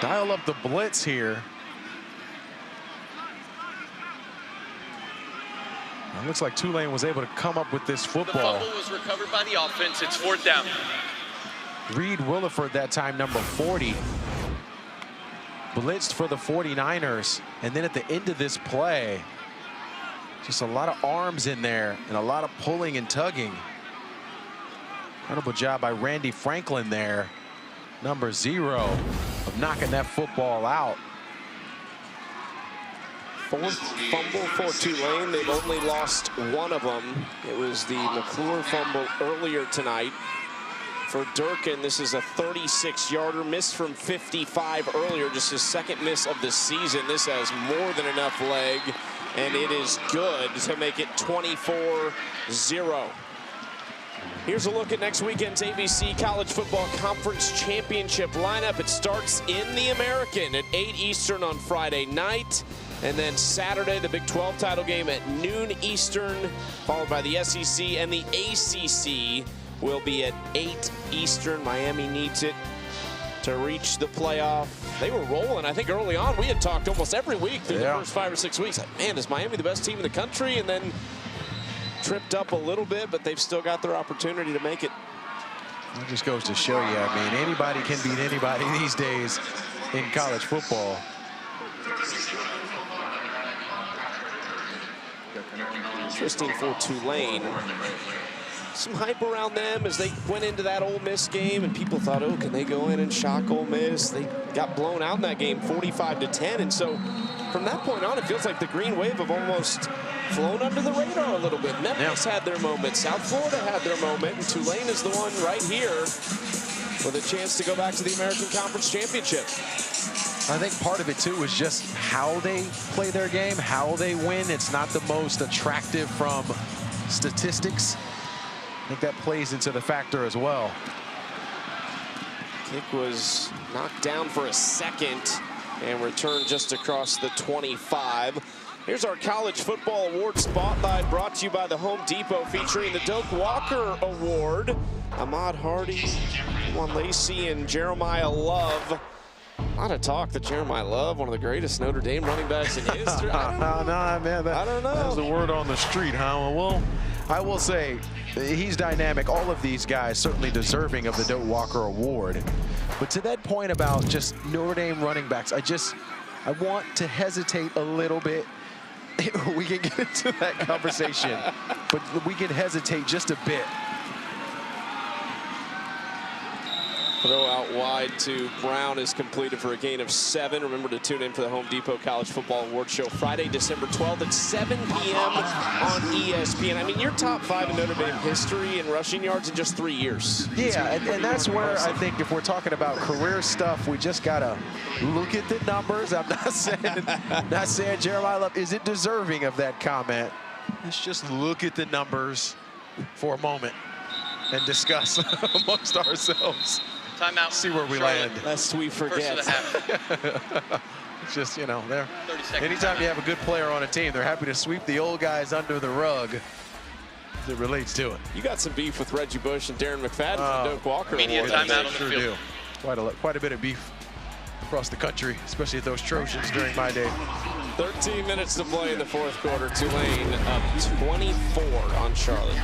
dial up the blitz here. It looks like Tulane was able to come up with this football. The fumble was recovered by the offense. It's 4th down. Reed Williford, that time number 40, blitzed for the 49ers. And then at the end of this play, just a lot of arms in there and a lot of pulling and tugging. Incredible job by Randy Franklin there, number 0, of knocking that football out. 4th fumble for Tulane. They've only lost one of them. It was the McClure fumble earlier tonight. For Durkin, this is a 36-yarder, miss from 55 earlier, just his 2nd miss of the season. This has more than enough leg, and it is good to make it 24-0. Here's a look at next weekend's ABC College Football Conference Championship lineup. It starts in the American at 8 Eastern on Friday night. And then Saturday, the Big 12 title game at noon Eastern, followed by the SEC and the ACC will be at 8 Eastern. Miami needs it to reach the playoff. They were rolling. I think early on we had talked almost every week through the first 5 or 6 weeks. Like, man, is Miami the best team in the country? And then tripped up a little bit, but they've still got their opportunity to make it. It just goes to show you, I mean, anybody can beat anybody these days in college football. Interesting for Tulane. Some hype around them as they went into that Ole Miss game, and people thought, oh, can they go in and shock Ole Miss? They got blown out in that game 45-10, and so from that point on, it feels like the green wave have almost flown under the radar a little bit. Memphis had their moment, South Florida had their moment, and Tulane is the one right here with a chance to go back to the American Conference Championship. I think part of it, too, is just how they play their game, how they win. It's not the most attractive from statistics. I think that plays into the factor as well. Kick was knocked down for a second and returned just across the 25. Here's our College Football Award Spotlight, brought to you by the Home Depot, featuring the Doak Walker Award. Ahmad Hardy, Juan Lacey, and Jeremiah Love. A lot of talk that Jeremiah Love, one of the greatest Notre Dame running backs in history. I don't know. That's the word on the street, huh? Well, I will say he's dynamic. All of these guys certainly deserving of the Doak Walker Award. But to that point about just Notre Dame running backs, I want to hesitate a little bit. We can get into that conversation, but we can hesitate just a bit. Throw out wide to Brown is completed for a gain of 7. Remember to tune in for the Home Depot College Football Award Show Friday, December 12th at 7 p.m. on ESPN. I mean, you're top 5 in Notre Dame history in rushing yards in just 3 years. Yeah, and that's where I think if we're talking about career stuff, we just got to look at the numbers. I'm not saying Jeremiah Love isn't deserving of that comment. Let's just look at the numbers for a moment and discuss amongst ourselves. Timeout. See where we Charlotte. land. Lest we forget. First of the half. It's just, you know, they're 30 seconds. anytime you have a good player on a team, they're happy to sweep the old guys under the rug as it relates to it. You got some beef with Reggie Bush and Darren McFadden from Doak Walker. Immediate Award. timeout on the Sure field. do. Quite a bit of beef across the country, especially at those Trojans during my day. 13 minutes to play in the 4th quarter. Tulane up 24 on Charlotte.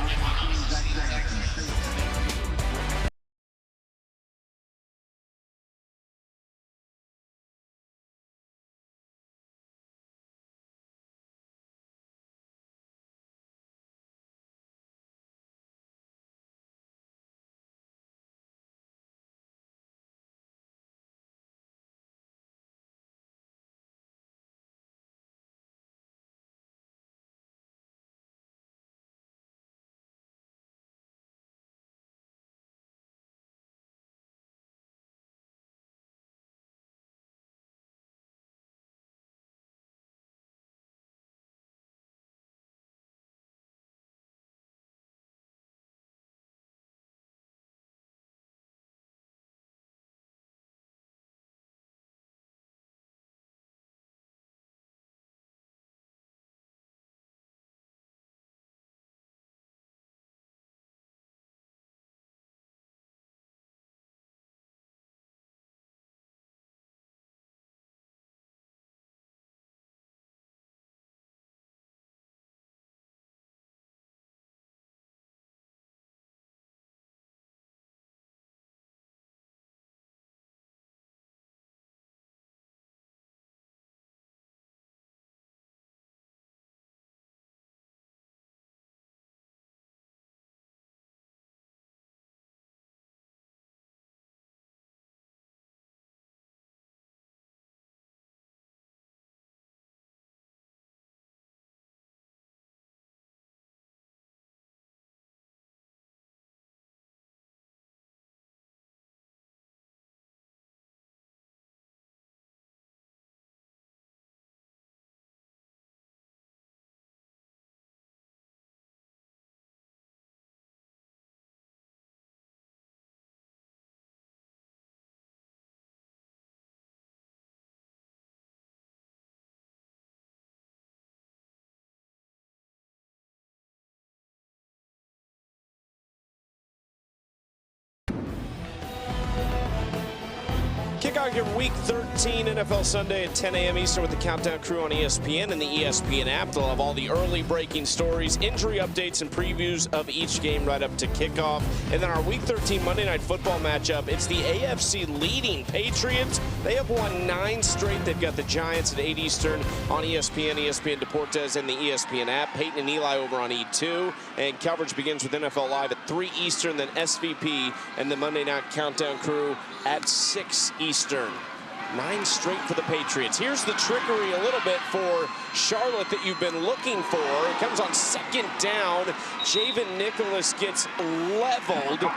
Kick out your Week 13 NFL Sunday at 10 a.m. Eastern with the Countdown Crew on ESPN and the ESPN app. They'll have all the early breaking stories, injury updates, and previews of each game right up to kickoff. And then our Week 13 Monday Night Football matchup, it's the AFC leading Patriots. They have won 9 straight. They've got the Giants at 8 Eastern on ESPN, ESPN Deportes, and the ESPN app. Peyton and Eli over on E2. And coverage begins with NFL Live at 3 Eastern, then SVP and the Monday Night Countdown Crew at 6 Eastern. 9 straight for the Patriots. Here's the trickery a little bit for Charlotte that you've been looking for. It comes on 2nd down. Javen Nicholas gets leveled,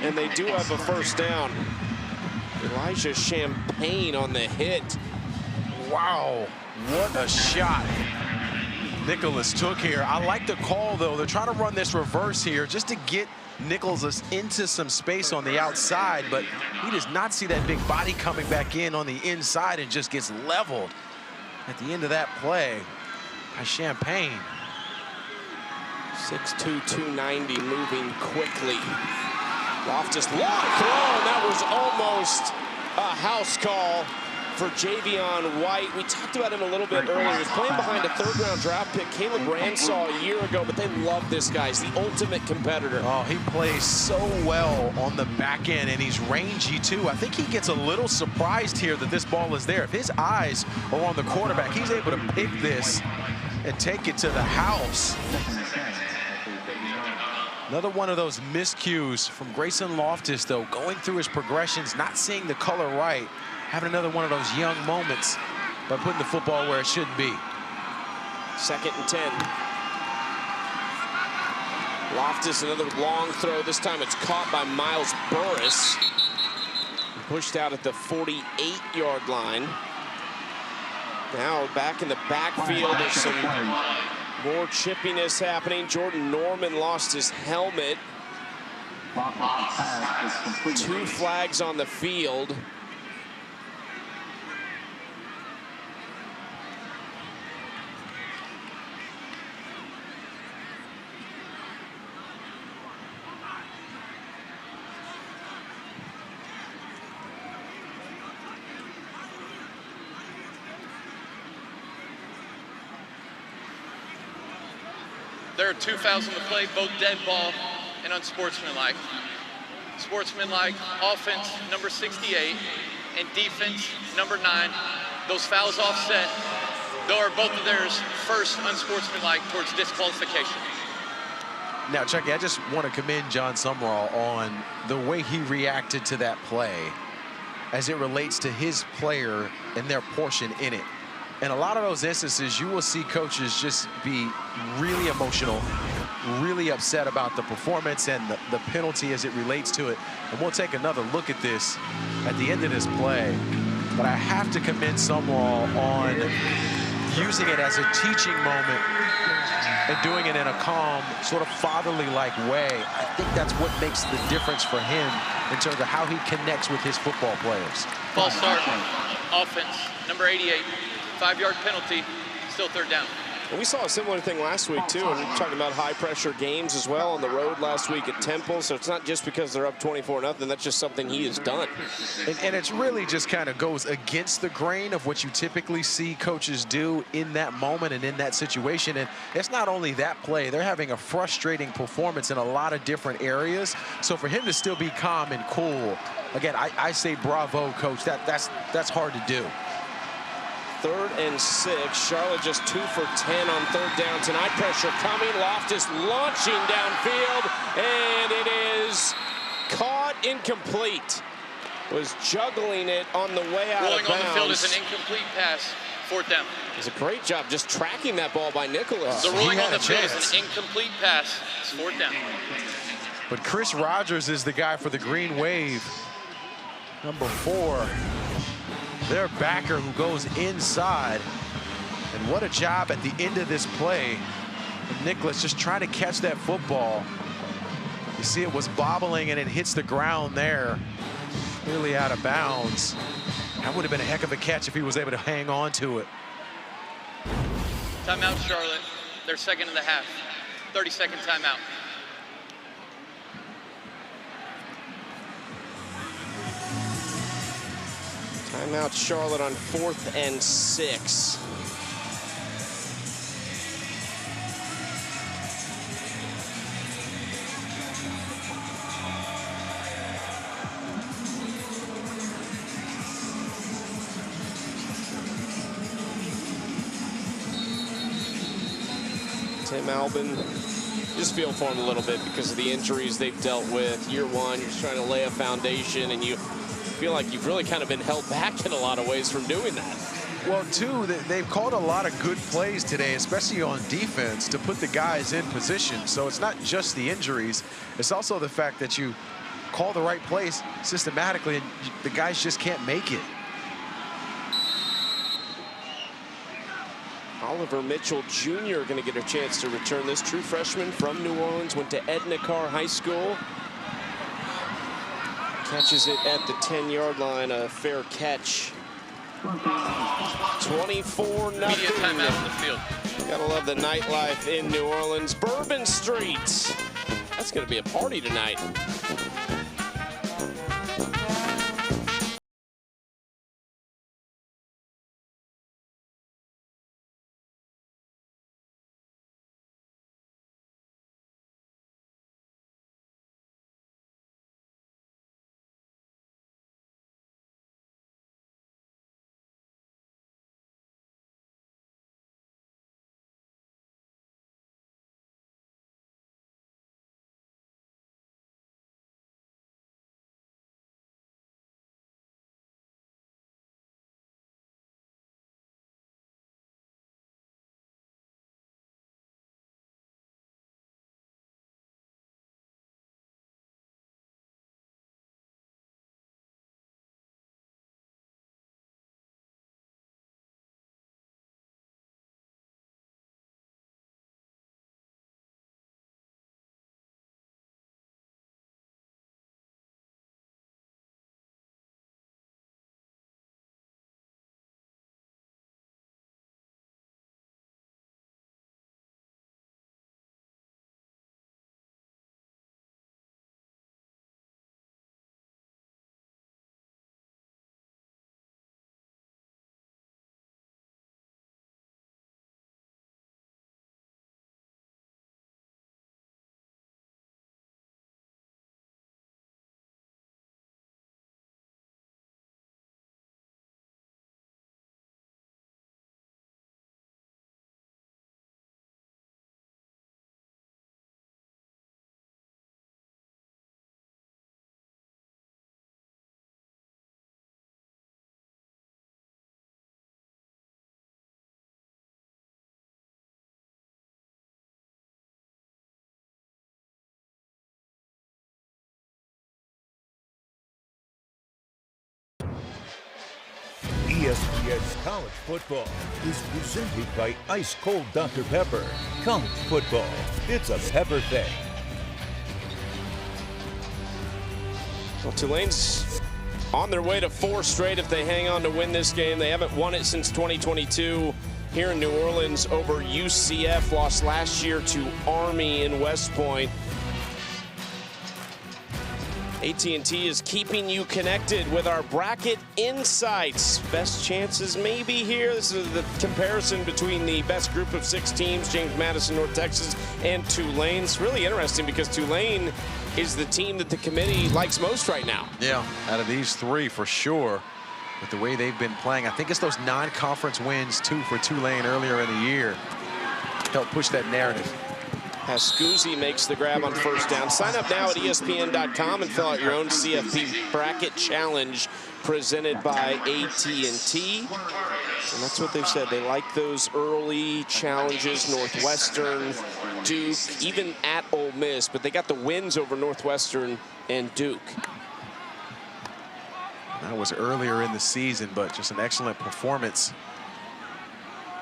and they do have a 1st down. Elijah Champagne on the hit. Wow, what a shot Nicholas took here. I like the call, though. They're trying to run this reverse here just to get Nicholas into some space on the outside, but he does not see that big body coming back in on the inside and just gets leveled at the end of that play by Champagne. 6'2", 290, moving quickly. Loftus, long throw, and that was almost a house call for Javion White. We talked about him a little bit earlier. He was playing behind a 3rd-round draft pick, Caleb Ransaw, a year ago, but they love this guy. He's the ultimate competitor. Oh, he plays so well on the back end, and he's rangy, too. I think he gets a little surprised here that this ball is there. If his eyes are on the quarterback, he's able to pick this and take it to the house. Another one of those miscues from Grayson Loftus, though, going through his progressions, not seeing the color right, having another one of those young moments by putting the football where it should be. 2nd and 10. Loftus, another long throw. This time it's caught by Miles Burris. Pushed out at the 48-yard line. Now back in the backfield, there's some more chippiness happening. Jordan Norman lost his helmet. 2 flags on the field. There are 2 fouls on the play, both dead ball and unsportsmanlike. Sportsmanlike, offense, number 68, and defense, number 9. Those fouls offset, though are both of theirs first unsportsmanlike towards disqualification. Now, Chucky, I just want to commend John Sumrall on the way he reacted to that play as it relates to his player and their portion in it. In a lot of those instances, you will see coaches just be really emotional, really upset about the performance and the penalty as it relates to it. And we'll take another look at this at the end of this play. But I have to commend Sumrall on using it as a teaching moment and doing it in a calm, sort of fatherly-like way. I think that's what makes the difference for him in terms of how he connects with his football players. False start, offense, number 88. 5-yard penalty, still 3rd down. And we saw a similar thing last week, too. And we're talking about high-pressure games as well on the road last week at Temple. So it's not just because they're up 24-0. That's just something he has done. And it's really just kind of goes against the grain of what you typically see coaches do in that moment and in that situation. And it's not only that play. They're having a frustrating performance in a lot of different areas. So for him to still be calm and cool, again, I say bravo, coach. That's hard to do. 3rd and 6. Charlotte just 2 for 10 on 3rd down. Tonight pressure coming. Loftus launching downfield, and it is caught incomplete. Was juggling it on the way out Rolling of bounds. on the field is an incomplete pass. 4th down. It was a great job just tracking that ball by Nicholas. The rolling on the field is an incomplete pass. It's 4th down. But Chris Rogers is the guy for the Green Wave. Number 4. Their backer who goes inside. And what a job at the end of this play. And Nicholas just trying to catch that football. You see it was bobbling and it hits the ground there. Clearly out of bounds. That would have been a heck of a catch if he was able to hang on to it. Timeout, Charlotte. Their 2nd of the half. 30-second timeout. Timeout Charlotte on 4th and 6. Tim Albin, just feel for him a little bit because of the injuries they've dealt with. Year one, you're just trying to lay a foundation, and you feel like you've really kind of been held back in a lot of ways from doing that. Well, too, they've called a lot of good plays today, especially on defense, to put the guys in position. So it's not just the injuries. It's also the fact that you call the right plays systematically, and the guys just can't make it. Oliver Mitchell Jr. going to get a chance to return. This true freshman from New Orleans, went to Edna Carr High School. Catches it at the 10-yard line, a fair catch. 24-0. Media timeout in the field. Gotta love the nightlife in New Orleans. Bourbon Street. That's gonna be a party tonight. ESPN's College Football is presented by Ice Cold Dr. Pepper. College football, it's a pepper thing. Well, Tulane's on their way to 4 straight if they hang on to win this game. They haven't won it since 2022 here in New Orleans over UCF. Lost last year to Army in West Point. AT&T is keeping you connected with our bracket insights. Best chances maybe here. This is the comparison between the best group of 6 teams, James Madison, North Texas, and Tulane. It's really interesting because Tulane is the team that the committee likes most right now. Yeah, out of these 3 for sure, with the way they've been playing. I think it's those non-conference wins, too, for Tulane earlier in the year. Help push that narrative. Pascuzzi makes the grab on first down. Sign up now at ESPN.com and fill out your own CFP bracket challenge presented by AT&T. And that's what they've said. They like those early challenges, Northwestern, Duke, even at Ole Miss. But they got the wins over Northwestern and Duke. That was earlier in the season, but just an excellent performance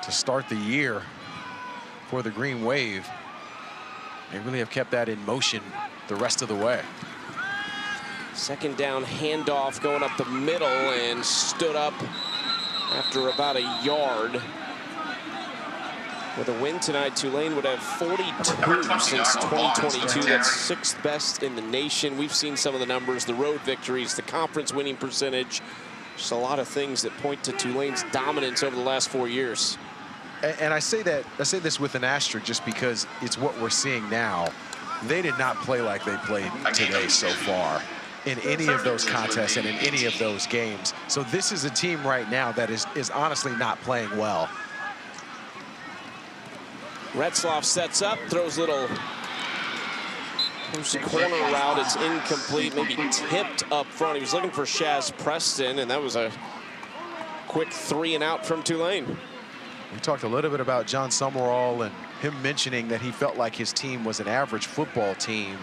to start the year for the Green Wave. They really have kept that in motion the rest of the way. Second down handoff going up the middle and stood up after about a yard. With a win tonight, Tulane would have 42 since 2022. That's 6th best in the nation. We've seen some of the numbers, the road victories, the conference winning percentage. Just a lot of things that point to Tulane's dominance over the last 4 years. And I say this with an asterisk just because it's what we're seeing now. They did not play like they played today so far in any of those contests and in any of those games. So this is a team right now that is honestly not playing well. Retzloff sets up, throws a little corner route. It's incomplete, maybe tipped up front. He was looking for Shaz Preston, and that was a quick 3 and out from Tulane. We talked a little bit about John Summerall and him mentioning that he felt like his team was an average football team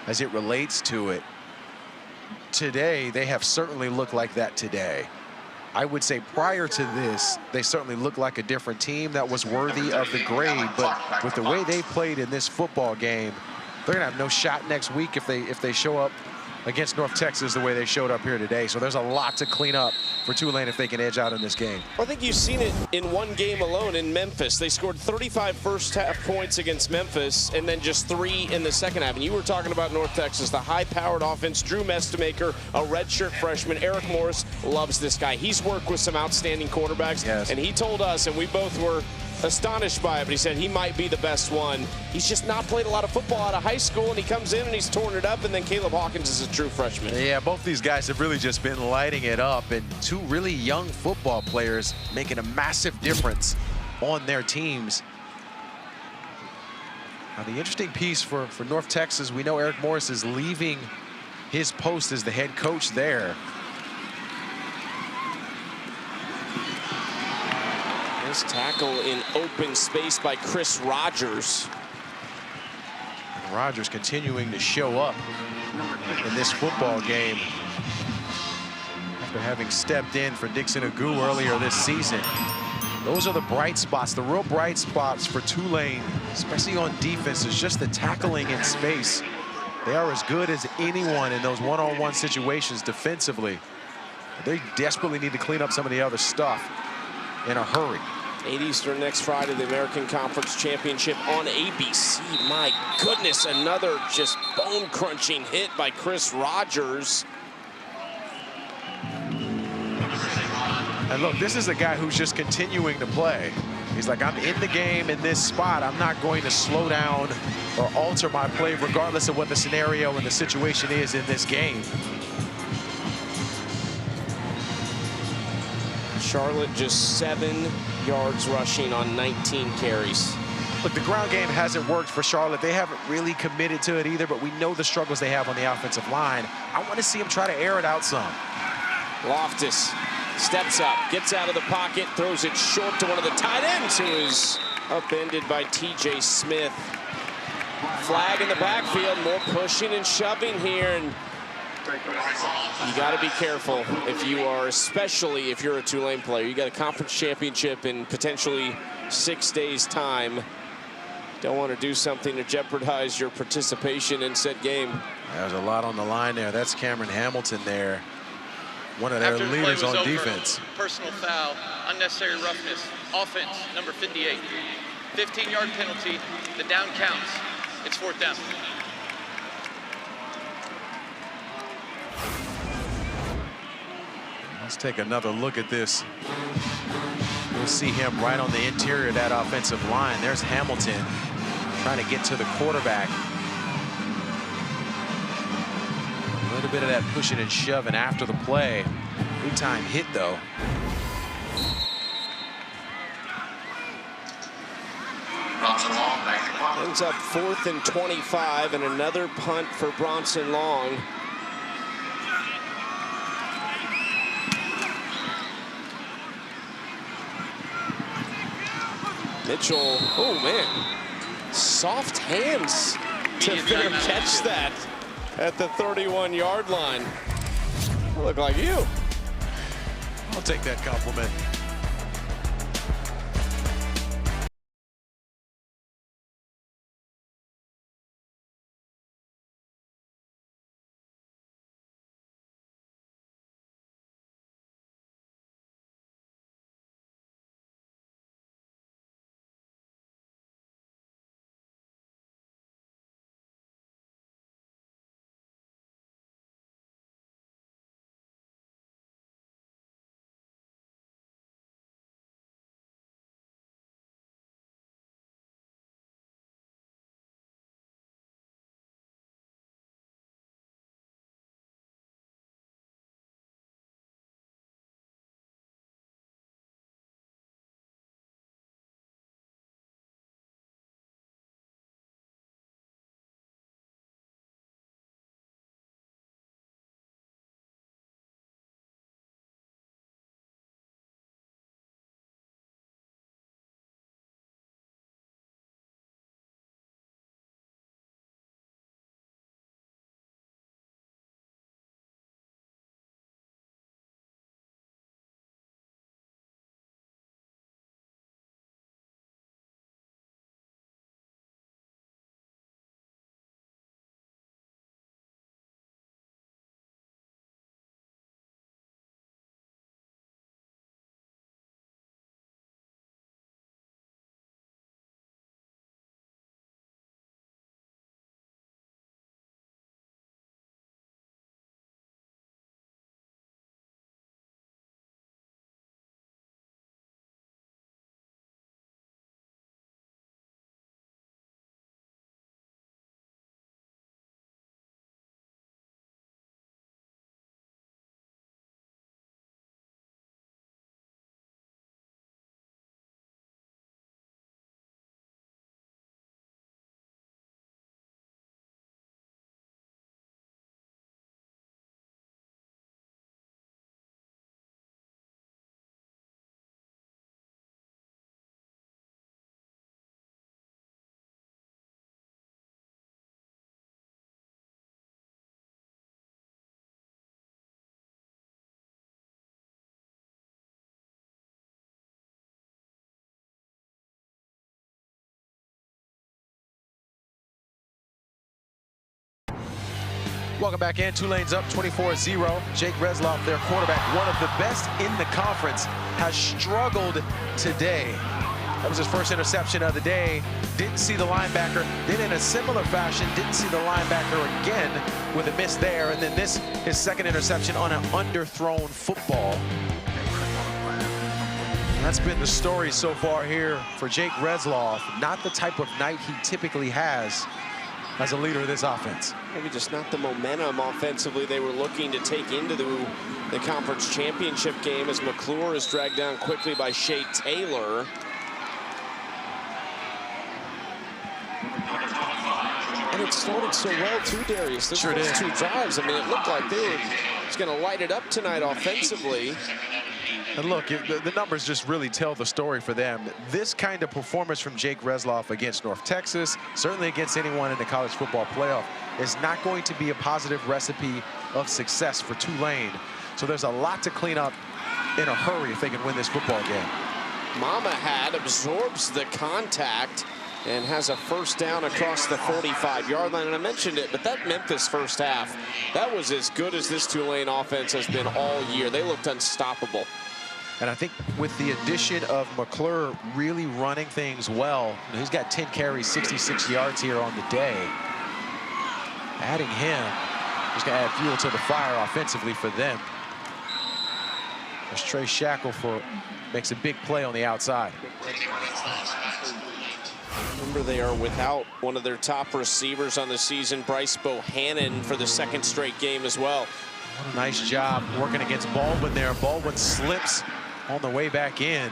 as it relates to it. Today, they have certainly looked like that today. I would say prior to this, they certainly looked like a different team that was worthy of the grade, but with the way they played in this football game, they're gonna have no shot next week if they show up against North Texas the way they showed up here today. So there's a lot to clean up for Tulane if they can edge out in this game. I think you've seen it in one game alone in Memphis. They scored 35 first half points against Memphis and then just 3 in the second half. And you were talking about North Texas, the high-powered offense. Drew Mestemaker, a redshirt freshman. Eric Morris loves this guy. He's worked with some outstanding quarterbacks. Yes. And he told us, and we both were astonished by it, but he said he might be the best one. He's just not played a lot of football out of high school, and he comes in and he's torn it up, and then Caleb Hawkins is a true freshman. Yeah, both these guys have really just been lighting it up, and 2 really young football players making a massive difference on their teams. Now, the interesting piece for North Texas, we know Eric Morris is leaving his post as the head coach there. Nice tackle in open space by Chris Rogers. And Rogers continuing to show up in this football game after having stepped in for Dixon Agu earlier this season. Those are the bright spots, the real bright spots for Tulane, especially on defense, is just the tackling in space. They are as good as anyone in those one-on-one situations defensively. They desperately need to clean up some of the other stuff in a hurry. 8 Eastern next Friday, the American Conference Championship on ABC. My goodness, another just bone-crunching hit by Chris Rogers. And look, this is a guy who's just continuing to play. He's like, I'm in the game in this spot. I'm not going to slow down or alter my play regardless of what the scenario and the situation is in this game. Charlotte just 7 yards rushing on 19 carries. Look, the ground game hasn't worked for Charlotte. They haven't really committed to it either, but we know the struggles they have on the offensive line. I want to see them try to air it out some. Loftus steps up, gets out of the pocket, throws it short to one of the tight ends, who is upended by TJ Smith. Flag in the backfield, more pushing and shoving here, and you got to be careful if you are, especially if you're a Tulane player. You got a conference championship in potentially 6 days' time. Don't want to do something to jeopardize your participation in said game. There's a lot on the line there. That's Cameron Hamilton there, one of their After the play leaders was on over, defense. personal foul, unnecessary roughness, offense, number 58. 15-yard penalty, the down counts. It's 4th down. Let's take another look at this. We'll see him right on the interior of that offensive line. There's Hamilton trying to get to the quarterback. A little bit of that pushing and shoving after the play. Big time hit, though. Ends up 4th and 25, and another punt for Bronson Long. Mitchell, oh man, soft hands to catch that at the 31-yard line. Look like you. I'll take that compliment. Welcome back in. Tulane's up 24-0. Jake Retzloff, their quarterback, one of the best in the conference, has struggled today. That was his first interception of the day. Didn't see the linebacker. Then in a similar fashion, didn't see the linebacker again with a miss there. And then this, his second interception on an underthrown football. And that's been the story so far here for Jake Retzloff. Not the type of night he typically has as a leader of this offense. Maybe just not the momentum offensively they were looking to take into the conference championship game, as McClure is dragged down quickly by Shea Taylor. And it started so well too, Darius. Those first two drives, I mean, it looked like they were just going to light it up tonight offensively. And look, the numbers just really tell the story for them. This kind of performance from Jake Retzloff against North Texas, certainly against anyone in the college football playoff, is not going to be a positive recipe of success for Tulane. So there's a lot to clean up in a hurry if they can win this football game. Mama Hat absorbs the contact and has a first down across the 45-yard line. And I mentioned it, but that Memphis first half, that was as good as this Tulane offense has been all year. They looked unstoppable. And I think with the addition of McClure really running things well, he's got 10 carries, 66 yards here on the day. Adding him is going to add fuel to the fire offensively for them. As Trey Shackelford makes a big play on the outside. Remember, they are without one of their top receivers on the season, Bryce Bohannon, for the second straight game as well. What a nice job working against Baldwin there. Baldwin slips on the way back in.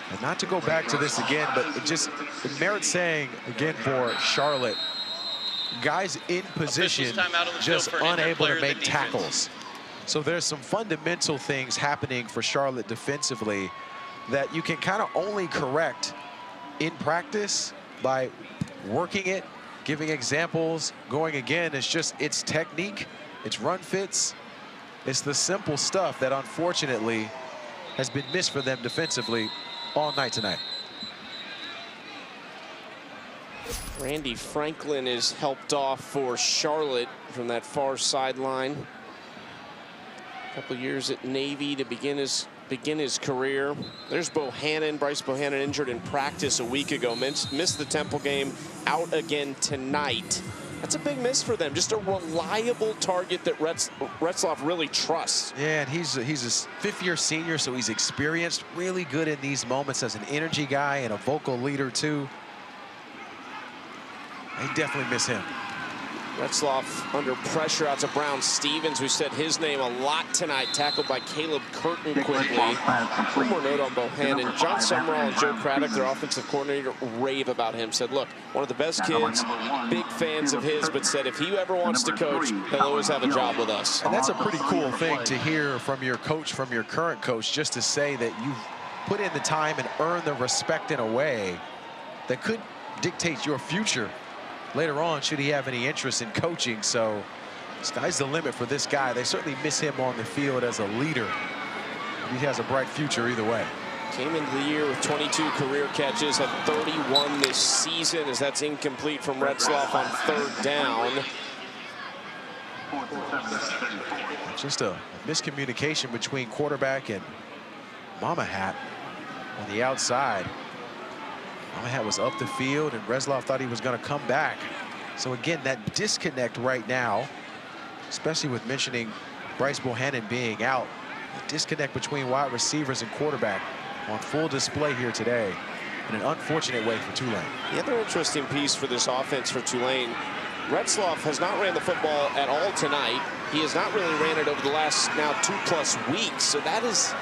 And not to go back to this again, but it merits saying again for Charlotte, guys in position just unable to make tackles. So there's some fundamental things happening for Charlotte defensively that you can kind of only correct in practice by working it, giving examples, going again. It's technique, it's run fits, it's the simple stuff that unfortunately has been missed for them defensively all night tonight. Randy Franklin is helped off for Charlotte from that far sideline. A couple years at Navy to begin his career. There's Bohannon, Bryce Bohannon, injured in practice a week ago. Missed the Temple game, out again tonight. That's a big miss for them. Just a reliable target that Retzloff really trusts. Yeah, and he's a fifth-year senior, so he's experienced, really good in these moments as an energy guy and a vocal leader too. They definitely miss him. Retzloff under pressure out to Brown Stevens, who said his name a lot tonight, tackled by Caleb Curtin quickly. One more note on Bohannon. John Summerall and Joe Craddock, their offensive coordinator, rave about him. Said, look, one of the best kids, big fans of his, but said if he ever wants to coach, he'll always have a job with us. And that's a pretty cool thing to hear from your coach, from your current coach, just to say that you've put in the time and earned the respect in a way that could dictate your future later on, should he have any interest in coaching. So sky's the limit for this guy. They certainly miss him on the field as a leader. He has a bright future either way. Came into the year with 22 career catches, had 31 this season, as that's incomplete from Retzloff on third down. Just a miscommunication between quarterback and Mama Hat on the outside. Mama Hat was up the field, and Retzloff thought he was going to come back. So again, that disconnect right now, especially with mentioning Bryce Bohannon being out, the disconnect between wide receivers and quarterback on full display here today in an unfortunate way for Tulane. The other interesting piece for this offense for Tulane, Retzloff has not ran the football at all tonight. He has not really ran it over the last now 2+ weeks. So that is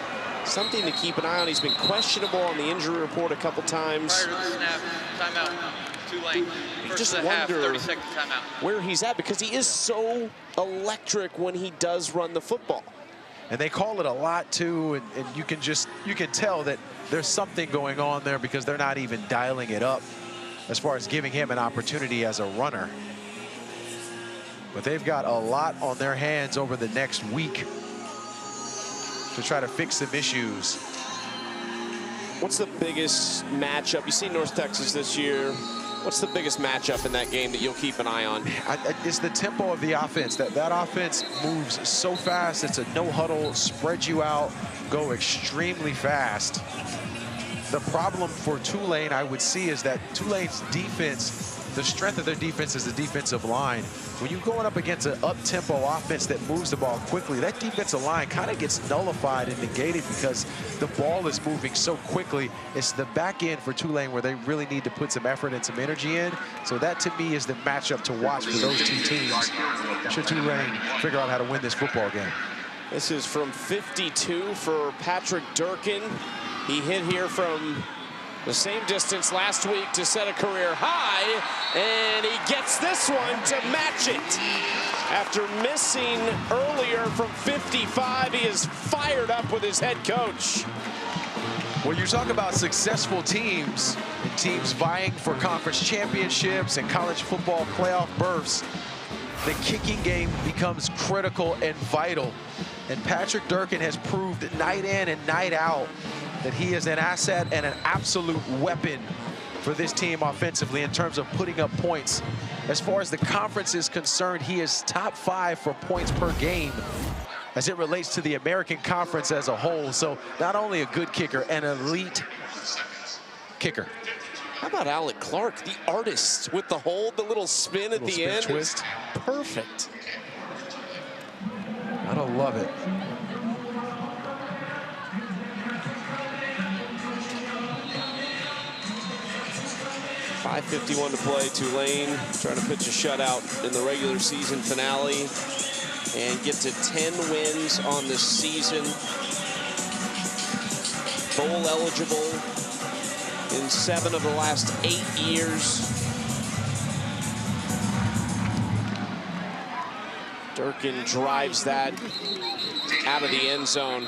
something to keep an eye on. He's been questionable on the injury report a couple times. Prior to the snap, timeout, Tulane. You just wonder 30-second timeout. Where he's at, because he is so electric when he does run the football. And they call it a lot too, and you can tell that there's something going on there because they're not even dialing it up as far as giving him an opportunity as a runner. But they've got a lot on their hands over the next week to try to fix some issues. What's the biggest matchup? You see North Texas this year. What's the biggest matchup in that game that you'll keep an eye on? It's the tempo of the offense. That offense moves so fast. It's a no-huddle, spread you out, go extremely fast. The problem for Tulane, I would see, is that Tulane's defense, the strength of their defense is the defensive line. When you're going up against an up-tempo offense that moves the ball quickly, that defensive line kind of gets nullified and negated because the ball is moving so quickly. It's the back end for Tulane where they really need to put some effort and some energy in. So that, to me, is the matchup to watch for those two teams. Should Tulane figure out how to win this football game? This is from 52 for Patrick Durkin. He hit here from the same distance last week to set a career high, and he gets this one to match it. After missing earlier from 55, he is fired up with his head coach. When you talk about successful teams and teams vying for conference championships and college football playoff berths, the kicking game becomes critical and vital. And Patrick Durkin has proved night in and night out that he is an asset and an absolute weapon for this team offensively in terms of putting up points. As far as the conference is concerned, he is top 5 for points per game as it relates to the American Conference as a whole. So not only a good kicker, an elite kicker. How about Alec Clark, the artist with the hold, the little spin at the end? Twist. Perfect. Gotta love it. 5:51 to play. Tulane trying to pitch a shutout in the regular season finale and get to 10 wins on the season. Bowl eligible in 7 of the last 8 years. Durkin drives that out of the end zone.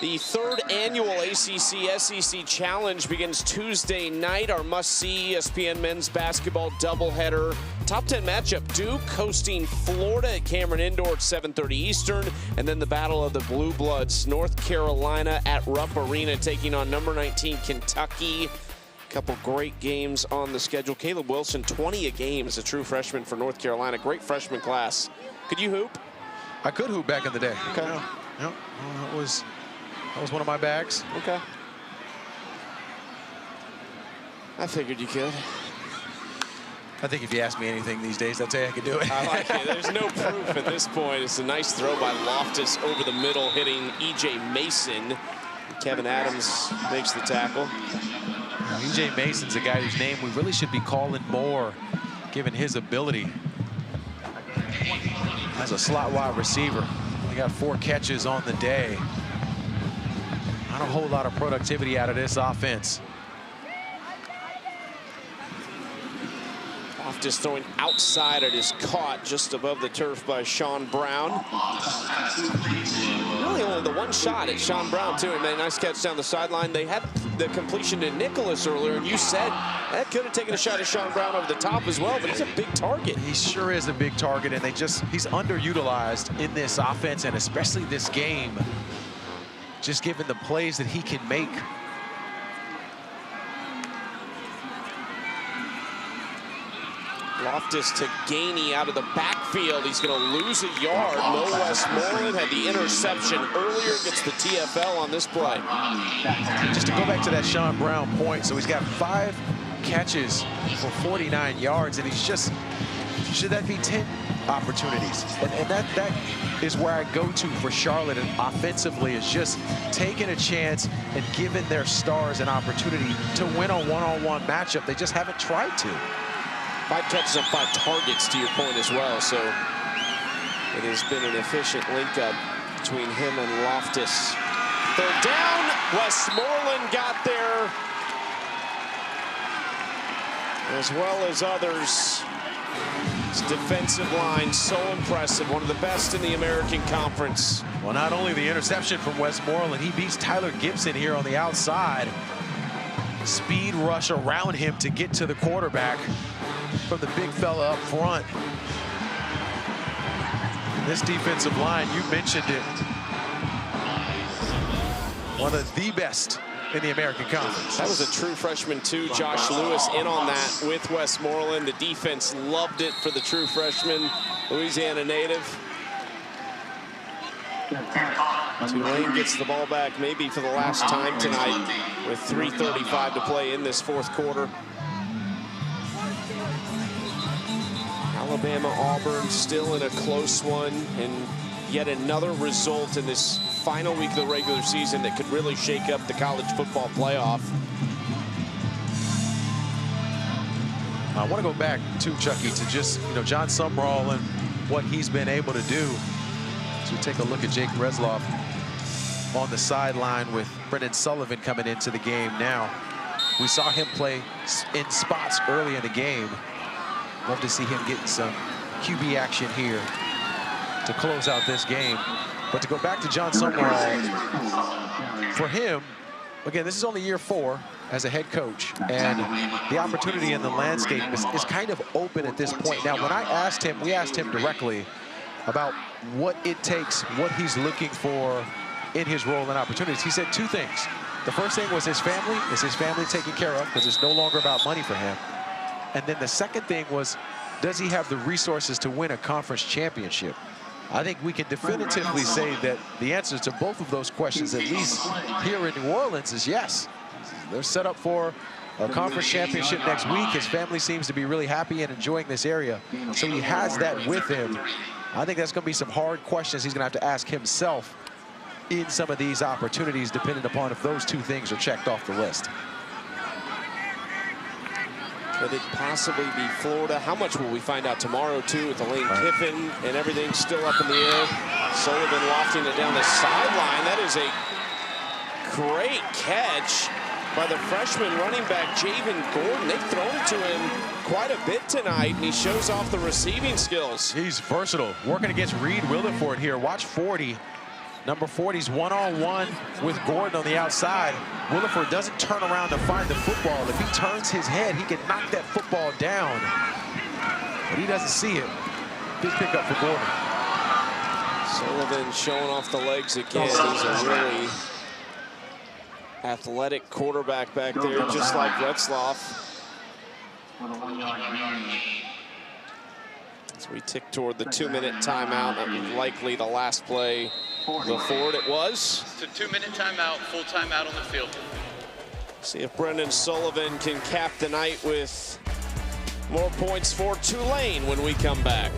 The 3rd annual ACC-SEC Challenge begins Tuesday night. Our must-see ESPN men's basketball doubleheader. Top 10 matchup, Duke hosting Florida at Cameron Indoor at 7:30 Eastern. And then the battle of the Blue Bloods, North Carolina at Rupp Arena taking on number 19 Kentucky. A couple great games on the schedule. Caleb Wilson, 20 a game as a true freshman for North Carolina. Great freshman class. Could you hoop? I could hoop back in the day. Okay. Yeah, that was one of my bags. Okay. I figured you could. I think if you ask me anything these days, I'd say I could do it. I like it. There's no proof at this point. It's a nice throw by Loftus over the middle, hitting E.J. Mason. Kevin Adams makes the tackle. E.J. Mason's a guy whose name we really should be calling more, given his ability as a slot wide receiver. He got 4 catches on the day. Not a whole lot of productivity out of this offense. Loftus throwing outside. It is caught just above the turf by Sean Brown. Really only the one shot at Sean Brown, too. He made a nice catch down the sideline. They had the completion to Nicholas earlier, and you said that could have taken a shot at Sean Brown over the top as well, but he's a big target. He sure is a big target, and he's underutilized in this offense, and especially this game, just given the plays that he can make. Loftus to Gainey out of the backfield. He's going to lose a yard. Mo Westmoreland had the interception earlier, gets the TFL on this play. Just to go back to that Sean Brown point, so he's got 5 catches for 49 yards, and he's just, should that be 10 opportunities? And that is where I go to for Charlotte and offensively, is just taking a chance and giving their stars an opportunity to win a one-on-one matchup. They just haven't tried to. 5 catches on 5 targets, to your point as well. So it has been an efficient link-up between him and Loftus. 3rd down. Westmoreland got there, as well as others. His defensive line, so impressive. One of the best in the American Conference. Well, not only the interception from Westmoreland, he beats Tyler Gibson here on the outside. Speed rush around him to get to the quarterback from the big fella up front. This defensive line, you mentioned it, one of the best in the American Conference. That was a true freshman, too. Josh Lewis in on that with Westmoreland. The defense loved it for the true freshman, Louisiana native. Tulane gets the ball back maybe for the last time tonight with 3:35 to play in this fourth quarter. Alabama-Auburn still in a close one, and yet another result in this final week of the regular season that could really shake up the college football playoff. I want to go back to Chucky to just, John Sumrall and what he's been able to do. So we take a look at Jake Resloff on the sideline with Brendan Sullivan coming into the game now. We saw him play in spots early in the game. Love to see him getting some QB action here to close out this game. But to go back to John Sumrall, for him, again, this is only year 4 as a head coach, and the opportunity in the landscape is kind of open at this point. Now, when we asked him directly about what it takes, what he's looking for in his role and opportunities. He said 2 things. The first thing was his family. Is his family taken care of? Because it's no longer about money for him. And then the second thing was, does he have the resources to win a conference championship? I think we can definitively say that the answer to both of those questions, at least here in New Orleans, is yes. They're set up for a conference championship next week. His family seems to be really happy and enjoying this area. So he has that with him. I think that's going to be some hard questions he's going to have to ask himself in some of these opportunities, depending upon if those 2 things are checked off the list. Could it possibly be Florida? How much will we find out tomorrow, too, with Lane Kiffin and everything still up in the air? Sullivan lofting it down the sideline. That is a great catch by the freshman running back, Javen Gordon. They've thrown it to him quite a bit tonight, and he shows off the receiving skills. He's versatile. Working against Reed Williford here. Watch 40. Number 40's one-on-one with Gordon on the outside. Williford doesn't turn around to find the football. If he turns his head, he can knock that football down. But he doesn't see it. Big pickup for Gordon. Sullivan showing off the legs again. He's a really athletic quarterback back there, just like Retzloff. As we tick toward the 2-minute timeout, and likely the last play before it was. It's a 2-minute timeout, full timeout on the field. See if Brendan Sullivan can cap the night with more points for Tulane when we come back.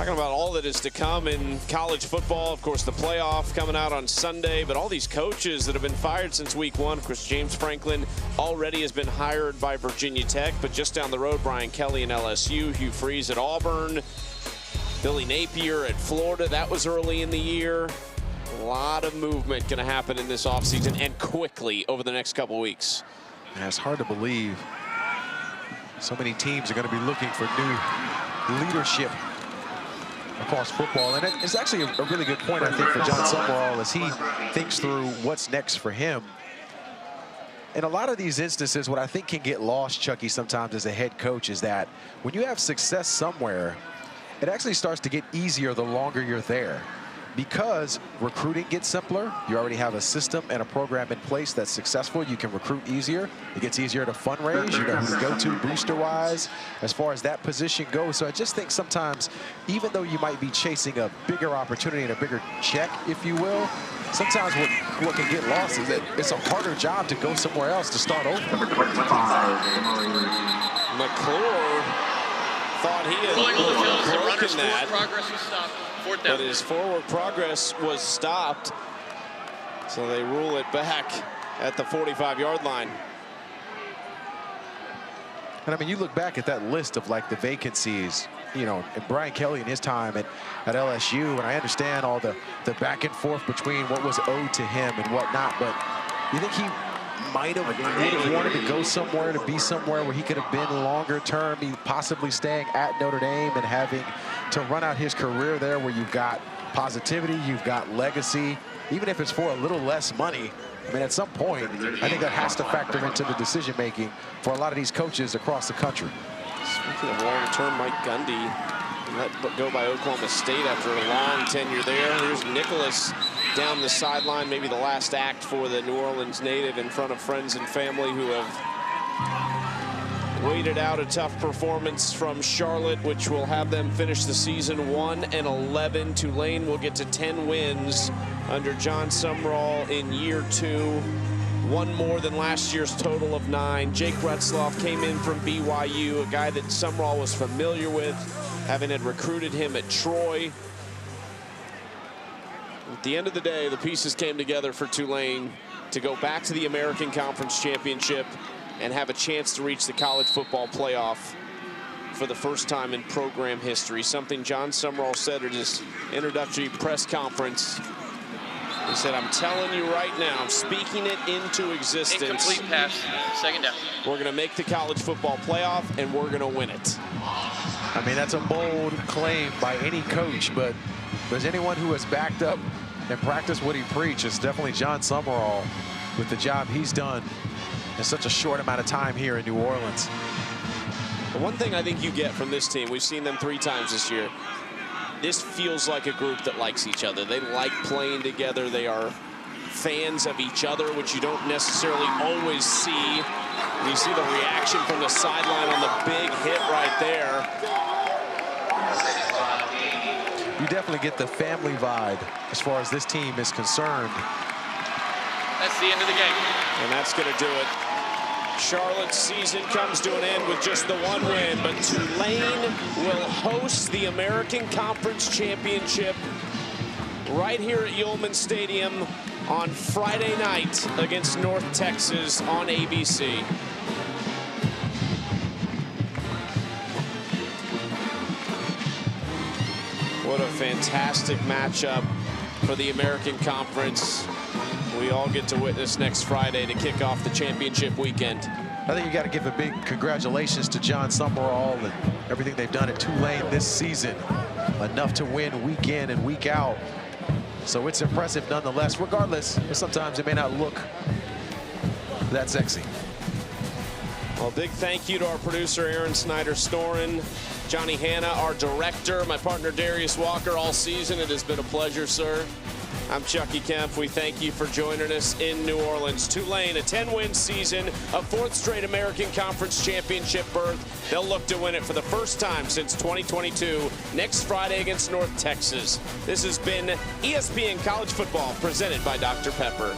Talking about all that is to come in college football. Of course, the playoff coming out on Sunday, but all these coaches that have been fired since week 1. Of course, James Franklin already has been hired by Virginia Tech, but just down the road, Brian Kelly in LSU, Hugh Freeze at Auburn, Billy Napier at Florida. That was early in the year. A lot of movement going to happen in this offseason and quickly over the next couple weeks. And it's hard to believe so many teams are going to be looking for new leadership across football. And it's actually a really good point, I think, for John Summerall as he thinks through what's next for him. In a lot of these instances, what I think can get lost, Chucky, sometimes as a head coach is that when you have success somewhere, it actually starts to get easier the longer you're there. Because recruiting gets simpler, you already have a system and a program in place that's successful. You can recruit easier. It gets easier to fundraise. You know who to go to booster-wise as far as that position goes. So I just think sometimes, even though you might be chasing a bigger opportunity and a bigger check, if you will, sometimes what can get lost is that it's a harder job to go somewhere else to start over. McClure thought he had broken that. Progress was stopped. But his forward progress was stopped. So they rule it back at the 45-yard line. And I mean, you look back at that list of like the vacancies, you know, and Brian Kelly in his time at LSU, and I understand all the back and forth between what was owed to him and whatnot, but you think he would have wanted to go somewhere, to be somewhere where he could have been longer term, possibly staying at Notre Dame and having to run out his career there where you've got positivity, you've got legacy, even if it's for a little less money. I mean, at some point, I think that has to factor into the decision-making for a lot of these coaches across the country. Speaking of long-term, Mike Gundy let go by Oklahoma State after a long tenure there. Here's Nicholas down the sideline, maybe the last act for the New Orleans native in front of friends and family who have waited out a tough performance from Charlotte, which will have them finish the season 1-11. Tulane will get to 10 wins under John Summerall in year 2. One more than last year's total of 9. Jake Retzloff came in from BYU, a guy that Summerall was familiar with, having had recruited him at Troy. At the end of the day, the pieces came together for Tulane to go back to the American Conference Championship and have a chance to reach the college football playoff for the first time in program history. Something John Summerall said at his introductory press conference. He said, I'm telling you right now, I'm speaking it into existence. Incomplete pass, second down. We're going to make the college football playoff, and we're going to win it. I mean, that's a bold claim by any coach, but if there's anyone who has backed up and practiced what he preached, it's definitely John Summerall with the job he's done in such a short amount of time here in New Orleans. The one thing I think you get from this team, we've seen them 3 times this year, this feels like a group that likes each other. They like playing together. They are fans of each other, which you don't necessarily always see. You see the reaction from the sideline on the big hit right there. You definitely get the family vibe as far as this team is concerned. That's the end of the game. And that's going to do it. Charlotte's season comes to an end with just the 1 win, but Tulane will host the American Conference Championship right here at Yulman Stadium on Friday night against North Texas on ABC. What a fantastic matchup for the American Conference. We all get to witness next Friday to kick off the championship weekend. I think you got to give a big congratulations to John Summerall and everything they've done at Tulane this season. Enough to win week in and week out. So it's impressive nonetheless, regardless. Sometimes it may not look that sexy. Well, big thank you to our producer, Aaron Snyder-Storin, Johnny Hanna, our director, my partner, Darius Walker, all season. It has been a pleasure, sir. I'm Chucky Kemp. We thank you for joining us in New Orleans. Tulane, a 10-win season, a 4th straight American Conference Championship berth. They'll look to win it for the first time since 2022, next Friday against North Texas. This has been ESPN College Football, presented by Dr. Pepper.